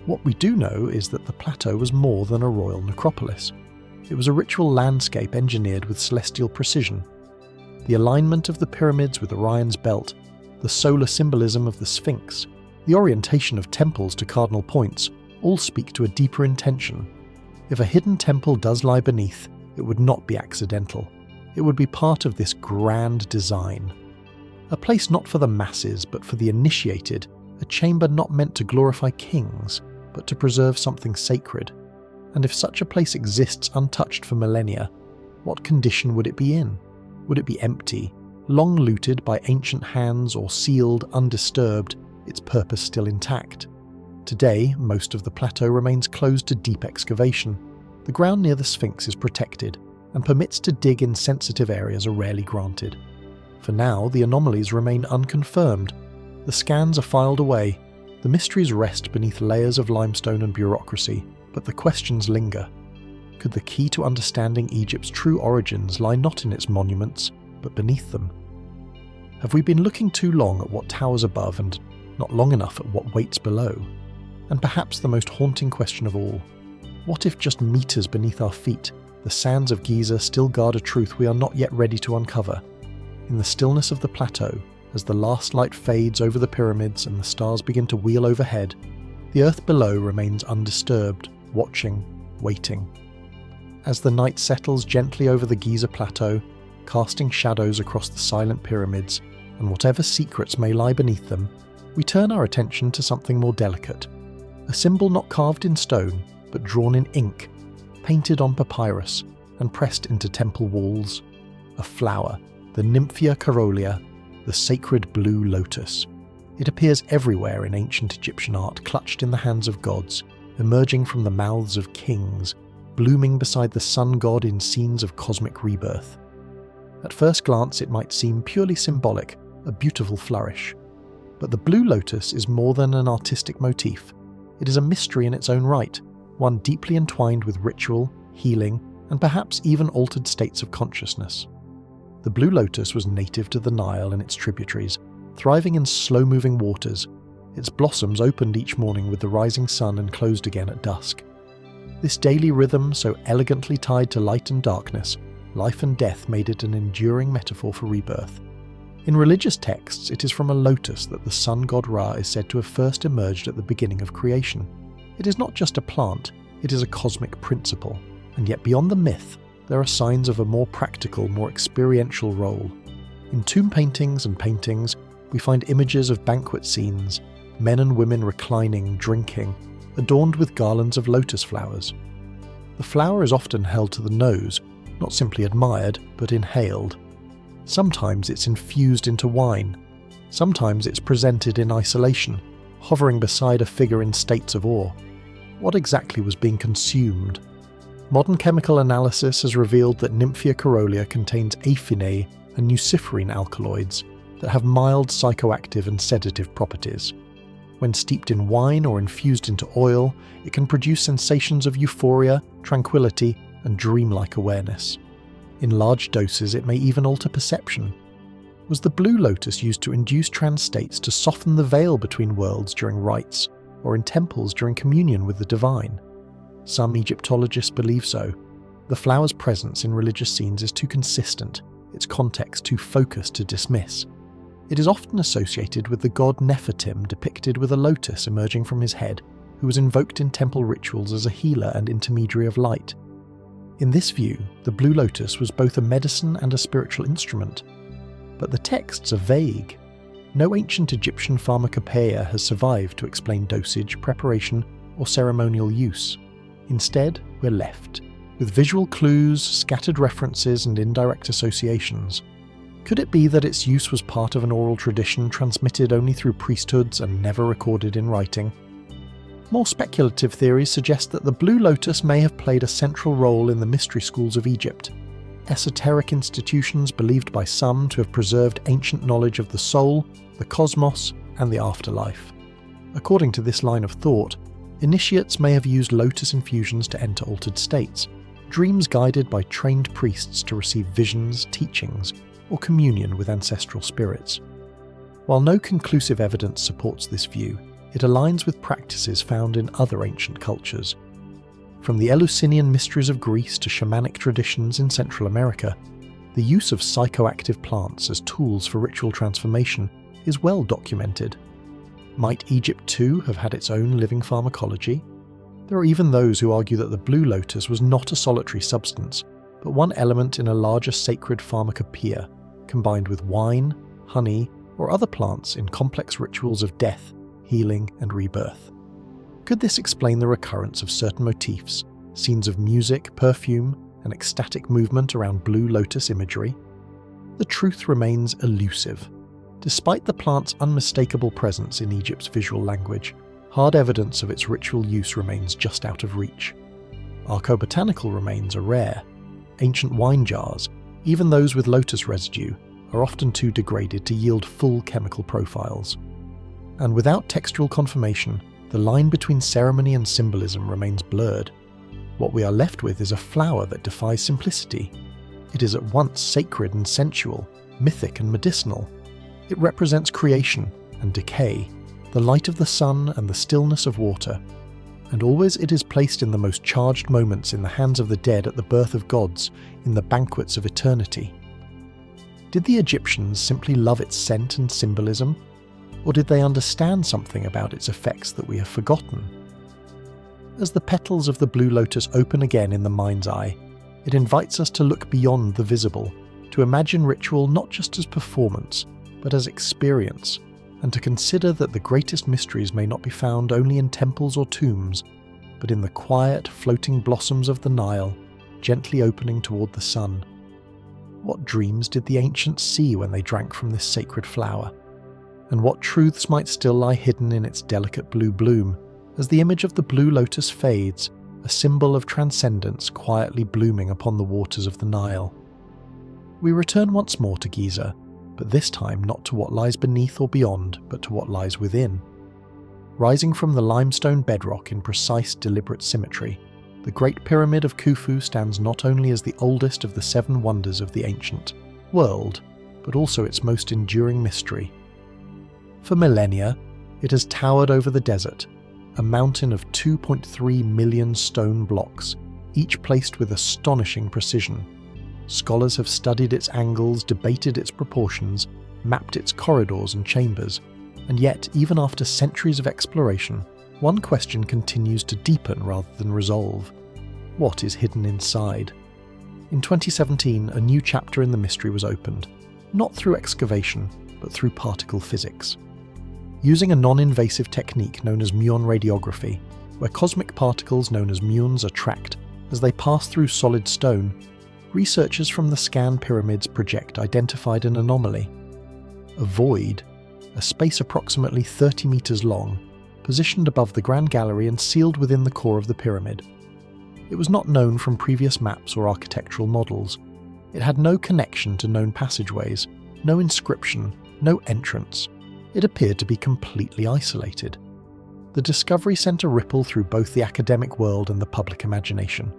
What we do know is that the plateau was more than a royal necropolis. It was a ritual landscape engineered with celestial precision. The alignment of the pyramids with Orion's belt, the solar symbolism of the Sphinx, the orientation of temples to cardinal points all speak to a deeper intention. If a hidden temple does lie beneath, it would not be accidental. It would be part of this grand design. A place not for the masses, but for the initiated, a chamber not meant to glorify kings, but to preserve something sacred. And if such a place exists untouched for millennia, what condition would it be in? Would it be empty, long looted by ancient hands, or sealed, undisturbed, its purpose still intact? Today, most of the plateau remains closed to deep excavation. The ground near the Sphinx is protected, and permits to dig in sensitive areas are rarely granted. For now, the anomalies remain unconfirmed. The scans are filed away. The mysteries rest beneath layers of limestone and bureaucracy, but the questions linger. Could the key to understanding Egypt's true origins lie not in its monuments, but beneath them? Have we been looking too long at what towers above and not long enough at what waits below? And perhaps the most haunting question of all, what if just meters beneath our feet, the sands of Giza still guard a truth we are not yet ready to uncover? In the stillness of the plateau, as the last light fades over the pyramids and the stars begin to wheel overhead, the earth below remains undisturbed, watching, waiting. As the night settles gently over the Giza plateau, casting shadows across the silent pyramids, and whatever secrets may lie beneath them, we turn our attention to something more delicate. A symbol not carved in stone, but drawn in ink, painted on papyrus, and pressed into temple walls. A flower, the Nymphia caerulea, the sacred blue lotus. It appears everywhere in ancient Egyptian art, clutched in the hands of gods, emerging from the mouths of kings, blooming beside the sun god in scenes of cosmic rebirth. At first glance it might seem purely symbolic, a beautiful flourish. But the blue lotus is more than an artistic motif. It is a mystery in its own right, one deeply entwined with ritual, healing, and perhaps even altered states of consciousness. The blue lotus was native to the Nile and its tributaries, thriving in slow-moving waters. Its blossoms opened each morning with the rising sun and closed again at dusk. This daily rhythm, so elegantly tied to light and darkness, life and death, made it an enduring metaphor for rebirth. In religious texts, it is from a lotus that the sun god Ra is said to have first emerged at the beginning of creation. It is not just a plant, it is a cosmic principle, and yet beyond the myth, there are signs of a more practical, more experiential role. In tomb paintings and paintings, we find images of banquet scenes, men and women reclining, drinking, adorned with garlands of lotus flowers. The flower is often held to the nose, not simply admired, but inhaled. Sometimes it's infused into wine. Sometimes it's presented in isolation, hovering beside a figure in states of awe. What exactly was being consumed? Modern chemical analysis has revealed that Nymphia caerulea contains aphinae and nuciferine alkaloids that have mild psychoactive and sedative properties. When steeped in wine or infused into oil, it can produce sensations of euphoria, tranquility, and dreamlike awareness. In large doses, it may even alter perception. Was the blue lotus used to induce trance states to soften the veil between worlds during rites, or in temples during communion with the divine? Some Egyptologists believe so. The flower's presence in religious scenes is too consistent, its context too focused to dismiss. It is often associated with the god Nefertim, depicted with a lotus emerging from his head, who was invoked in temple rituals as a healer and intermediary of light. In this view, the blue lotus was both a medicine and a spiritual instrument. But the texts are vague. No ancient Egyptian pharmacopoeia has survived to explain dosage, preparation, or ceremonial use. Instead, we're left with visual clues, scattered references, and indirect associations. Could it be that its use was part of an oral tradition transmitted only through priesthoods and never recorded in writing? More speculative theories suggest that the blue lotus may have played a central role in the mystery schools of Egypt, esoteric institutions believed by some to have preserved ancient knowledge of the soul, the cosmos, and the afterlife. According to this line of thought, initiates may have used lotus infusions to enter altered states, dreams guided by trained priests to receive visions, teachings, or communion with ancestral spirits. While no conclusive evidence supports this view, it aligns with practices found in other ancient cultures. From the Eleusinian mysteries of Greece to shamanic traditions in Central America, the use of psychoactive plants as tools for ritual transformation is well documented. Might Egypt too have had its own living pharmacology? There are even those who argue that the blue lotus was not a solitary substance, but one element in a larger sacred pharmacopoeia, combined with wine, honey, or other plants in complex rituals of death, healing, and rebirth. Could this explain the recurrence of certain motifs, scenes of music, perfume, and ecstatic movement around blue lotus imagery? The truth remains elusive. Despite the plant's unmistakable presence in Egypt's visual language, hard evidence of its ritual use remains just out of reach. Archaeobotanical remains are rare. Ancient wine jars, even those with lotus residue, are often too degraded to yield full chemical profiles. And without textual confirmation, the line between ceremony and symbolism remains blurred. What we are left with is a flower that defies simplicity. It is at once sacred and sensual, mythic and medicinal. It represents creation and decay, the light of the sun and the stillness of water. And always it is placed in the most charged moments in the hands of the dead at the birth of gods, in the banquets of eternity. Did the Egyptians simply love its scent and symbolism? Or did they understand something about its effects that we have forgotten? As the petals of the blue lotus open again in the mind's eye, it invites us to look beyond the visible, to imagine ritual not just as performance, but as experience, and to consider that the greatest mysteries may not be found only in temples or tombs, but in the quiet, floating blossoms of the Nile, gently opening toward the sun. What dreams did the ancients see when they drank from this sacred flower? And what truths might still lie hidden in its delicate blue bloom, as the image of the blue lotus fades, a symbol of transcendence quietly blooming upon the waters of the Nile? We return once more to Giza, but this time not to what lies beneath or beyond, but to what lies within. Rising from the limestone bedrock in precise, deliberate symmetry, the Great Pyramid of Khufu stands not only as the oldest of the 7 wonders of the ancient world, but also its most enduring mystery. For millennia, it has towered over the desert, a mountain of 2.3 million stone blocks, each placed with astonishing precision. Scholars have studied its angles, debated its proportions, mapped its corridors and chambers, and yet, even after centuries of exploration, one question continues to deepen rather than resolve. What is hidden inside? In 2017, a new chapter in the mystery was opened, not through excavation, but through particle physics. Using a non-invasive technique known as muon radiography, where cosmic particles known as muons are tracked as they pass through solid stone, researchers from the Scan Pyramids project identified an anomaly. A void, a space approximately 30 meters long, positioned above the Grand Gallery and sealed within the core of the pyramid. It was not known from previous maps or architectural models. It had no connection to known passageways, no inscription, no entrance. It appeared to be completely isolated. The discovery sent a ripple through both the academic world and the public imagination.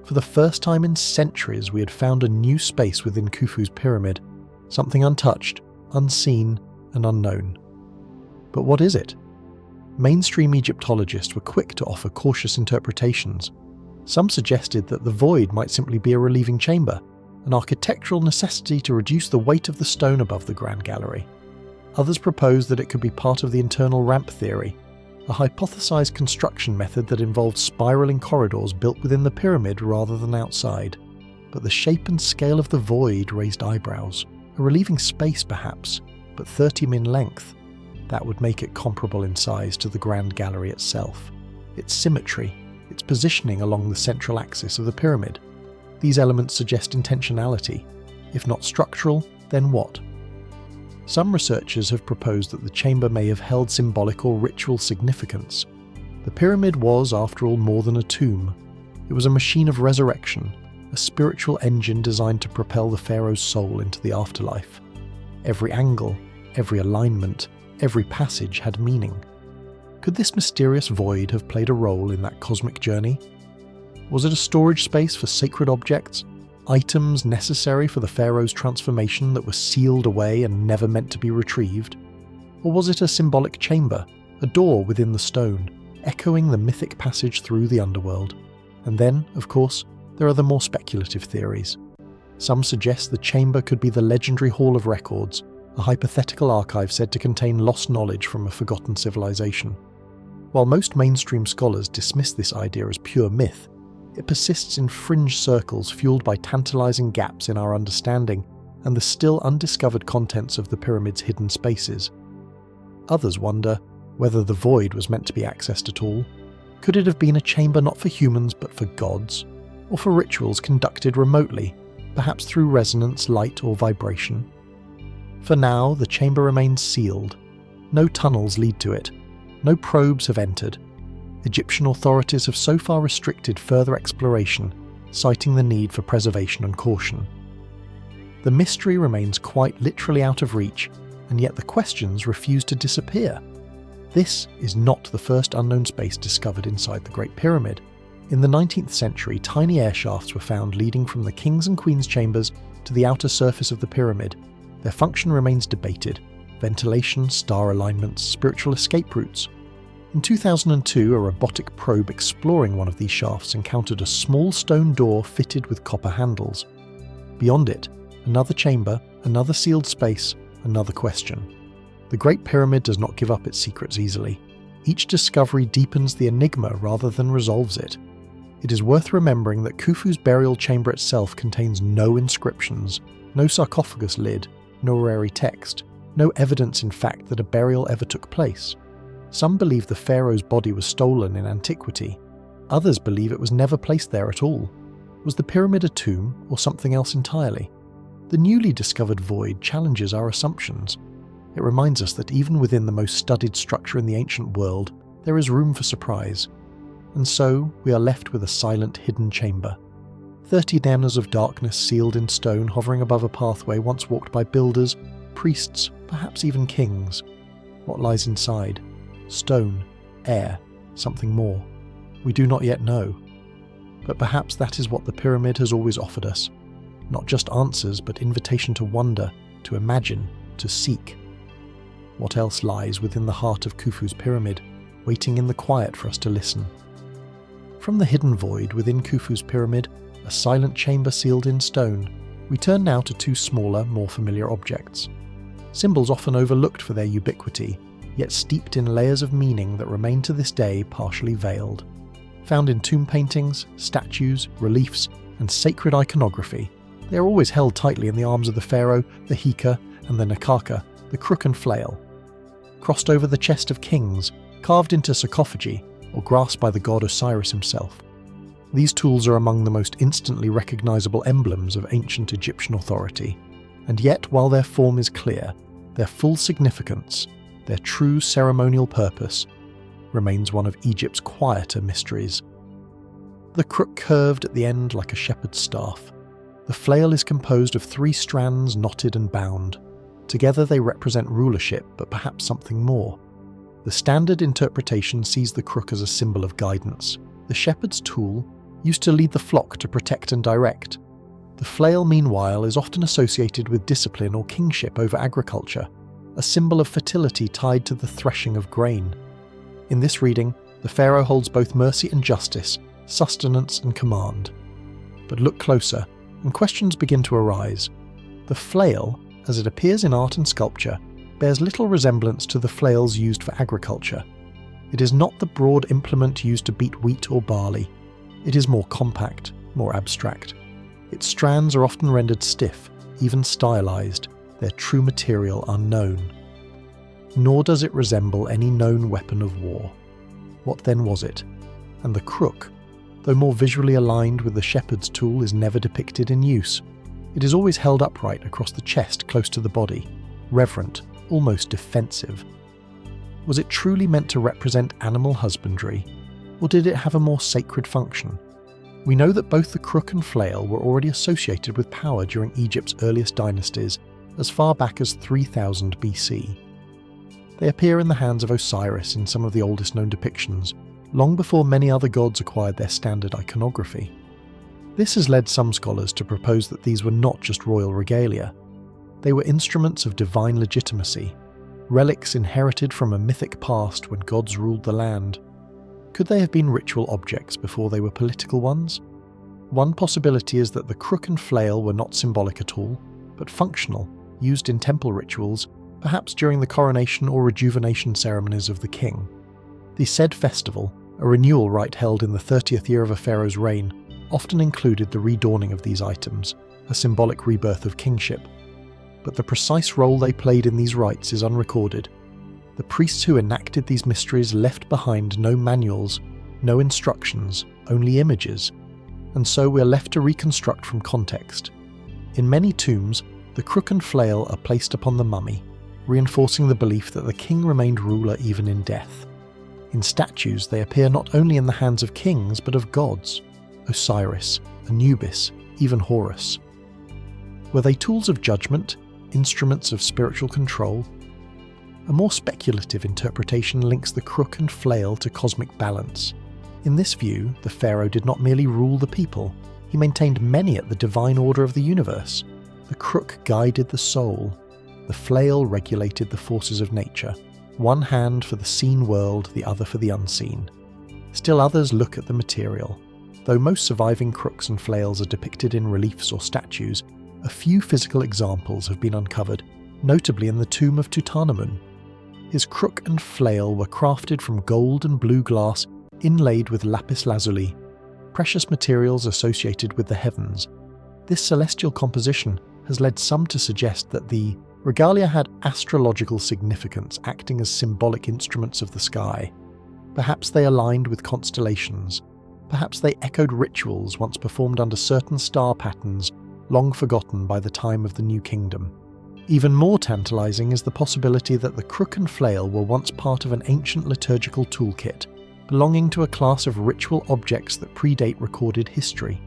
For the first time in centuries, we had found a new space within Khufu's pyramid, something untouched, unseen, and unknown. But what is it? Mainstream Egyptologists were quick to offer cautious interpretations. Some suggested that the void might simply be a relieving chamber, an architectural necessity to reduce the weight of the stone above the Grand Gallery. Others proposed that it could be part of the internal ramp theory, a hypothesized construction method that involved spiraling corridors built within the pyramid rather than outside. But the shape and scale of the void raised eyebrows. A relieving space perhaps, but 30 min length. That would make it comparable in size to the Grand Gallery itself. Its symmetry, its positioning along the central axis of the pyramid. These elements suggest intentionality. If not structural, then what? Some researchers have proposed that the chamber may have held symbolic or ritual significance. The pyramid was, after all, more than a tomb. It was a machine of resurrection, a spiritual engine designed to propel the pharaoh's soul into the afterlife. Every angle, every alignment, every passage had meaning. Could this mysterious void have played a role in that cosmic journey? Was it a storage space for sacred objects, items necessary for the pharaoh's transformation that were sealed away and never meant to be retrieved? Or was it a symbolic chamber, a door within the stone, echoing the mythic passage through the underworld? And then, of course, there are the more speculative theories. Some suggest the chamber could be the legendary Hall of Records, a hypothetical archive said to contain lost knowledge from a forgotten civilization. While most mainstream scholars dismiss this idea as pure myth, it persists in fringe circles fueled by tantalizing gaps in our understanding and the still undiscovered contents of the pyramid's hidden spaces. Others wonder whether the void was meant to be accessed at all. Could it have been a chamber not for humans but for gods, or for rituals conducted remotely, perhaps through resonance, light, or vibration? For now, the chamber remains sealed. No tunnels lead to it. No probes have entered. Egyptian authorities have so far restricted further exploration, citing the need for preservation and caution. The mystery remains quite literally out of reach, and yet the questions refuse to disappear. This is not the first unknown space discovered inside the Great Pyramid. In the 19th century, tiny air shafts were found leading from the king's and queen's chambers to the outer surface of the pyramid. Their function remains debated: ventilation, star alignments, spiritual escape routes. In 2002, a robotic probe exploring one of these shafts encountered a small stone door fitted with copper handles. Beyond it, Another chamber, another sealed space, another question. The Great Pyramid does not give up its secrets easily. Each discovery deepens the enigma rather than resolves it. It is worth remembering that Khufu's burial chamber itself contains no inscriptions, no sarcophagus lid, no horary text, no evidence in fact that a burial ever took place. Some believe the pharaoh's body was stolen in antiquity. Others believe it was never placed there at all. Was the pyramid a tomb or something else entirely? The newly discovered void challenges our assumptions. It reminds us that even within the most studied structure in the ancient world, there is room for surprise. And so, we are left with a silent hidden chamber. 30 nanas of darkness sealed in stone hovering above a pathway once walked by builders, priests, perhaps even kings. What lies inside? Stone, air, something more. We do not yet know. But perhaps that is what the pyramid has always offered us. Not just answers, but invitation to wonder, to imagine, to seek. What else lies within the heart of Khufu's pyramid, waiting in the quiet for us to listen? From the hidden void within Khufu's pyramid, a silent chamber sealed in stone, we turn now to two smaller, more familiar objects. Symbols often overlooked for their ubiquity, yet steeped in layers of meaning that remain to this day partially veiled. Found in tomb paintings, statues, reliefs, and sacred iconography, they are always held tightly in the arms of the pharaoh, the hika, and the nakaka, the crook and flail. Crossed over the chest of kings, carved into sarcophagi, or grasped by the god Osiris himself. These tools are among the most instantly recognizable emblems of ancient Egyptian authority, and yet while their form is clear, their full significance, their true ceremonial purpose, remains one of Egypt's quieter mysteries. The crook curved at the end like a shepherd's staff. The flail is composed of 3 strands knotted and bound. Together they represent rulership, but perhaps something more. The standard interpretation sees the crook as a symbol of guidance. The shepherd's tool used to lead the flock to protect and direct. The flail, meanwhile, is often associated with discipline or kingship over agriculture, a symbol of fertility tied to the threshing of grain. In this reading, the pharaoh holds both mercy and justice, sustenance and command. But look closer, and questions begin to arise. The flail, as it appears in art and sculpture, bears little resemblance to the flails used for agriculture. It is not the broad implement used to beat wheat or barley. It is more compact, more abstract. Its strands are often rendered stiff, even stylized, their true material unknown. Nor does it resemble any known weapon of war. What then was it? And the crook, though more visually aligned with the shepherd's tool, is never depicted in use. It is always held upright across the chest close to the body, reverent, almost defensive. Was it truly meant to represent animal husbandry, or did it have a more sacred function? We know that both the crook and flail were already associated with power during Egypt's earliest dynasties, as far back as 3000 BC. They appear in the hands of Osiris in some of the oldest known depictions, long before many other gods acquired their standard iconography. This has led some scholars to propose that these were not just royal regalia. They were instruments of divine legitimacy, relics inherited from a mythic past when gods ruled the land. Could they have been ritual objects before they were political ones? One possibility is that the crook and flail were not symbolic at all, but functional, used in temple rituals, perhaps during the coronation or rejuvenation ceremonies of the king. The said festival, a renewal rite held in the 30th year of a pharaoh's reign, often included the redawning of these items, a symbolic rebirth of kingship. But the precise role they played in these rites is unrecorded. The priests who enacted these mysteries left behind no manuals, no instructions, only images, and so we are left to reconstruct from context. In many tombs, the crook and flail are placed upon the mummy, reinforcing the belief that the king remained ruler even in death. In statues, they appear not only in the hands of kings but of gods, Osiris, Anubis, even Horus. Were they tools of judgment, instruments of spiritual control? A more speculative interpretation links the crook and flail to cosmic balance. In this view, the pharaoh did not merely rule the people, he maintained many at the divine order of the universe. The crook guided the soul, the flail regulated the forces of nature, one hand for the seen world, the other for the unseen. Still others look at the material. Though most surviving crooks and flails are depicted in reliefs or statues, a few physical examples have been uncovered, notably in the tomb of Tutankhamun. His crook and flail were crafted from gold and blue glass inlaid with lapis lazuli, precious materials associated with the heavens. This celestial composition has led some to suggest that the regalia had astrological significance, acting as symbolic instruments of the sky. Perhaps they aligned with constellations. Perhaps they echoed rituals once performed under certain star patterns, long forgotten by the time of the New Kingdom. Even more tantalizing is the possibility that the crook and flail were once part of an ancient liturgical toolkit, belonging to a class of ritual objects that predate recorded history.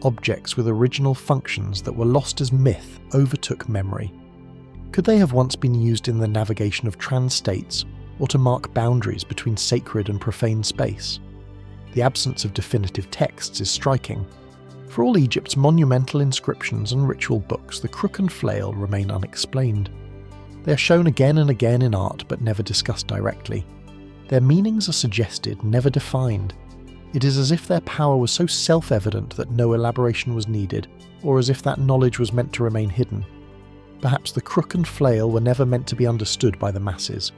Objects with original functions that were lost as myth overtook memory. Could they have once been used in the navigation of trans-states, or to mark boundaries between sacred and profane space? The absence of definitive texts is striking. For all Egypt's monumental inscriptions and ritual books, the crook and flail remain unexplained. They are shown again and again in art, but never discussed directly. Their meanings are suggested, never defined. It is as if their power was so self-evident that no elaboration was needed, or as if that knowledge was meant to remain hidden. Perhaps the crook and flail were never meant to be understood by the masses.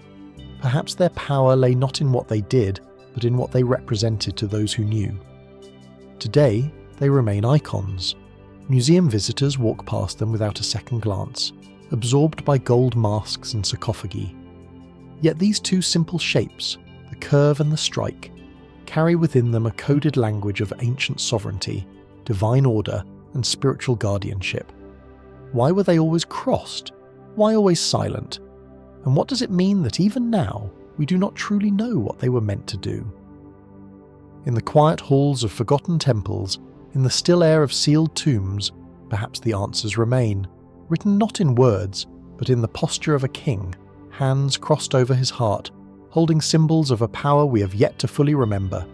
Perhaps their power lay not in what they did, but in what they represented to those who knew. Today, they remain icons. Museum visitors walk past them without a second glance, absorbed by gold masks and sarcophagi. Yet these two simple shapes, the curve and the strike, carry within them a coded language of ancient sovereignty, divine order, and spiritual guardianship. Why were they always crossed? Why always silent? And what does it mean that even now, we do not truly know what they were meant to do? In the quiet halls of forgotten temples, in the still air of sealed tombs, perhaps the answers remain, written not in words, but in the posture of a king, hands crossed over his heart, holding symbols of a power we have yet to fully remember.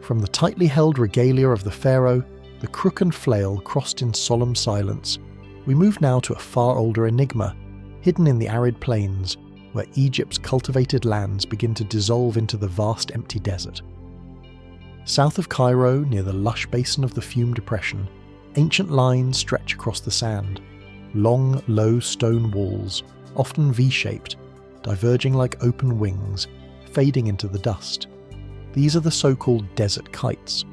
From the tightly held regalia of the pharaoh, the crook and flail crossed in solemn silence, we move now to a far older enigma, hidden in the arid plains, where Egypt's cultivated lands begin to dissolve into the vast empty desert. South of Cairo, near the lush basin of the Fume Depression, ancient lines stretch across the sand. Long, low stone walls, often V-shaped, diverging like open wings, fading into the dust. These are the so-called desert kites.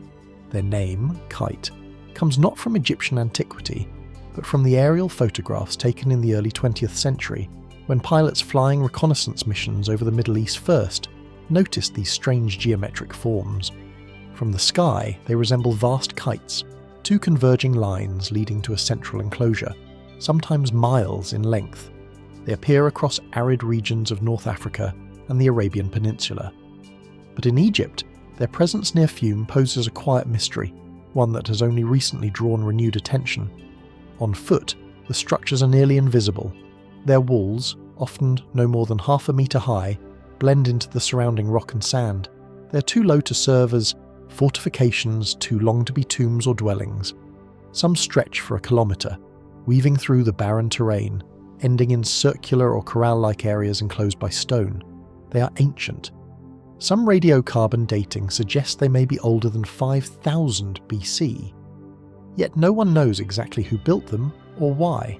Their name, kite, comes not from Egyptian antiquity, but from the aerial photographs taken in the early 20th century, when pilots flying reconnaissance missions over the Middle East first noticed these strange geometric forms. From the sky, they resemble vast kites, two converging lines leading to a central enclosure, sometimes miles in length. They appear across arid regions of North Africa and the Arabian Peninsula. But in Egypt, their presence near Fume poses a quiet mystery, one that has only recently drawn renewed attention. On foot, the structures are nearly invisible. Their walls, often no more than half a metre high, blend into the surrounding rock and sand. They are too low to serve as fortifications, too long to be tombs or dwellings. Some stretch for a kilometre, weaving through the barren terrain, ending in circular or corral-like areas enclosed by stone. They are ancient. Some radiocarbon dating suggests they may be older than 5000 BC. Yet no one knows exactly who built them or why.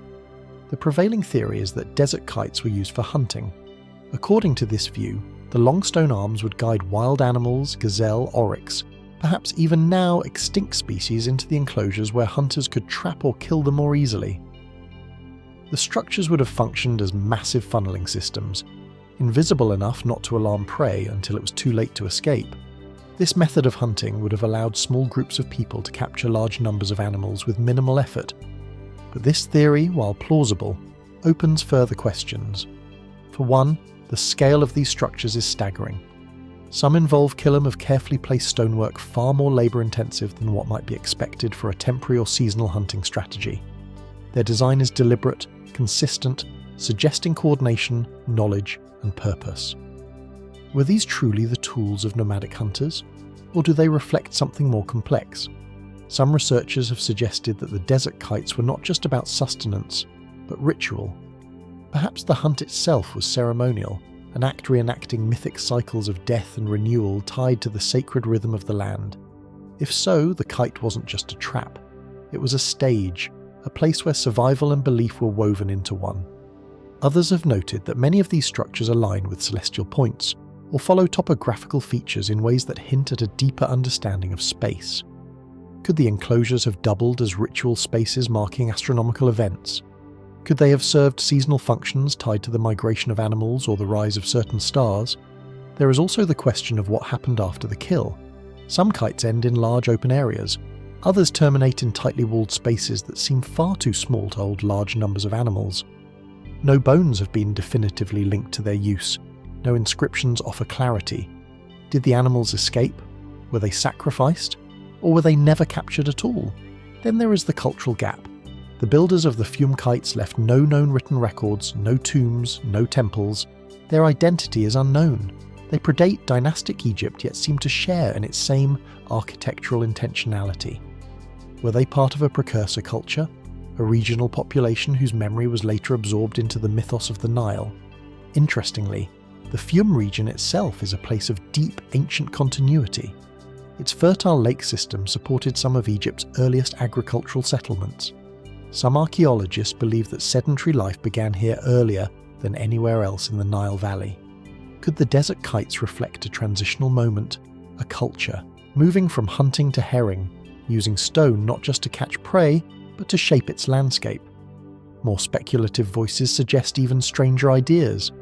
The prevailing theory is that desert kites were used for hunting. According to this view, the long stone arms would guide wild animals, gazelle, oryx, perhaps even now extinct species into the enclosures where hunters could trap or kill them more easily. The structures would have functioned as massive funneling systems, invisible enough not to alarm prey until it was too late to escape. This method of hunting would have allowed small groups of people to capture large numbers of animals with minimal effort. But this theory, while plausible, opens further questions. For one, the scale of these structures is staggering. Some involve kiln of carefully placed stonework far more labour-intensive than what might be expected for a temporary or seasonal hunting strategy. Their design is deliberate, consistent, suggesting coordination, knowledge, and purpose. Were these truly the tools of nomadic hunters, or do they reflect something more complex? Some researchers have suggested that the desert kites were not just about sustenance, but ritual. Perhaps the hunt itself was ceremonial, an act reenacting mythic cycles of death and renewal tied to the sacred rhythm of the land. If so, the kite wasn't just a trap. It was a stage, a place where survival and belief were woven into one. Others have noted that many of these structures align with celestial points, or follow topographical features in ways that hint at a deeper understanding of space. Could the enclosures have doubled as ritual spaces marking astronomical events? Could they have served seasonal functions tied to the migration of animals or the rise of certain stars? There is also the question of what happened after the kill. Some kites end in large open areas, others terminate in tightly walled spaces that seem far too small to hold large numbers of animals. No bones have been definitively linked to their use, no inscriptions offer clarity. Did the animals escape? Were they sacrificed? Or were they never captured at all? Then there is the cultural gap. The builders of the Fiume kites left no known written records, no tombs, no temples. Their identity is unknown. They predate dynastic Egypt yet seem to share in its same architectural intentionality. Were they part of a precursor culture? A regional population whose memory was later absorbed into the mythos of the Nile? Interestingly, the Fiume region itself is a place of deep ancient continuity. Its fertile lake system supported some of Egypt's earliest agricultural settlements. Some archaeologists believe that sedentary life began here earlier than anywhere else in the Nile Valley. Could the desert kites reflect a transitional moment, a culture, moving from hunting to herring, using stone not just to catch prey, but to shape its landscape? More speculative voices suggest even stranger ideas.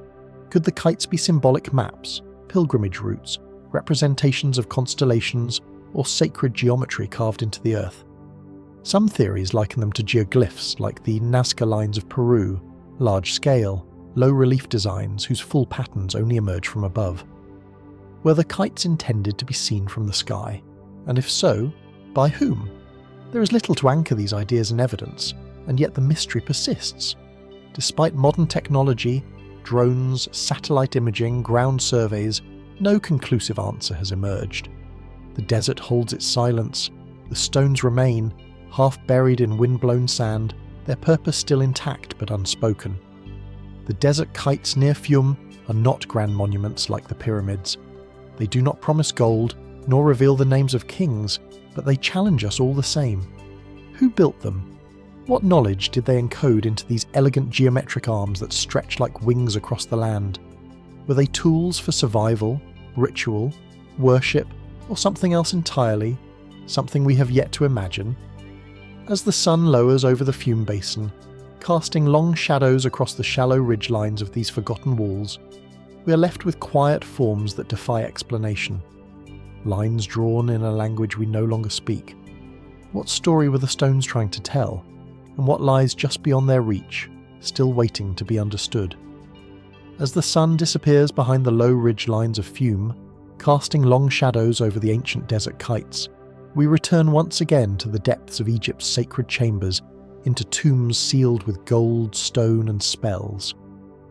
Could the kites be symbolic maps, pilgrimage routes, representations of constellations, or sacred geometry carved into the earth? Some theories liken them to geoglyphs like the Nazca lines of Peru, large-scale, low-relief designs whose full patterns only emerge from above. Were the kites intended to be seen from the sky? And if so, by whom? There is little to anchor these ideas in evidence, and yet the mystery persists. Despite modern technology, drones, satellite imaging, ground surveys, no conclusive answer has emerged. The desert holds its silence, the stones remain, half buried in wind-blown sand, their purpose still intact but unspoken. The desert kites near Fiume are not grand monuments like the pyramids. They do not promise gold, nor reveal the names of kings, but they challenge us all the same. Who built them? What knowledge did they encode into these elegant geometric arms that stretch like wings across the land? Were they tools for survival, ritual, worship, or something else entirely? Something we have yet to imagine? As the sun lowers over the Fiume basin, casting long shadows across the shallow ridgelines of these forgotten walls, we are left with quiet forms that defy explanation. Lines drawn in a language we no longer speak. What story were the stones trying to tell? And what lies just beyond their reach, still waiting to be understood? As the sun disappears behind the low ridge lines of Fiume, casting long shadows over the ancient desert kites, we return once again to the depths of Egypt's sacred chambers, into tombs sealed with gold, stone and spells.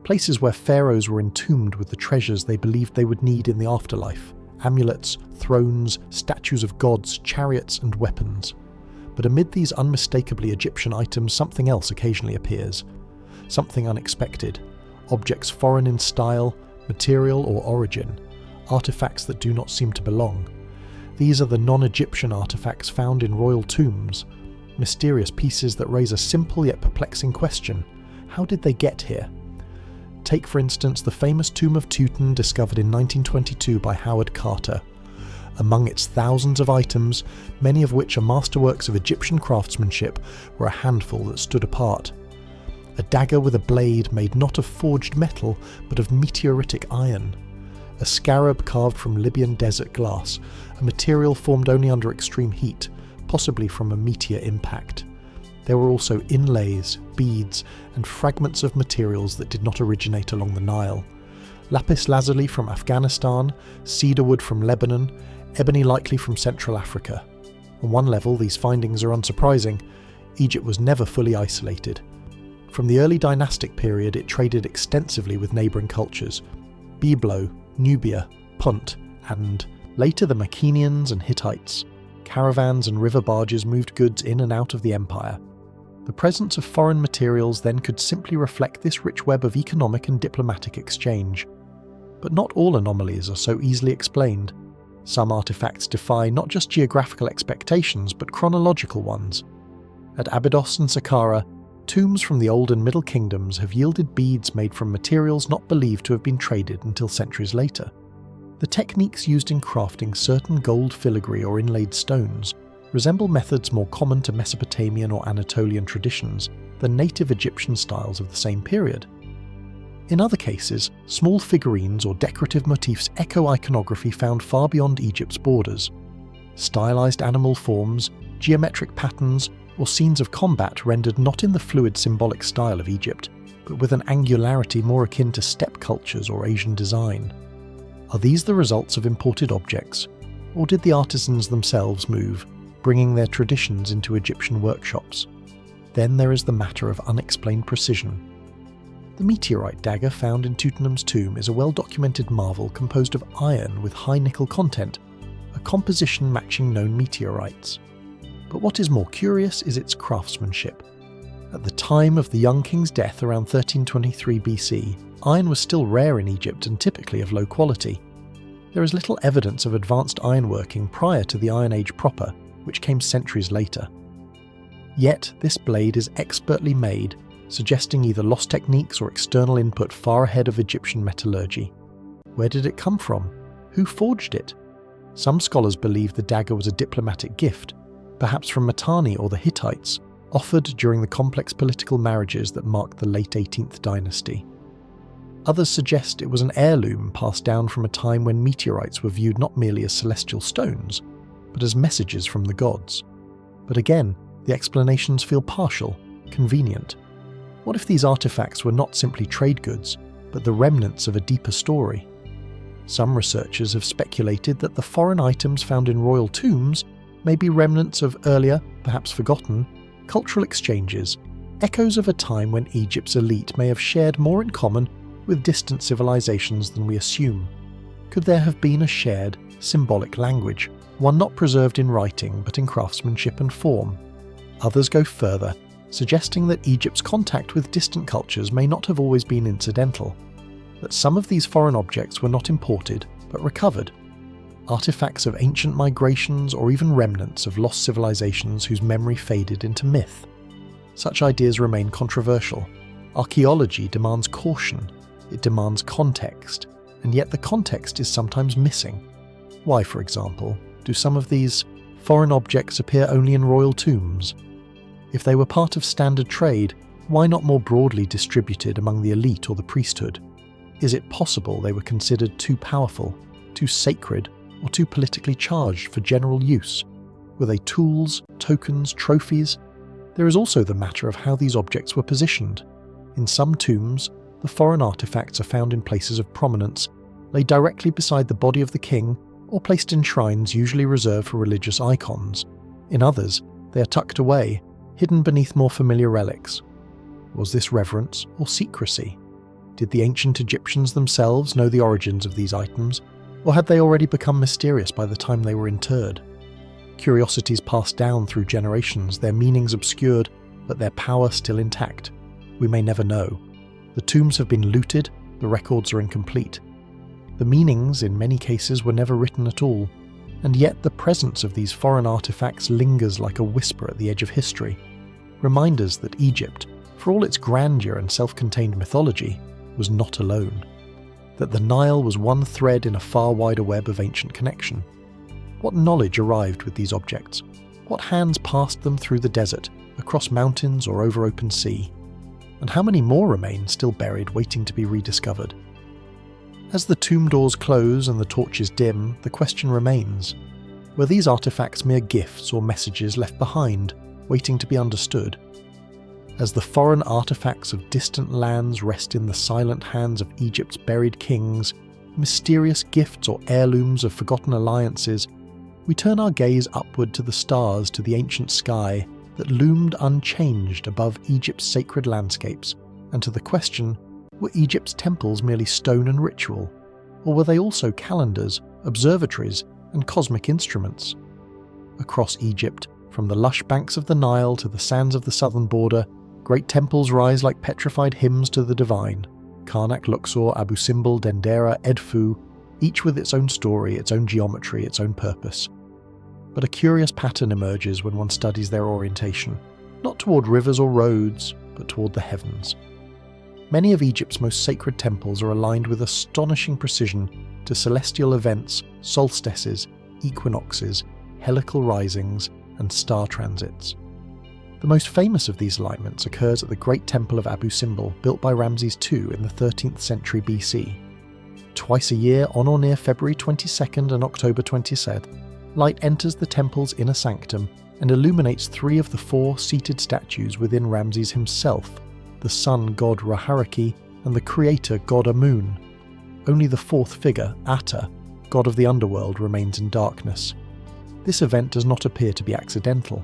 Places where pharaohs were entombed with the treasures they believed they would need in the afterlife. Amulets, thrones, statues of gods, chariots and weapons. But amid these unmistakably Egyptian items, something else occasionally appears. Something unexpected. Objects foreign in style, material or origin. Artifacts that do not seem to belong. These are the non-Egyptian artifacts found in royal tombs. Mysterious pieces that raise a simple yet perplexing question. How did they get here? Take for instance the famous tomb of Tutankhamun discovered in 1922 by Howard Carter. Among its thousands of items, many of which are masterworks of Egyptian craftsmanship, were a handful that stood apart. A dagger with a blade made not of forged metal, but of meteoritic iron. A scarab carved from Libyan desert glass, a material formed only under extreme heat, possibly from a meteor impact. There were also inlays, beads, and fragments of materials that did not originate along the Nile. Lapis lazuli from Afghanistan, cedarwood from Lebanon, ebony likely from Central Africa. On one level, these findings are unsurprising. Egypt was never fully isolated. From the early dynastic period, it traded extensively with neighbouring cultures. Byblo, Nubia, Punt, and later the Mycenaeans and Hittites. Caravans and river barges moved goods in and out of the empire. The presence of foreign materials then could simply reflect this rich web of economic and diplomatic exchange. But not all anomalies are so easily explained. Some artifacts defy not just geographical expectations, but chronological ones. At Abydos and Saqqara, tombs from the Old and Middle Kingdoms have yielded beads made from materials not believed to have been traded until centuries later. The techniques used in crafting certain gold filigree or inlaid stones resemble methods more common to Mesopotamian or Anatolian traditions than native Egyptian styles of the same period. In other cases, small figurines or decorative motifs echo iconography found far beyond Egypt's borders. Stylized animal forms, geometric patterns, or scenes of combat rendered not in the fluid symbolic style of Egypt, but with an angularity more akin to steppe cultures or Asian design. Are these the results of imported objects, or did the artisans themselves move, bringing their traditions into Egyptian workshops? Then there is the matter of unexplained precision. The meteorite dagger found in Tutankhamun's tomb is a well-documented marvel composed of iron with high nickel content, a composition matching known meteorites. But what is more curious is its craftsmanship. At the time of the young king's death around 1323 BC, iron was still rare in Egypt and typically of low quality. There is little evidence of advanced ironworking prior to the Iron Age proper, which came centuries later. Yet this blade is expertly made, suggesting either lost techniques or external input far ahead of Egyptian metallurgy. Where did it come from? Who forged it? Some scholars believe the dagger was a diplomatic gift, perhaps from Mitanni or the Hittites, offered during the complex political marriages that marked the late 18th dynasty. Others suggest it was an heirloom passed down from a time when meteorites were viewed not merely as celestial stones, but as messages from the gods. But again, the explanations feel partial, convenient. What if these artifacts were not simply trade goods, but the remnants of a deeper story? Some researchers have speculated that the foreign items found in royal tombs may be remnants of earlier, perhaps forgotten, cultural exchanges, echoes of a time when Egypt's elite may have shared more in common with distant civilizations than we assume. Could there have been a shared, symbolic language, one not preserved in writing but in craftsmanship and form? Others go further, suggesting that Egypt's contact with distant cultures may not have always been incidental, that some of these foreign objects were not imported but recovered, artifacts of ancient migrations or even remnants of lost civilizations whose memory faded into myth. Such ideas remain controversial. Archaeology demands caution, it demands context, and yet the context is sometimes missing. Why, for example, do some of these foreign objects appear only in royal tombs? If they were part of standard trade, why not more broadly distributed among the elite or the priesthood? Is it possible they were considered too powerful, too sacred, or too politically charged for general use? Were they tools, tokens, trophies? There is also the matter of how these objects were positioned. In some tombs, the foreign artifacts are found in places of prominence, laid directly beside the body of the king, or placed in shrines usually reserved for religious icons. In others, they are tucked away, hidden beneath more familiar relics. Was this reverence or secrecy? Did the ancient Egyptians themselves know the origins of these items, or had they already become mysterious by the time they were interred? Curiosities passed down through generations, their meanings obscured, but their power still intact. We may never know. The tombs have been looted, the records are incomplete. The meanings, in many cases, were never written at all, and yet the presence of these foreign artifacts lingers like a whisper at the edge of history. Reminders that Egypt, for all its grandeur and self-contained mythology, was not alone. That the Nile was one thread in a far wider web of ancient connection. What knowledge arrived with these objects? What hands passed them through the desert, across mountains or over open sea? And how many more remain still buried, waiting to be rediscovered? As the tomb doors close and the torches dim, the question remains: were these artifacts mere gifts or messages left behind, waiting to be understood? As the foreign artifacts of distant lands rest in the silent hands of Egypt's buried kings, mysterious gifts or heirlooms of forgotten alliances, we turn our gaze upward to the stars, to the ancient sky that loomed unchanged above Egypt's sacred landscapes, and to the question, were Egypt's temples merely stone and ritual, or were they also calendars, observatories, and cosmic instruments? Across Egypt, from the lush banks of the Nile to the sands of the southern border, great temples rise like petrified hymns to the divine. Karnak, Luxor, Abu Simbel, Dendera, Edfu, each with its own story, its own geometry, its own purpose. But a curious pattern emerges when one studies their orientation. not toward rivers or roads, but toward the heavens. Many of Egypt's most sacred temples are aligned with astonishing precision to celestial events, solstices, equinoxes, heliacal risings, and star transits. The most famous of these alignments occurs at the Great Temple of Abu Simbel, built by Ramses II in the 13th century BC. Twice a year, on or near February 22nd and October 27th, light enters the temple's inner sanctum and illuminates 3 of the 4 seated statues within Ramses himself, the sun god Raharaki and the creator god Amun. Only the 4th figure, Atta, god of the underworld, remains in darkness. This event does not appear to be accidental.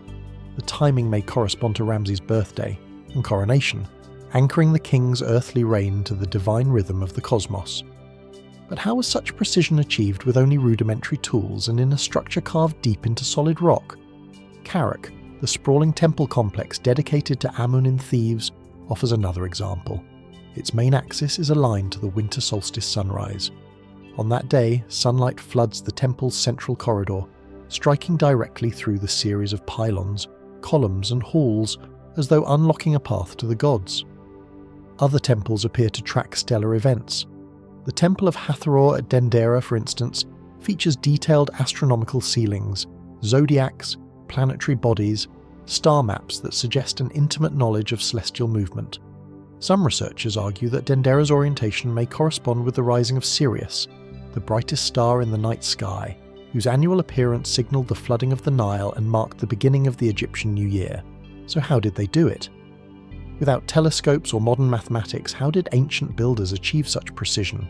The timing may correspond to Ramses' birthday and coronation, anchoring the king's earthly reign to the divine rhythm of the cosmos. But how was such precision achieved with only rudimentary tools and in a structure carved deep into solid rock? Karak, the sprawling temple complex dedicated to Amun in Thebes, offers another example. Its main axis is aligned to the winter solstice sunrise. On that day, sunlight floods the temple's central corridor, striking directly through the series of pylons, columns and halls, as though unlocking a path to the gods. Other temples appear to track stellar events. The Temple of Hathor at Dendera, for instance, features detailed astronomical ceilings, zodiacs, planetary bodies, star maps that suggest an intimate knowledge of celestial movement. Some researchers argue that Dendera's orientation may correspond with the rising of Sirius, the brightest star in the night sky, whose annual appearance signalled the flooding of the Nile and marked the beginning of the Egyptian New Year. So how did they do it? Without telescopes or modern mathematics, how did ancient builders achieve such precision?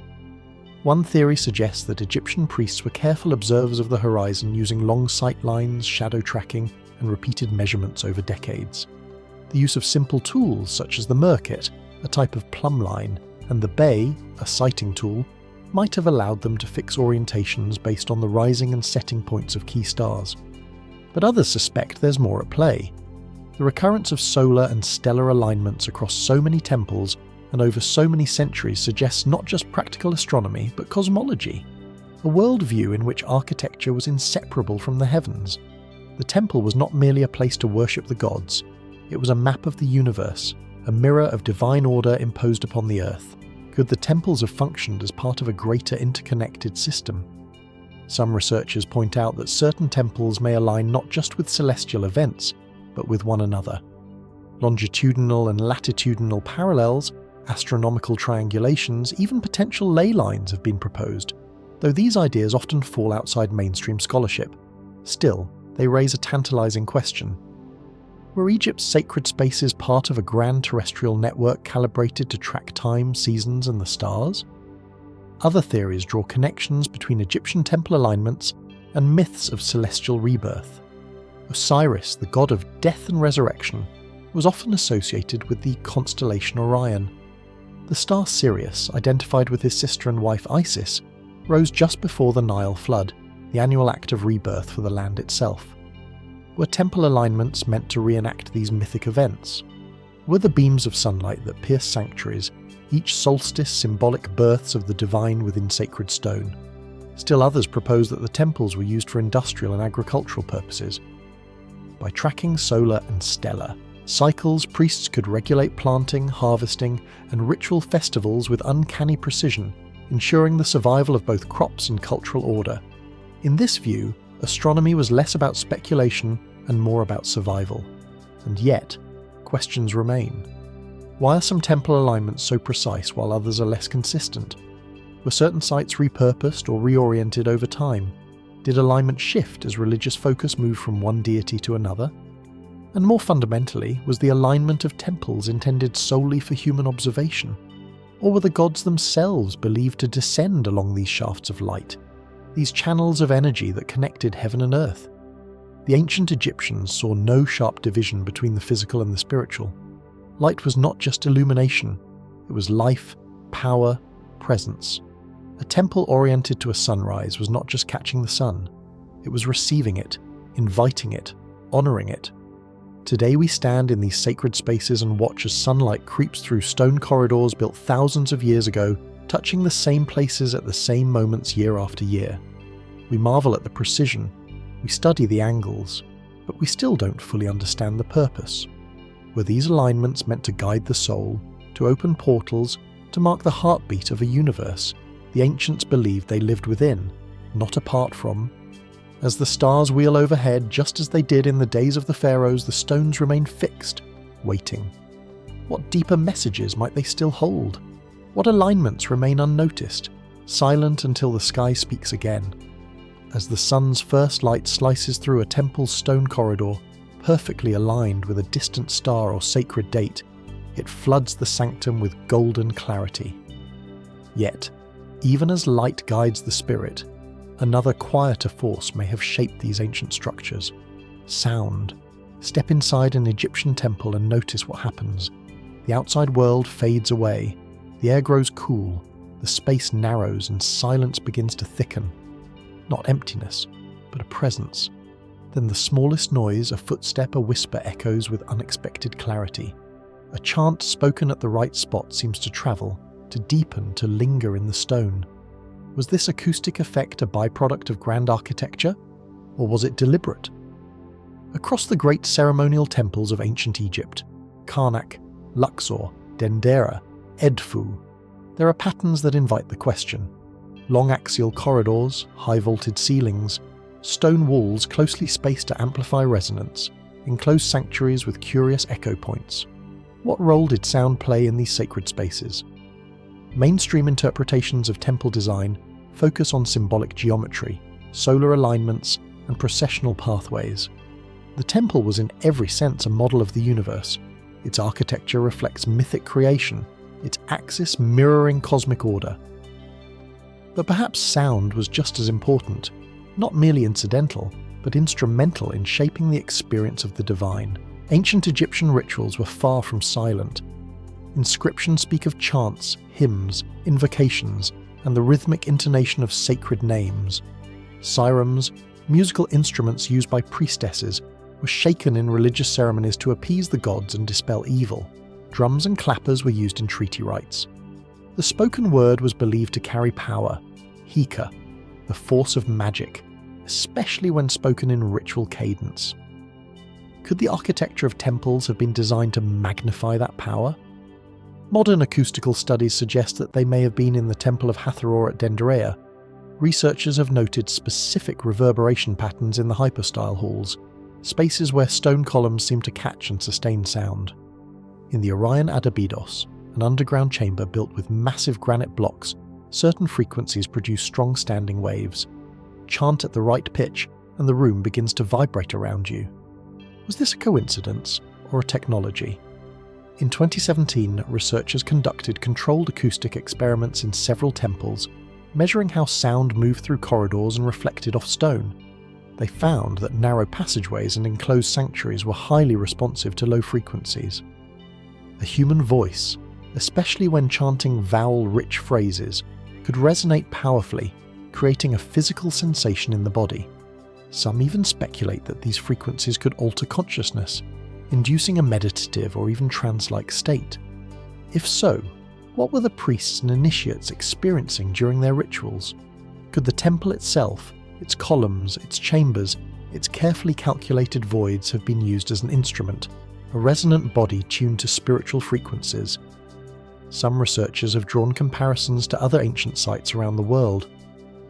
One theory suggests that Egyptian priests were careful observers of the horizon using long sight lines, shadow tracking, and repeated measurements over decades. The use of simple tools such as the merkit, a type of plumb line, and the bay, a sighting tool, might have allowed them to fix orientations based on the rising and setting points of key stars. But others suspect there's more at play. The recurrence of solar and stellar alignments across so many temples and over so many centuries suggests not just practical astronomy, but cosmology, a worldview in which architecture was inseparable from the heavens. The temple was not merely a place to worship the gods, it was a map of the universe, a mirror of divine order imposed upon the earth. Could the temples have functioned as part of a greater interconnected system? Some researchers point out that certain temples may align not just with celestial events, but with one another. Longitudinal and latitudinal parallels, astronomical triangulations, even potential ley lines have been proposed, though these ideas often fall outside mainstream scholarship. Still, they raise a tantalizing question. Were Egypt's sacred spaces part of a grand terrestrial network calibrated to track time, seasons, and the stars? Other theories draw connections between Egyptian temple alignments and myths of celestial rebirth. Osiris, the god of death and resurrection, was often associated with the constellation Orion. The star Sirius, identified with his sister and wife Isis, rose just before the Nile flood, the annual act of rebirth for the land itself. Were temple alignments meant to reenact these mythic events? Were the beams of sunlight that pierce sanctuaries, each solstice symbolic births of the divine within sacred stone? Still others propose that the temples were used for industrial and agricultural purposes. By tracking solar and stellar cycles, priests could regulate planting, harvesting, and ritual festivals with uncanny precision, ensuring the survival of both crops and cultural order. In this view, astronomy was less about speculation and more about survival. And yet, questions remain. Why are some temple alignments so precise while others are less consistent? Were certain sites repurposed or reoriented over time? Did alignment shift as religious focus moved from one deity to another? And more fundamentally, was the alignment of temples intended solely for human observation? Or were the gods themselves believed to descend along these shafts of light, these channels of energy that connected heaven and earth? The ancient Egyptians saw no sharp division between the physical and the spiritual. Light was not just illumination, it was life, power, presence. A temple oriented to a sunrise was not just catching the sun, it was receiving it, inviting it, honouring it. Today we stand in these sacred spaces and watch as sunlight creeps through stone corridors built thousands of years ago, touching the same places at the same moments year after year. We marvel at the precision, we study the angles, but we still don't fully understand the purpose. Were these alignments meant to guide the soul, to open portals, to mark the heartbeat of a universe the ancients believed they lived within, not apart from? As the stars wheel overhead, just as they did in the days of the pharaohs, the stones remain fixed, waiting. What deeper messages might they still hold? What alignments remain unnoticed, silent until the sky speaks again? As the sun's first light slices through a temple's stone corridor, perfectly aligned with a distant star or sacred date, it floods the sanctum with golden clarity. Yet, even as light guides the spirit, another quieter force may have shaped these ancient structures. Sound. Step inside an Egyptian temple and notice what happens. The outside world fades away, the air grows cool, the space narrows and silence begins to thicken. Not emptiness, but a presence. Then the smallest noise, a footstep, a whisper, echoes with unexpected clarity. A chant spoken at the right spot seems to travel, to deepen, to linger in the stone. Was this acoustic effect a byproduct of grand architecture, or was it deliberate? Across the great ceremonial temples of ancient Egypt, Karnak, Luxor, Dendera, Edfu, there are patterns that invite the question. Long axial corridors, high vaulted ceilings, stone walls closely spaced to amplify resonance, enclosed sanctuaries with curious echo points. What role did sound play in these sacred spaces? Mainstream interpretations of temple design focus on symbolic geometry, solar alignments, and processional pathways. The temple was in every sense a model of the universe. Its architecture reflects mythic creation, its axis mirroring cosmic order. But perhaps sound was just as important, not merely incidental, but instrumental in shaping the experience of the divine. Ancient Egyptian rituals were far from silent. Inscriptions speak of chants, hymns, invocations, and the rhythmic intonation of sacred names. Sirens, musical instruments used by priestesses, were shaken in religious ceremonies to appease the gods and dispel evil. Drums and clappers were used in treaty rites. The spoken word was believed to carry power, hika, the force of magic, especially when spoken in ritual cadence. Could the architecture of temples have been designed to magnify that power? Modern acoustical studies suggest that they may have been in the Temple of Hathor at Dendera. Researchers have noted specific reverberation patterns in the hypostyle halls, spaces where stone columns seem to catch and sustain sound. In the Orion Adabidos, an underground chamber built with massive granite blocks, certain frequencies produce strong standing waves. Chant at the right pitch, and the room begins to vibrate around you. Was this a coincidence, or a technology? In 2017, researchers conducted controlled acoustic experiments in several temples, measuring how sound moved through corridors and reflected off stone. They found that narrow passageways and enclosed sanctuaries were highly responsive to low frequencies. A human voice, especially when chanting vowel-rich phrases, could resonate powerfully, creating a physical sensation in the body. Some even speculate that these frequencies could alter consciousness, inducing a meditative or even trance-like state. If so, what were the priests and initiates experiencing during their rituals? Could the temple itself, its columns, its chambers, its carefully calculated voids have been used as an instrument, a resonant body tuned to spiritual frequencies? Some researchers have drawn comparisons to other ancient sites around the world.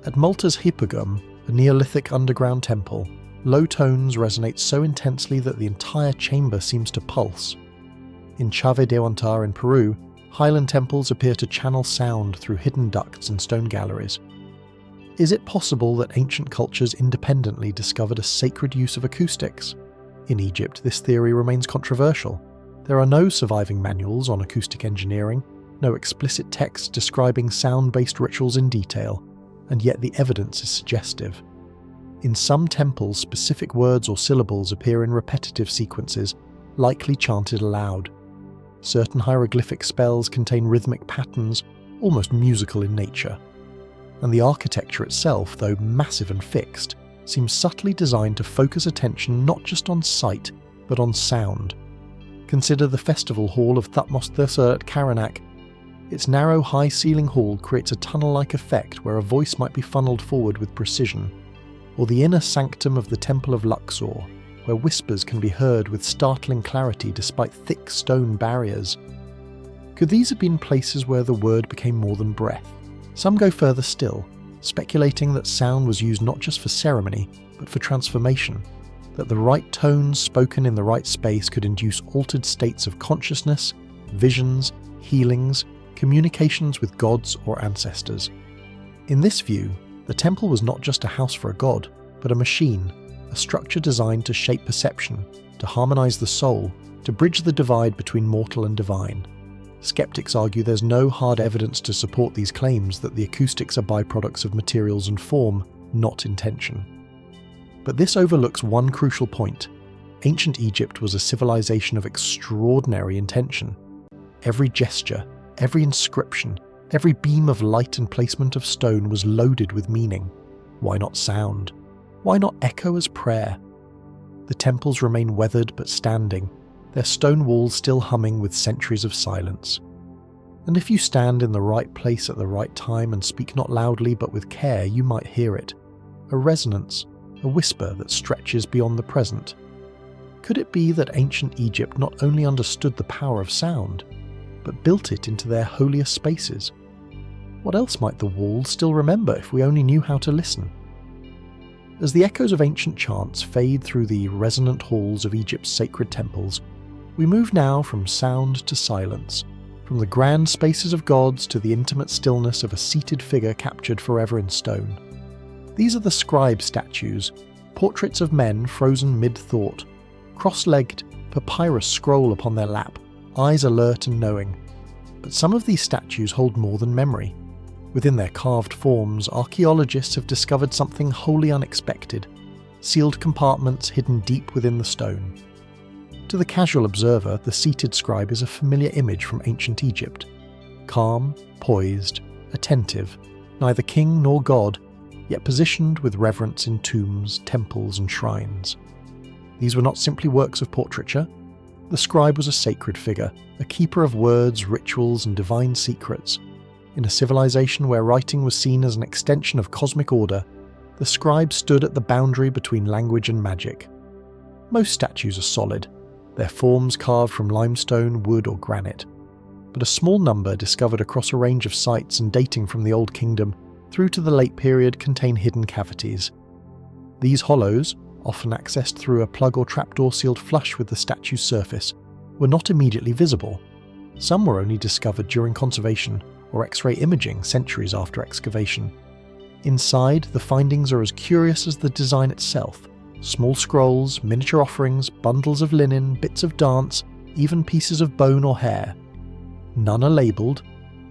At Malta's Hippogum, a Neolithic underground temple, low tones resonate so intensely that the entire chamber seems to pulse. In Chave de Huantar in Peru, highland temples appear to channel sound through hidden ducts and stone galleries. Is it possible that ancient cultures independently discovered a sacred use of acoustics? In Egypt, this theory remains controversial. There are no surviving manuals on acoustic engineering, no explicit texts describing sound-based rituals in detail, and yet the evidence is suggestive. In some temples, specific words or syllables appear in repetitive sequences, likely chanted aloud. Certain hieroglyphic spells contain rhythmic patterns, almost musical in nature. And the architecture itself, though massive and fixed, seems subtly designed to focus attention not just on sight, but on sound. Consider the festival hall of Thutmose III at Karnak. Its narrow, high-ceiling hall creates a tunnel-like effect where a voice might be funneled forward with precision. Or the inner sanctum of the Temple of Luxor, where whispers can be heard with startling clarity despite thick stone barriers. Could these have been places where the word became more than breath? Some go further still, speculating that sound was used not just for ceremony, but for transformation, that the right tones spoken in the right space could induce altered states of consciousness, visions, healings, communications with gods or ancestors. In this view, the temple was not just a house for a god, but a machine, a structure designed to shape perception, to harmonize the soul, to bridge the divide between mortal and divine. Skeptics argue there's no hard evidence to support these claims that the acoustics are byproducts of materials and form, not intention. But this overlooks one crucial point. Ancient Egypt was a civilization of extraordinary intention. Every gesture, every inscription, every beam of light and placement of stone was loaded with meaning. Why not sound? Why not echo as prayer? The temples remain weathered but standing, their stone walls still humming with centuries of silence. And if you stand in the right place at the right time and speak not loudly but with care, you might hear it. A resonance, a whisper that stretches beyond the present. Could it be that ancient Egypt not only understood the power of sound, but built it into their holiest spaces? What else might the walls still remember if we only knew how to listen? As the echoes of ancient chants fade through the resonant halls of Egypt's sacred temples, we move now from sound to silence, from the grand spaces of gods to the intimate stillness of a seated figure captured forever in stone. These are the scribe statues, portraits of men frozen mid-thought, cross-legged, papyrus scroll upon their lap, eyes alert and knowing. But some of these statues hold more than memory. Within their carved forms, archaeologists have discovered something wholly unexpected, sealed compartments hidden deep within the stone. To the casual observer, the seated scribe is a familiar image from ancient Egypt. Calm, poised, attentive, neither king nor god, yet positioned with reverence in tombs, temples and shrines. These were not simply works of portraiture. The scribe was a sacred figure, a keeper of words, rituals and divine secrets. In a civilization where writing was seen as an extension of cosmic order, the scribe stood at the boundary between language and magic. Most statues are solid, their forms carved from limestone, wood or granite. But a small number discovered across a range of sites and dating from the Old Kingdom through to the late period contain hidden cavities. These hollows, often accessed through a plug or trapdoor sealed flush with the statue's surface, were not immediately visible. Some were only discovered during conservation or X-ray imaging centuries after excavation. Inside, the findings are as curious as the design itself. Small scrolls, miniature offerings, bundles of linen, bits of dance, even pieces of bone or hair. None are labelled,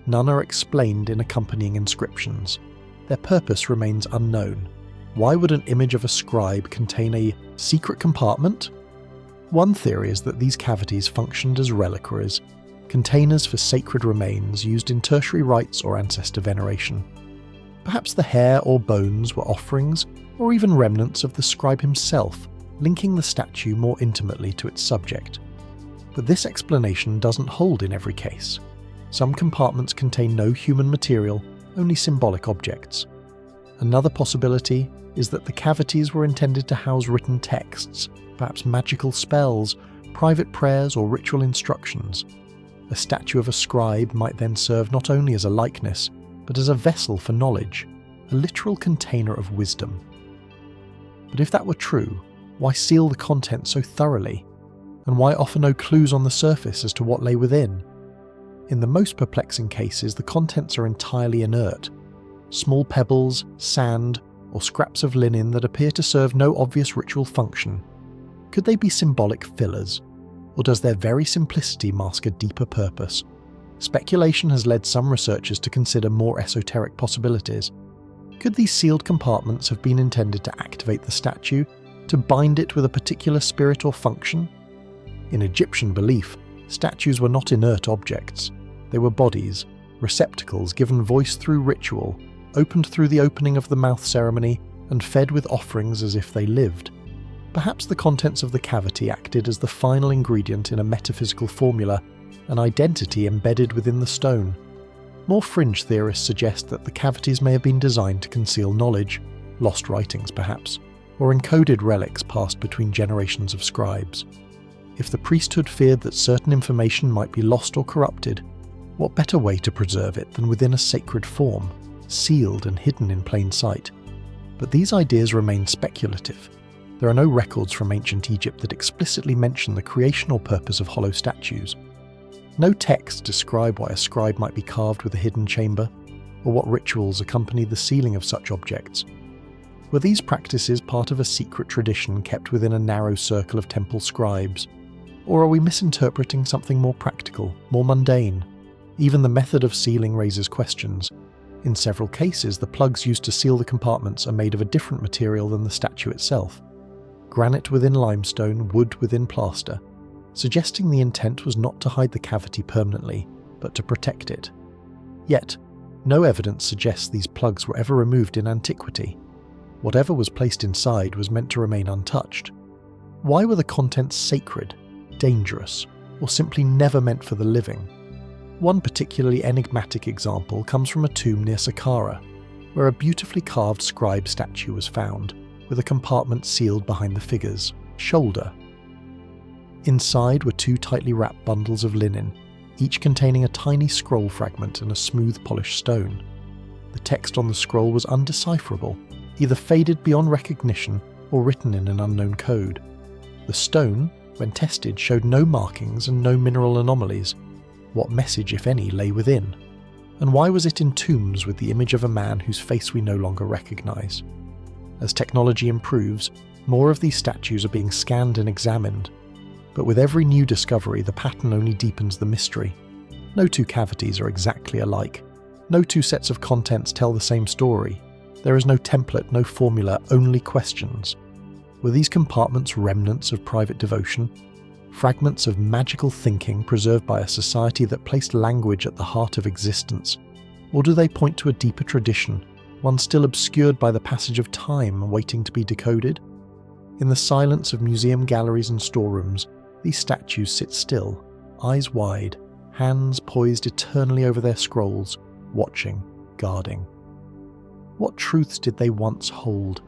none are explained in accompanying inscriptions. Their purpose remains unknown. Why would an image of a scribe contain a secret compartment? One theory is that these cavities functioned as reliquaries, containers for sacred remains used in tertiary rites or ancestor veneration. Perhaps the hair or bones were offerings, or even remnants of the scribe himself, linking the statue more intimately to its subject. But this explanation doesn't hold in every case. Some compartments contain no human material, only symbolic objects. Another possibility is that the cavities were intended to house written texts, perhaps magical spells, private prayers or ritual instructions. A statue of a scribe might then serve not only as a likeness, but as a vessel for knowledge, a literal container of wisdom. But if that were true, why seal the content so thoroughly? And why offer no clues on the surface as to what lay within? In the most perplexing cases, the contents are entirely inert. Small pebbles, sand, or scraps of linen that appear to serve no obvious ritual function. Could they be symbolic fillers? Or does their very simplicity mask a deeper purpose? Speculation has led some researchers to consider more esoteric possibilities. Could these sealed compartments have been intended to activate the statue, to bind it with a particular spirit or function? In Egyptian belief, statues were not inert objects. They were bodies, receptacles given voice through ritual, opened through the opening of the mouth ceremony, and fed with offerings as if they lived. Perhaps the contents of the cavity acted as the final ingredient in a metaphysical formula, an identity embedded within the stone. More fringe theorists suggest that the cavities may have been designed to conceal knowledge, lost writings perhaps, or encoded relics passed between generations of scribes. If the priesthood feared that certain information might be lost or corrupted, what better way to preserve it than within a sacred form, sealed and hidden in plain sight? But these ideas remain speculative. There are no records from ancient Egypt that explicitly mention the creation or purpose of hollow statues. No texts describe why a scribe might be carved with a hidden chamber, or what rituals accompany the sealing of such objects. Were these practices part of a secret tradition kept within a narrow circle of temple scribes? Or are we misinterpreting something more practical, more mundane? Even the method of sealing raises questions. In several cases, the plugs used to seal the compartments are made of a different material than the statue itself. Granite within limestone, wood within plaster, suggesting the intent was not to hide the cavity permanently, but to protect it. Yet, no evidence suggests these plugs were ever removed in antiquity. Whatever was placed inside was meant to remain untouched. Why were the contents sacred, dangerous, or simply never meant for the living? One particularly enigmatic example comes from a tomb near Saqqara, where a beautifully carved scribe statue was found, with a compartment sealed behind the figure's shoulder. Inside were two tightly wrapped bundles of linen, each containing a tiny scroll fragment and a smooth polished stone. The text on the scroll was undecipherable, either faded beyond recognition or written in an unknown code. The stone, when tested, showed no markings and no mineral anomalies. What message, if any, lay within? And why was it in tombs with the image of a man whose face we no longer recognize? As technology improves, more of these statues are being scanned and examined. But with every new discovery, the pattern only deepens the mystery. No two cavities are exactly alike. No two sets of contents tell the same story. There is no template, no formula, only questions. Were these compartments remnants of private devotion? Fragments of magical thinking preserved by a society that placed language at the heart of existence? Or do they point to a deeper tradition, one still obscured by the passage of time waiting to be decoded? In the silence of museum galleries and storerooms, these statues sit still, eyes wide, hands poised eternally over their scrolls, watching, guarding. What truths did they once hold,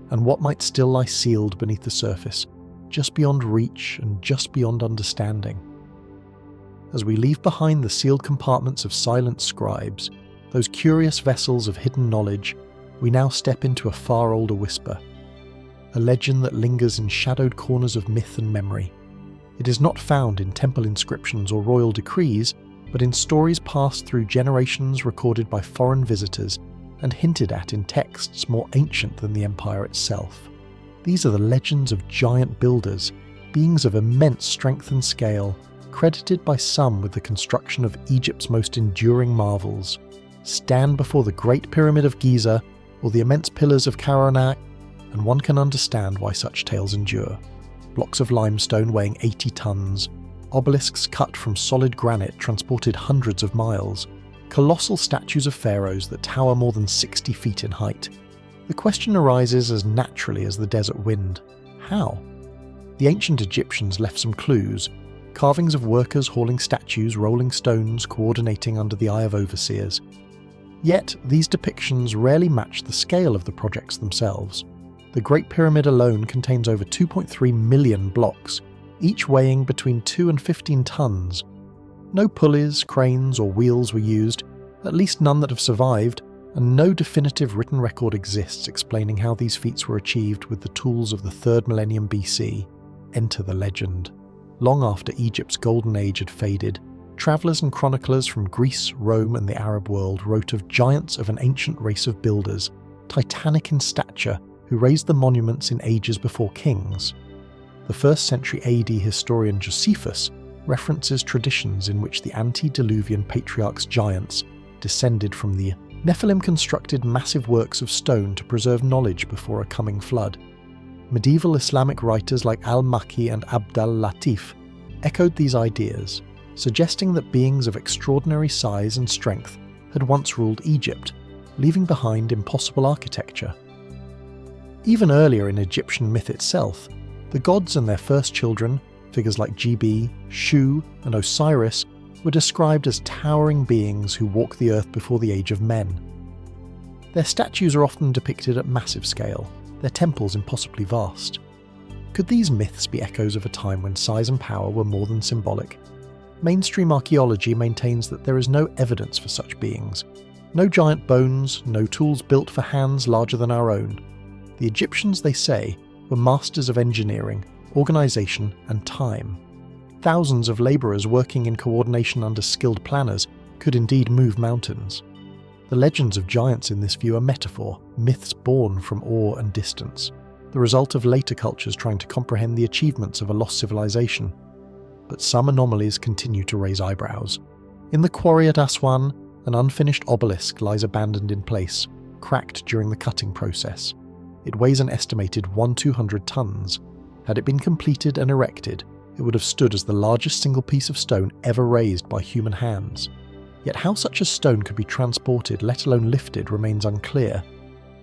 and what might still lie sealed beneath the surface, just beyond reach and just beyond understanding? As we leave behind the sealed compartments of silent scribes, those curious vessels of hidden knowledge, we now step into a far older whisper, a legend that lingers in shadowed corners of myth and memory. It is not found in temple inscriptions or royal decrees, but in stories passed through generations recorded by foreign visitors and hinted at in texts more ancient than the empire itself. These are the legends of giant builders, beings of immense strength and scale, credited by some with the construction of Egypt's most enduring marvels. Stand before the Great Pyramid of Giza or the immense pillars of Karnak, and one can understand why such tales endure. Blocks of limestone weighing 80 tons, obelisks cut from solid granite transported hundreds of miles, colossal statues of pharaohs that tower more than 60 feet in height. The question arises as naturally as the desert wind. How? The ancient Egyptians left some clues, carvings of workers hauling statues, rolling stones, coordinating under the eye of overseers. Yet, these depictions rarely match the scale of the projects themselves. The Great Pyramid alone contains over 2.3 million blocks, each weighing between 2 and 15 tons. No pulleys, cranes, or wheels were used, at least none that have survived, and no definitive written record exists explaining how these feats were achieved with the tools of the 3rd millennium BC. Enter the legend. Long after Egypt's golden age had faded, travellers and chroniclers from Greece, Rome, and the Arab world wrote of giants of an ancient race of builders, titanic in stature, who raised the monuments in ages before kings. The 1st century AD historian Josephus references traditions in which the antediluvian patriarch's giants descended from the Nephilim constructed massive works of stone to preserve knowledge before a coming flood. Medieval Islamic writers like al-Makki and Abd al-Latif echoed these ideas, suggesting that beings of extraordinary size and strength had once ruled Egypt, leaving behind impossible architecture. Even earlier in Egyptian myth itself, the gods and their first children, figures like Gibi, Shu, and Osiris, were described as towering beings who walk the earth before the age of men. Their statues are often depicted at massive scale, their temples impossibly vast. Could these myths be echoes of a time when size and power were more than symbolic? Mainstream archaeology maintains that there is no evidence for such beings. No giant bones, no tools built for hands larger than our own. The Egyptians, they say, were masters of engineering, organisation and time. Thousands of labourers working in coordination under skilled planners could indeed move mountains. The legends of giants in this view are metaphor, myths born from awe and distance, the result of later cultures trying to comprehend the achievements of a lost civilization. But some anomalies continue to raise eyebrows. In the quarry at Aswan, an unfinished obelisk lies abandoned in place, cracked during the cutting process. It weighs an estimated 1,200 tons. Had it been completed and erected, it would have stood as the largest single piece of stone ever raised by human hands. Yet how such a stone could be transported, let alone lifted, remains unclear.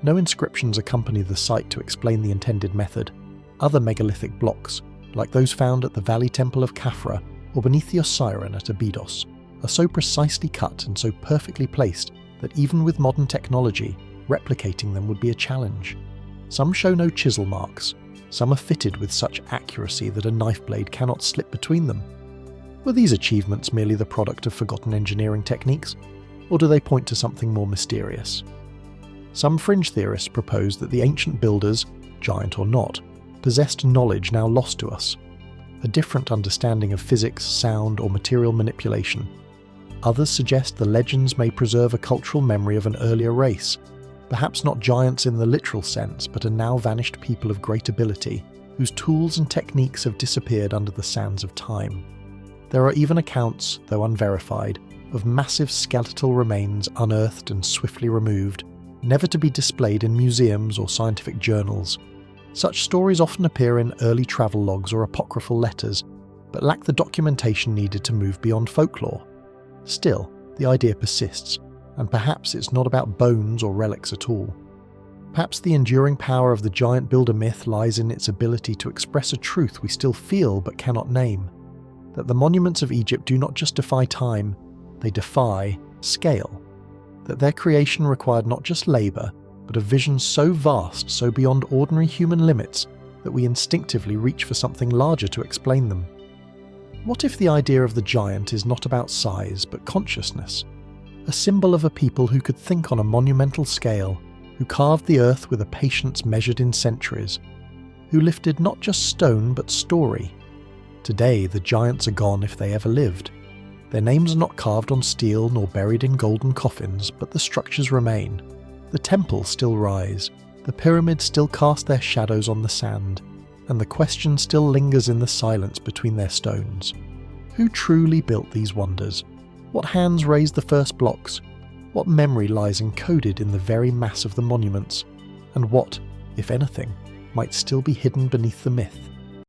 No inscriptions accompany the site to explain the intended method. Other megalithic blocks, like those found at the Valley Temple of Khafra or beneath the Osiron at Abydos, are so precisely cut and so perfectly placed that even with modern technology, replicating them would be a challenge. Some show no chisel marks, some are fitted with such accuracy that a knife blade cannot slip between them. Were these achievements merely the product of forgotten engineering techniques, or do they point to something more mysterious? Some fringe theorists propose that the ancient builders, giant or not, possessed knowledge now lost to us, a different understanding of physics, sound, or material manipulation. Others suggest the legends may preserve a cultural memory of an earlier race, perhaps not giants in the literal sense, but a now vanished people of great ability, whose tools and techniques have disappeared under the sands of time. There are even accounts, though unverified, of massive skeletal remains unearthed and swiftly removed, never to be displayed in museums or scientific journals. Such stories often appear in early travel logs or apocryphal letters, but lack the documentation needed to move beyond folklore. Still, the idea persists, and perhaps it's not about bones or relics at all. Perhaps the enduring power of the giant builder myth lies in its ability to express a truth we still feel but cannot name, that the monuments of Egypt do not just defy time, they defy scale, that their creation required not just labour, but a vision so vast, so beyond ordinary human limits, that we instinctively reach for something larger to explain them. What if the idea of the giant is not about size, but consciousness? A symbol of a people who could think on a monumental scale, who carved the earth with a patience measured in centuries, who lifted not just stone but story. Today the giants are gone if they ever lived. Their names are not carved on steel nor buried in golden coffins, but the structures remain. The temples still rise, the pyramids still cast their shadows on the sand, and the question still lingers in the silence between their stones. Who truly built these wonders? What hands raised the first blocks? What memory lies encoded in the very mass of the monuments? And what, if anything, might still be hidden beneath the myth?